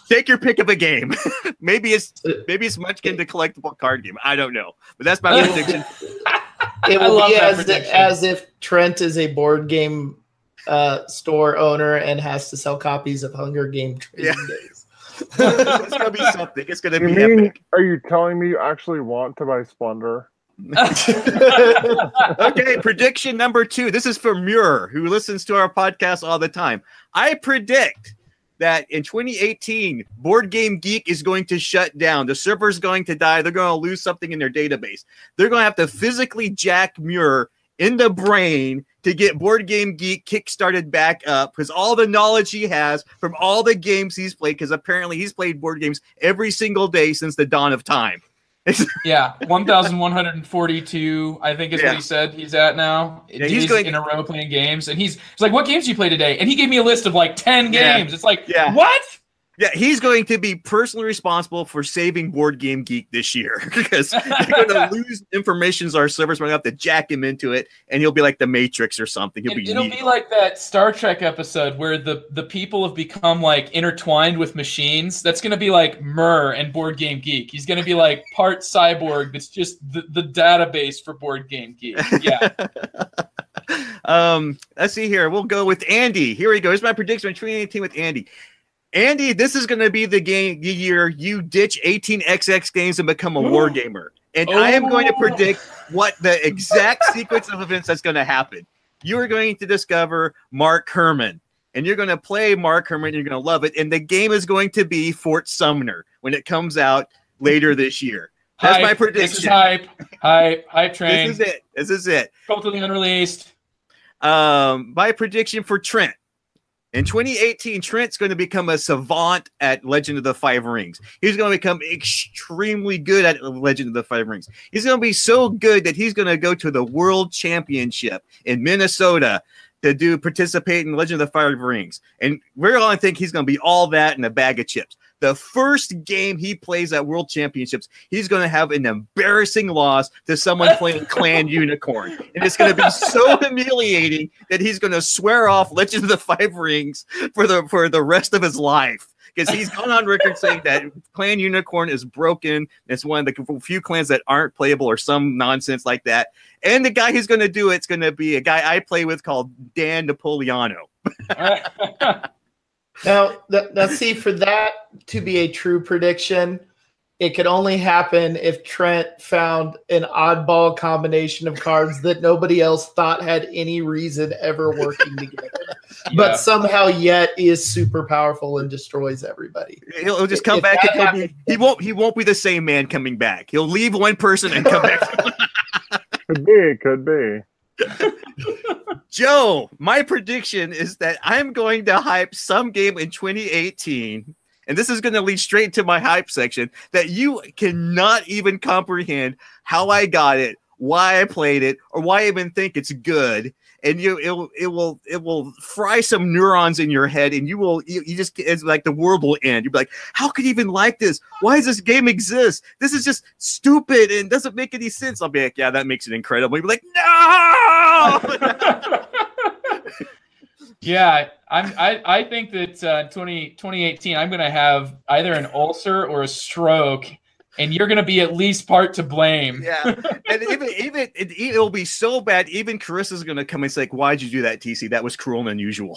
Take your pick of a game. maybe it's Munchkin the collectible card game. I don't know, but that's my prediction. It will be as if Trent is a board game store owner and has to sell copies of Hunger Game Trading Days. It's gonna be something. It's gonna be epic. Are you telling me you actually want to buy Splendor? Okay, prediction number 2. This is for Muir, who listens to our podcast all the time. I predict that in 2018, Board Game Geek is going to shut down. The server's going to die. They're going to lose something in their database. They're going to have to physically jack Muir in the brain to get Board Game Geek kickstarted back up, because all the knowledge he has from all the games he's played, because apparently he's played board games every single day since the dawn of time. Yeah, 1,142, I think is what he said he's at now. Yeah, he's going in a row playing games, and he's like, "What games do you play today?" And he gave me a list of like 10 games. It's like, what? Yeah, he's going to be personally responsible for saving Board Game Geek this year, because they're going to lose information. Our servers might have to jack him into it, and he'll be like the Matrix or something. It'll be like that Star Trek episode where the people have become like intertwined with machines. That's going to be like Murr and Board Game Geek. He's going to be like part cyborg. That's just the database for Board Game Geek. Yeah. Let's see here. We'll go with Andy. Here we go. Here's my prediction for 2018 with Andy. Andy, this is going to be the year you ditch 18xx games and become a war gamer. And I am going to predict what the exact sequence of events that's going to happen. You are going to discover Mark Herman, and you're going to play Mark Herman, and you're going to love it. And the game is going to be Fort Sumner when it comes out later this year. That's my prediction. This is hype. Hype train. This is it. Totally unreleased. My prediction for Trent. In 2018, Trent's going to become a savant at Legend of the Five Rings. He's going to become extremely good at Legend of the Five Rings. He's going to be so good that he's going to go to the World Championship in Minnesota to participate in Legend of the Five Rings. And we're all think he's going to be all that in a bag of chips. The first game he plays at World Championships, he's going to have an embarrassing loss to someone playing Clan Unicorn. And it's going to be so humiliating that he's going to swear off Legend of the Five Rings for the rest of his life. Because he's gone on record saying that Clan Unicorn is broken. It's one of the few clans that aren't playable or some nonsense like that. And the guy who's going to do it's going to be a guy I play with called Dan Napoleano. Now, see, for that to be a true prediction, it could only happen if Trent found an oddball combination of cards that nobody else thought had any reason ever working together, but somehow yet is super powerful and destroys everybody. He'll just come back and he won't be the same man coming back. He'll leave one person and come back. Could be. Joe, my prediction is that I'm going to hype some game in 2018, and this is going to lead straight to my hype section, that you cannot even comprehend how I got it, why I played it, or why I even think it's good. And it will fry some neurons in your head, and you just, it's like the world will end. You'll be like, how could you even like this? Why does this game exist? This is just stupid and doesn't make any sense. I'll be like, yeah, that makes it incredible. You'll be like, no. Yeah, I think that 2018 I'm going to have either an ulcer or a stroke, and you're going to be at least part to blame. Yeah, and it'll be so bad. Even Carissa's going to come and say, like, "Why'd you do that, TC? That was cruel and unusual."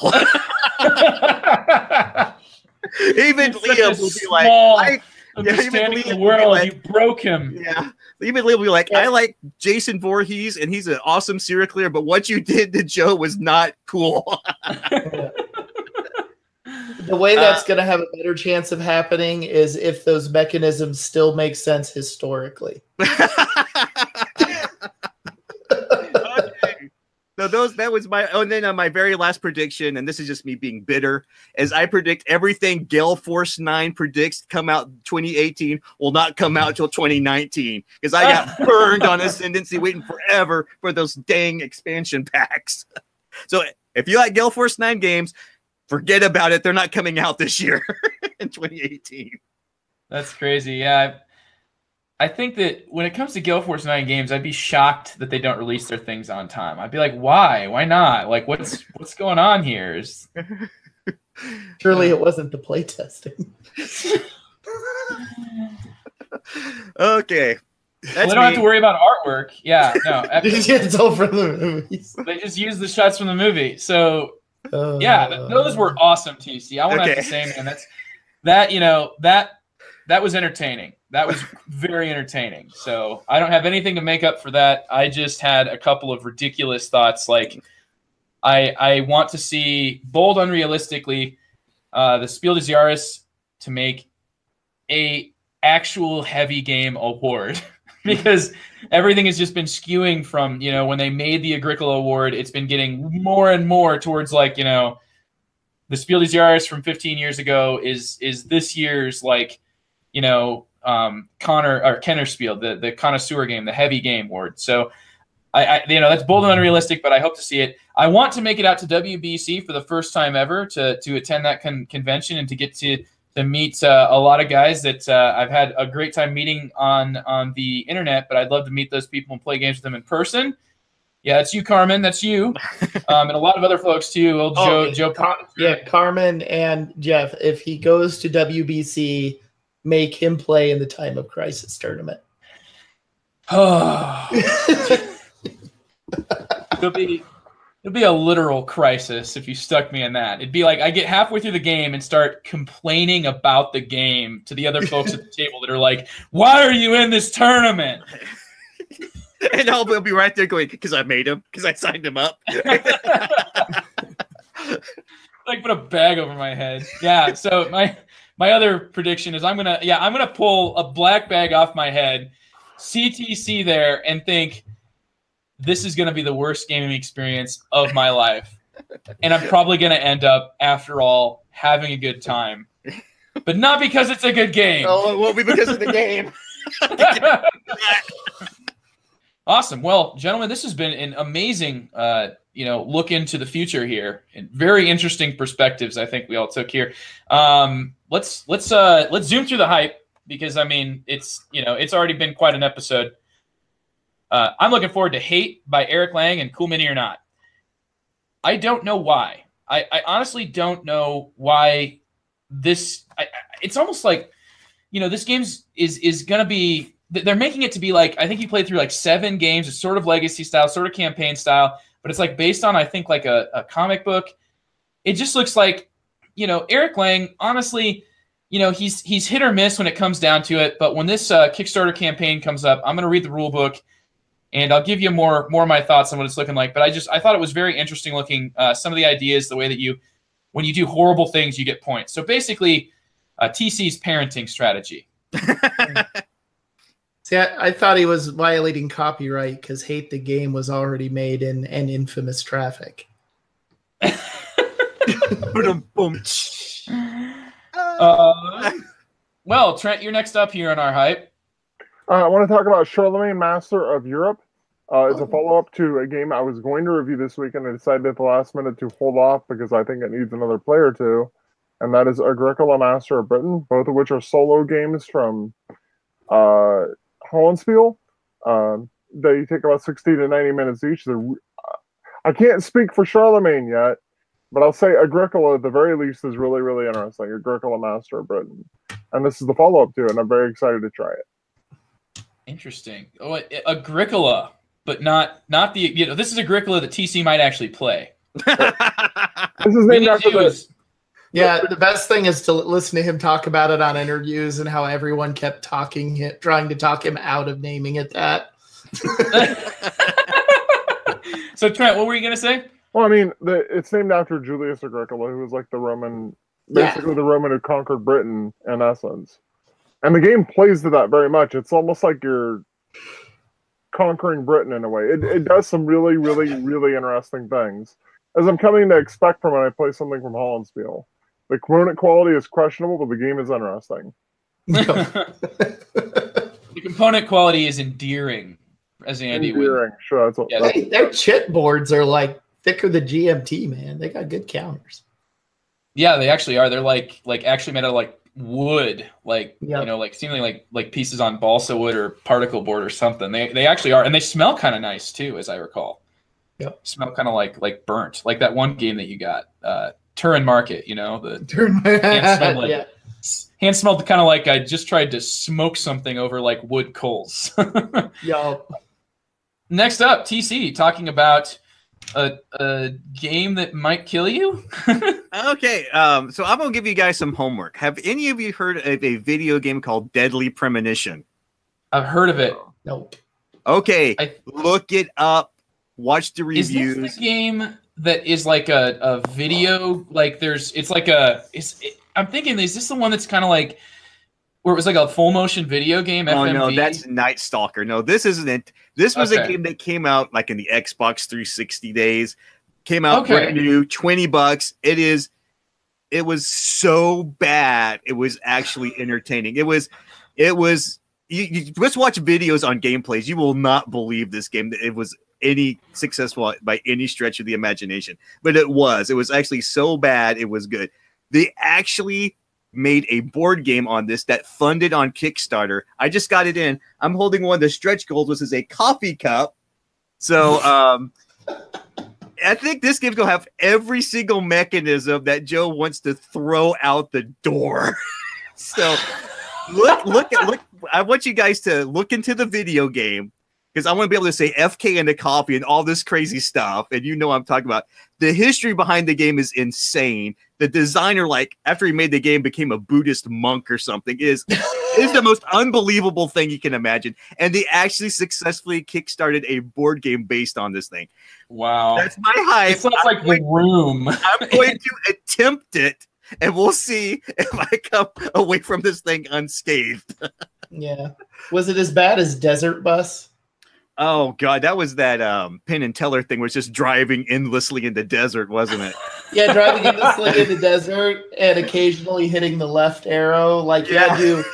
Even Liam will be like, "Understanding the world, like, you broke him." Yeah, even Liam will be like, "I like Jason Voorhees, and he's an awesome serial killer, but what you did to Joe was not cool." The way that's going to have a better chance of happening is if those mechanisms still make sense historically. Okay. So that was my. Oh, and then my very last prediction, and this is just me being bitter, is I predict everything Gale Force 9 predicts come out 2018 will not come out until 2019 because I got burned on Ascendancy waiting forever for those dang expansion packs. So if you like Gale Force 9 games, forget about it. They're not coming out this year in 2018. That's crazy. Yeah. I think that when it comes to Gale Force 9 games, I'd be shocked that they don't release their things on time. I'd be like, why? Why not? Like, what's going on here? Surely it wasn't the playtesting. Okay. They don't have to worry about artwork. Yeah, no. It's all from the movies. They just use the shots from the movie. So, those were awesome, TC. I want to have to say, man, that was entertaining. That was very entertaining. So I don't have anything to make up for that. I just had a couple of ridiculous thoughts. Like, I want to see, bold unrealistically, the Spiel des Jahres to make a actual heavy game award. Because everything has just been skewing from, when they made the Agricola Award, it's been getting more and more towards like, the Spiel des Jahres from 15 years ago is this year's like, Kenner Spiel, the connoisseur game, the heavy game award. So I that's bold and unrealistic, but I hope to see it. I want to make it out to WBC for the first time ever to attend that convention and to get to meet a lot of guys that I've had a great time meeting on the internet, but I'd love to meet those people and play games with them in person. Yeah, that's you, Carmen. That's you, and a lot of other folks too. Joe. Carmen and Jeff. If he goes to WBC, make him play in the Time of Crisis tournament. It'll be a literal crisis if you stuck me in that. It'd be like I get halfway through the game and start complaining about the game to the other folks at the table that are like, "Why are you in this tournament?" And I'll be right there going, "Because I made him. Because I signed him up." Like put a bag over my head. Yeah. So my other prediction is I'm gonna pull a black bag off my head, CTC there, and think, this is going to be the worst gaming experience of my life. And I'm probably going to end up, after all, having a good time. But not because it's a good game. Oh, it won't be because of the game. Awesome. Well, gentlemen, this has been an amazing look into the future here. And very interesting perspectives I think we all took here. Let's zoom through the hype, because, I mean, it's already been quite an episode. I'm looking forward to Hate by Eric Lang and Cool Mini or Not. I don't know why. I honestly don't know why this. It's almost like, this game is going to be. They're making it to be like, I think you played through like 7 games. It's sort of legacy style, sort of campaign style, but it's like based on, I think, like a comic book. It just looks like, Eric Lang, honestly, he's hit or miss when it comes down to it. But when this Kickstarter campaign comes up, I'm going to read the rule book. And I'll give you more of my thoughts on what it's looking like. But I thought it was very interesting looking, some of the ideas, the way that when you do horrible things, you get points. So basically, TC's parenting strategy. See, I thought he was violating copyright because Hate the Game was already made in an infamous Traffic. Well, Trent, you're next up here on our hype. I want to talk about Charlemagne, Master of Europe. It's a follow-up to a game I was going to review this week, and I decided at the last minute to hold off because I think it needs another player or two. And that is Agricola, Master of Britain, both of which are solo games from Hollandspiel. They take about 60 to 90 minutes each. I can't speak for Charlemagne yet, but I'll say Agricola, at the very least, is really, really interesting. Agricola, Master of Britain. And this is the follow-up to it, and I'm very excited to try it. Interesting. Oh, Agricola, but not the. This is Agricola that TC might actually play. This is named after this. Yeah, the best thing is to listen to him talk about it on interviews and how everyone kept trying to talk him out of naming it that. So Trent, what were you gonna say? Well, I mean, it's named after Julius Agricola, who was like the Roman, basically the Roman who conquered Britain in essence. And the game plays to that very much. It's almost like you're conquering Britain in a way. It does some really, really, really interesting things, as I'm coming to expect from when I play something from Hollandspiel. The component quality is questionable, but the game is interesting. The component quality is endearing, as Andy endearing. Sure, that's what. Yeah, their chit boards are like thicker than GMT, man. They got good counters. Yeah, they actually are. They're like actually made out of like wood, like like seemingly like pieces on balsa wood or particle board or something. They actually are, and they smell kind of nice too, as I recall. Yep, smell kind of like burnt, like that one game that you got, Turin Market. The Turin. Hand smelled kind of like I just tried to smoke something over like wood coals. Yup. Next up, TC talking about a game that might kill you. Okay, so I'm gonna give you guys some homework. Have any of you heard of a video game called Deadly Premonition? I've heard of it. Nope. Okay, look it up. Watch the Is reviews. this the game that is like a video? Like it's like I'm thinking, is this the one that's kind of like where it was like a full motion video game? Oh FMV? no, that's Night Stalker. No, this isn't it. This was a Okay. game that came out like in the Xbox 360 days. Came out brand new, $20. It was so bad. It was actually entertaining. It was. You just watch videos on gameplays. You will not believe this game. It was any successful by any stretch of the imagination, but it was. It was actually so bad. It was good. They actually made a board game on this that funded on Kickstarter. I just got it in. I'm holding one of the stretch goals, which is a coffee cup. So I think this game's gonna have every single mechanism that Joe wants to throw out the door. So look. I want you guys to look into the video game because I want to be able to say FK in the coffee and all this crazy stuff. And you know what I'm talking about. The history behind the game is insane. The designer, like after he made the game, became a Buddhist monk or something. Is the most unbelievable thing you can imagine. And they actually successfully kickstarted a board game based on this thing. Wow, that's my hype. It sounds like The Room. I'm going to attempt it, and we'll see if I come away from this thing unscathed. Yeah. Was it as bad as Desert Bus? Oh god, that was that Penn and Teller thing, was just driving endlessly in the desert, wasn't it? Yeah, driving endlessly in the desert and occasionally hitting the left arrow. Like you had to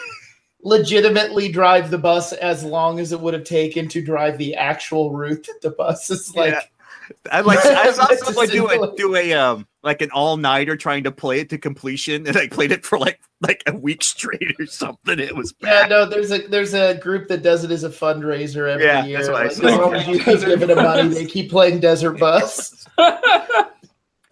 legitimately drive the bus as long as it would have taken to drive the actual route that the bus is like. Yeah. I saw someone do a like an all-nighter trying to play it to completion, and I played it for like a week straight or something. It was bad. Yeah, no, there's a group that does it as a fundraiser every year. That's what I Like, saw. as long as you keep giving them money, they keep playing Desert Bus.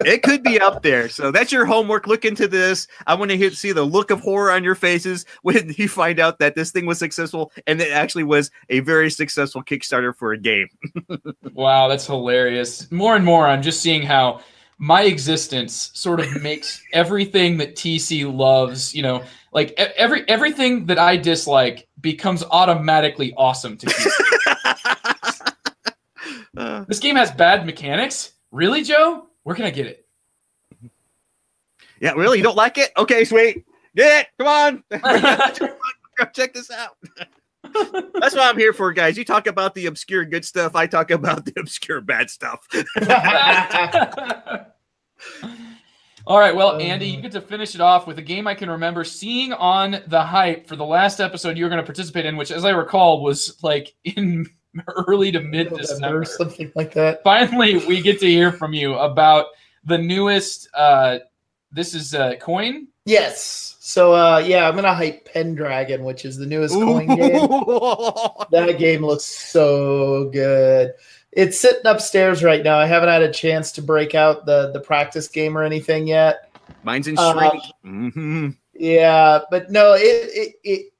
It could be up there. So that's your homework. Look into this. I want to see the look of horror on your faces when you find out that this thing was successful, and it actually was a very successful Kickstarter for a game. Wow, that's hilarious. More and more, I'm just seeing how my existence sort of makes everything that TC loves, you know, like everything that I dislike becomes automatically awesome to TC. This game has bad mechanics? Really, Joe? Where can I get it? Yeah, really? You don't like it? Okay, sweet. Get it. Come on. Go check this out. That's what I'm here for, guys. You talk about the obscure good stuff. I talk about the obscure bad stuff. All right, well, Andy, you get to finish it off with a game I can remember seeing on the hype for the last episode you were going to participate in, which, as I recall, was like in early to mid-December. Something like that. Finally, we get to hear from you about the newest, this is Coin? Yes. So, yeah, I'm going to hype Pendragon, which is the newest coin game. That game looks so good. It's sitting upstairs right now. I haven't had a chance to break out the practice game or anything yet. Mine's in shrink. Yeah, but no, it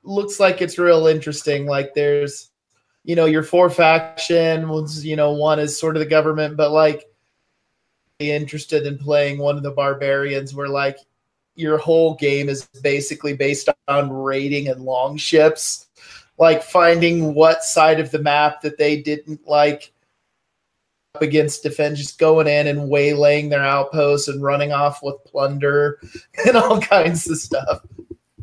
looks like it's real interesting. Like there's, you know, your four factions, you know, one is sort of the government, but like interested in playing one of the barbarians where like your whole game is basically based on raiding and long ships, like finding what side of the map that they didn't like up against defend, just going in and waylaying their outposts and running off with plunder and all kinds of stuff.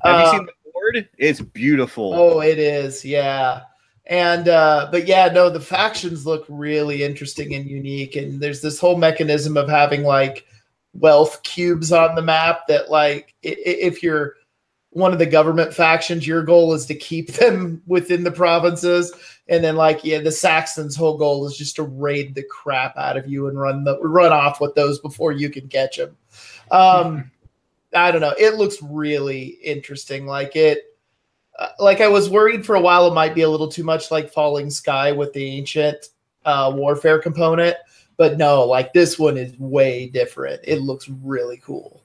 Have you seen the board? It's beautiful. Oh, it is. Yeah. And, but yeah, no, the factions look really interesting and unique. And there's this whole mechanism of having like wealth cubes on the map that like, if you're one of the government factions, your goal is to keep them within the provinces. And then like, yeah, the Saxons' whole goal is just to raid the crap out of you and run off with those before you can catch them. I don't know. It looks really interesting. Like I was worried for a while it might be a little too much like Falling Sky with the ancient warfare component, but no, like this one is way different. It looks really cool.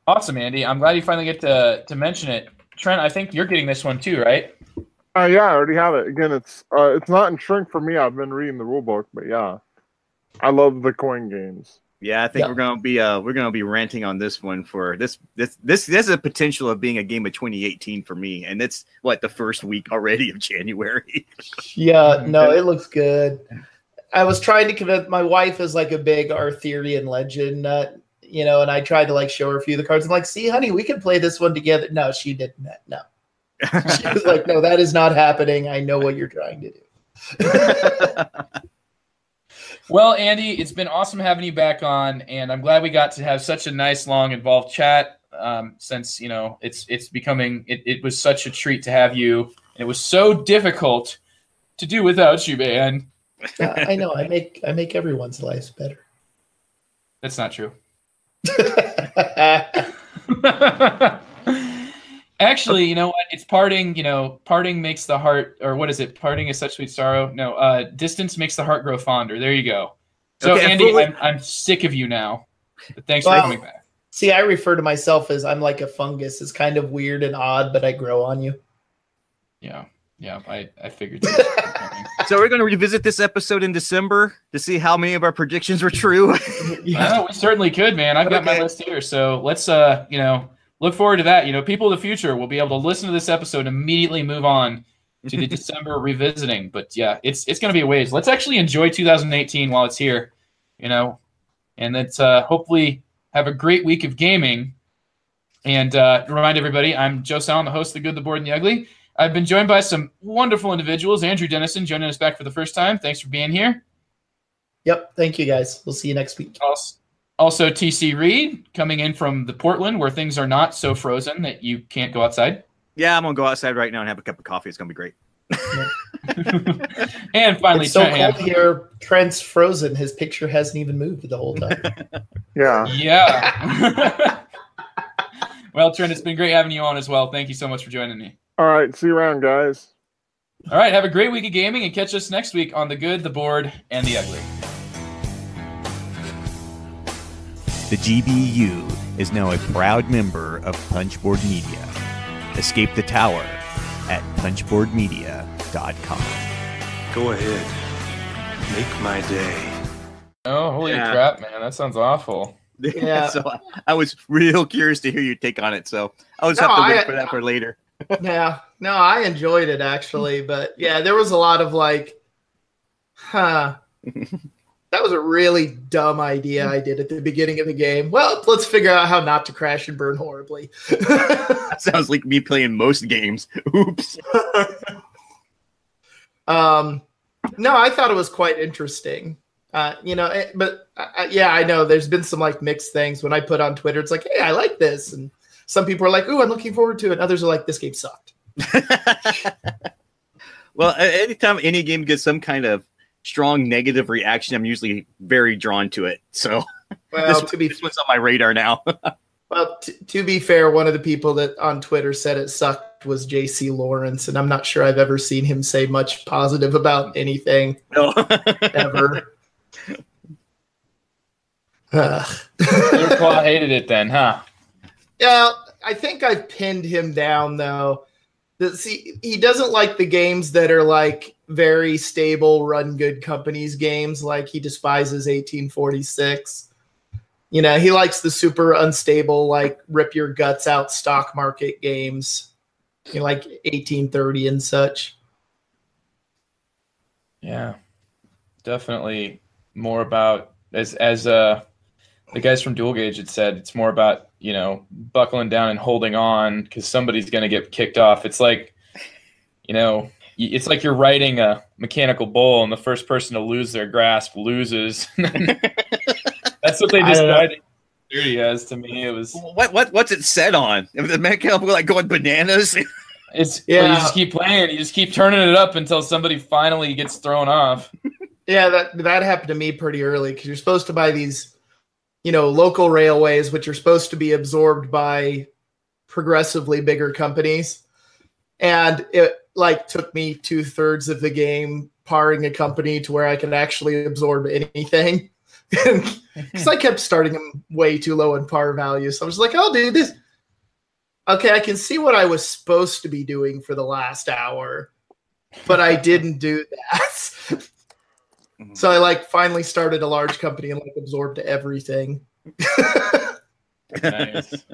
Awesome, Andy. I'm glad you finally get to mention it. Trent, I think you're getting this one too, right? Yeah, I already have it. Again, it's not in shrink for me. I've been reading the rule book, but yeah, I love the coin games. Yeah, I think we're gonna be ranting on this one for this. This has a potential of being a game of 2018 for me, and it's the first week already of January. Yeah, no, it looks good. I was trying to convince my wife is like a big Arthurian legend nut, and I tried to show her a few of the cards. I'm like, see, honey, we can play this one together. No, she didn't. No. She was like, no, that is not happening. I know what you're trying to do. Well, Andy, it's been awesome having you back on, and I'm glad we got to have such a nice, long, involved chat. Since it's becoming, it was such a treat to have you, and it was so difficult to do without you, man. I know. I make everyone's lives better. That's not true. Actually, you know what? It's parting. Parting makes the heart, or what is it? Parting is such sweet sorrow. No, distance makes the heart grow fonder. There you go. So, okay, Andy, I'm sick of you now. But thanks for coming back. See, I refer to myself as I'm like a fungus. It's kind of weird and odd, but I grow on you. Yeah, I figured. So we're going to revisit this episode in December to see how many of our predictions were true. Yeah, we certainly could, man. I've got my list here, so let's look forward to that. People of the future will be able to listen to this episode and immediately move on to the December revisiting. But yeah, it's going to be a ways. Let's actually enjoy 2018 while it's here, and let's hopefully have a great week of gaming. And remind everybody, I'm Joe Sallin, the host of The Good, the Bored, and the Ugly. I've been joined by some wonderful individuals. Andrew Dennison joining us back for the first time. Thanks for being here. Yep. Thank you, guys. We'll see you next week. Also, TC Reed coming in from the Portland, where things are not so frozen that you can't go outside. Yeah, I'm going to go outside right now and have a cup of coffee. It's going to be great. And finally, it's so cold here. Trent's frozen. His picture hasn't even moved the whole time. Yeah. Well, Trent, it's been great having you on as well. Thank you so much for joining me. All right. See you around, guys. All right. Have a great week of gaming and catch us next week on The Good, the Bored, and the Ugly. The GBU is now a proud member of Punchboard Media. Escape the tower at punchboardmedia.com. Go ahead. Make my day. Oh, holy crap, man. That sounds awful. Yeah. So I was real curious to hear your take on it. So I was have to wait for that for later. Yeah. No, I enjoyed it actually. But yeah, there was a lot of that was a really dumb idea I did at the beginning of the game. Well, let's figure out how not to crash and burn horribly. That sounds like me playing most games. Oops. No, I thought it was quite interesting. I know there's been some mixed things. When I put on Twitter, it's like, hey, I like this. And some people are like, ooh, I'm looking forward to it. And others are like, this game sucked. Well, anytime any game gets some kind of strong negative reaction, I'm usually very drawn to it. So well, this one's on my radar now. Well, to be fair, one of the people that on Twitter said it sucked was J.C. Lawrence, and I'm not sure I've ever seen him say much positive about anything. No. Ever. Claw hated it then, huh? Yeah, I think I've pinned him down, though. See, he doesn't like the games that are very stable, run good companies games. He despises 1846. He likes the super unstable, rip your guts out stock market games, like 1830 and such. Yeah, definitely more about as the guys from Dual Gauge had said, it's more about buckling down and holding on because somebody's going to get kicked off. It's like it's like you're riding a mechanical bull and the first person to lose their grasp loses. That's what they decided dirty as to me. It was what's it set on? If the mechanical going bananas. Well, you just keep playing. You just keep turning it up until somebody finally gets thrown off. Yeah, that happened to me pretty early because you're supposed to buy these, local railways, which are supposed to be absorbed by progressively bigger companies. And it took me 2/3 of the game parring a company to where I could actually absorb anything. Because I kept starting them way too low in par value. So I was like, I'll do this. Okay, I can see what I was supposed to be doing for the last hour, but I didn't do that. So I like finally started a large company and like absorbed everything. Nice.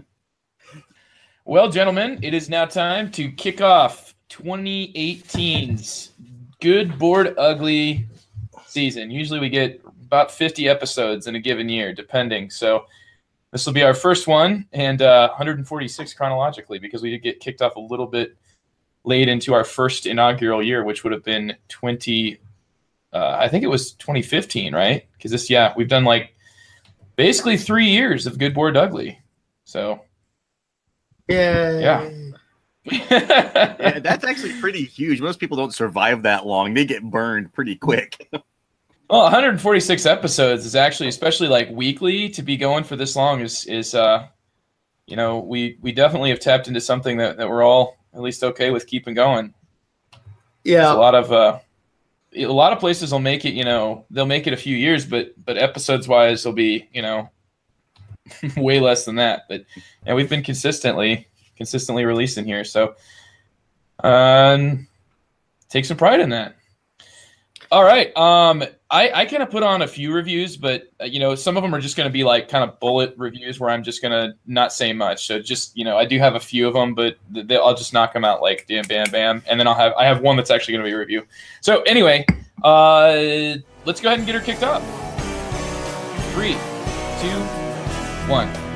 Well, gentlemen, it is now time to kick off 2018's Good Board Ugly season. Usually we get about 50 episodes in a given year, depending. So this will be our first one, and 146 chronologically, because we did get kicked off a little bit late into our first inaugural year, which would have been I think it was 2015, right? Because we've done like basically 3 years of Good Board Ugly. So yeah. Yeah, that's actually pretty huge. Most people don't survive that long. They get burned pretty quick. Well, 146 episodes is actually, especially like weekly, to be going for this long is we definitely have tapped into something that we're all at least okay with keeping going. Yeah. There's a lot of places will make it, they'll make it a few years, but episodes wise will be, way less than that. But and we've been consistently releasing here. So take some pride in that. All right. I kind of put on a few reviews, but some of them are just going to be like kind of bullet reviews where I'm just going to not say much. So just, I do have a few of them, but I'll just knock them out like bam, bam, bam. And then I have one that's actually going to be a review. So anyway, let's go ahead and get her kicked off. 3, 2, 1.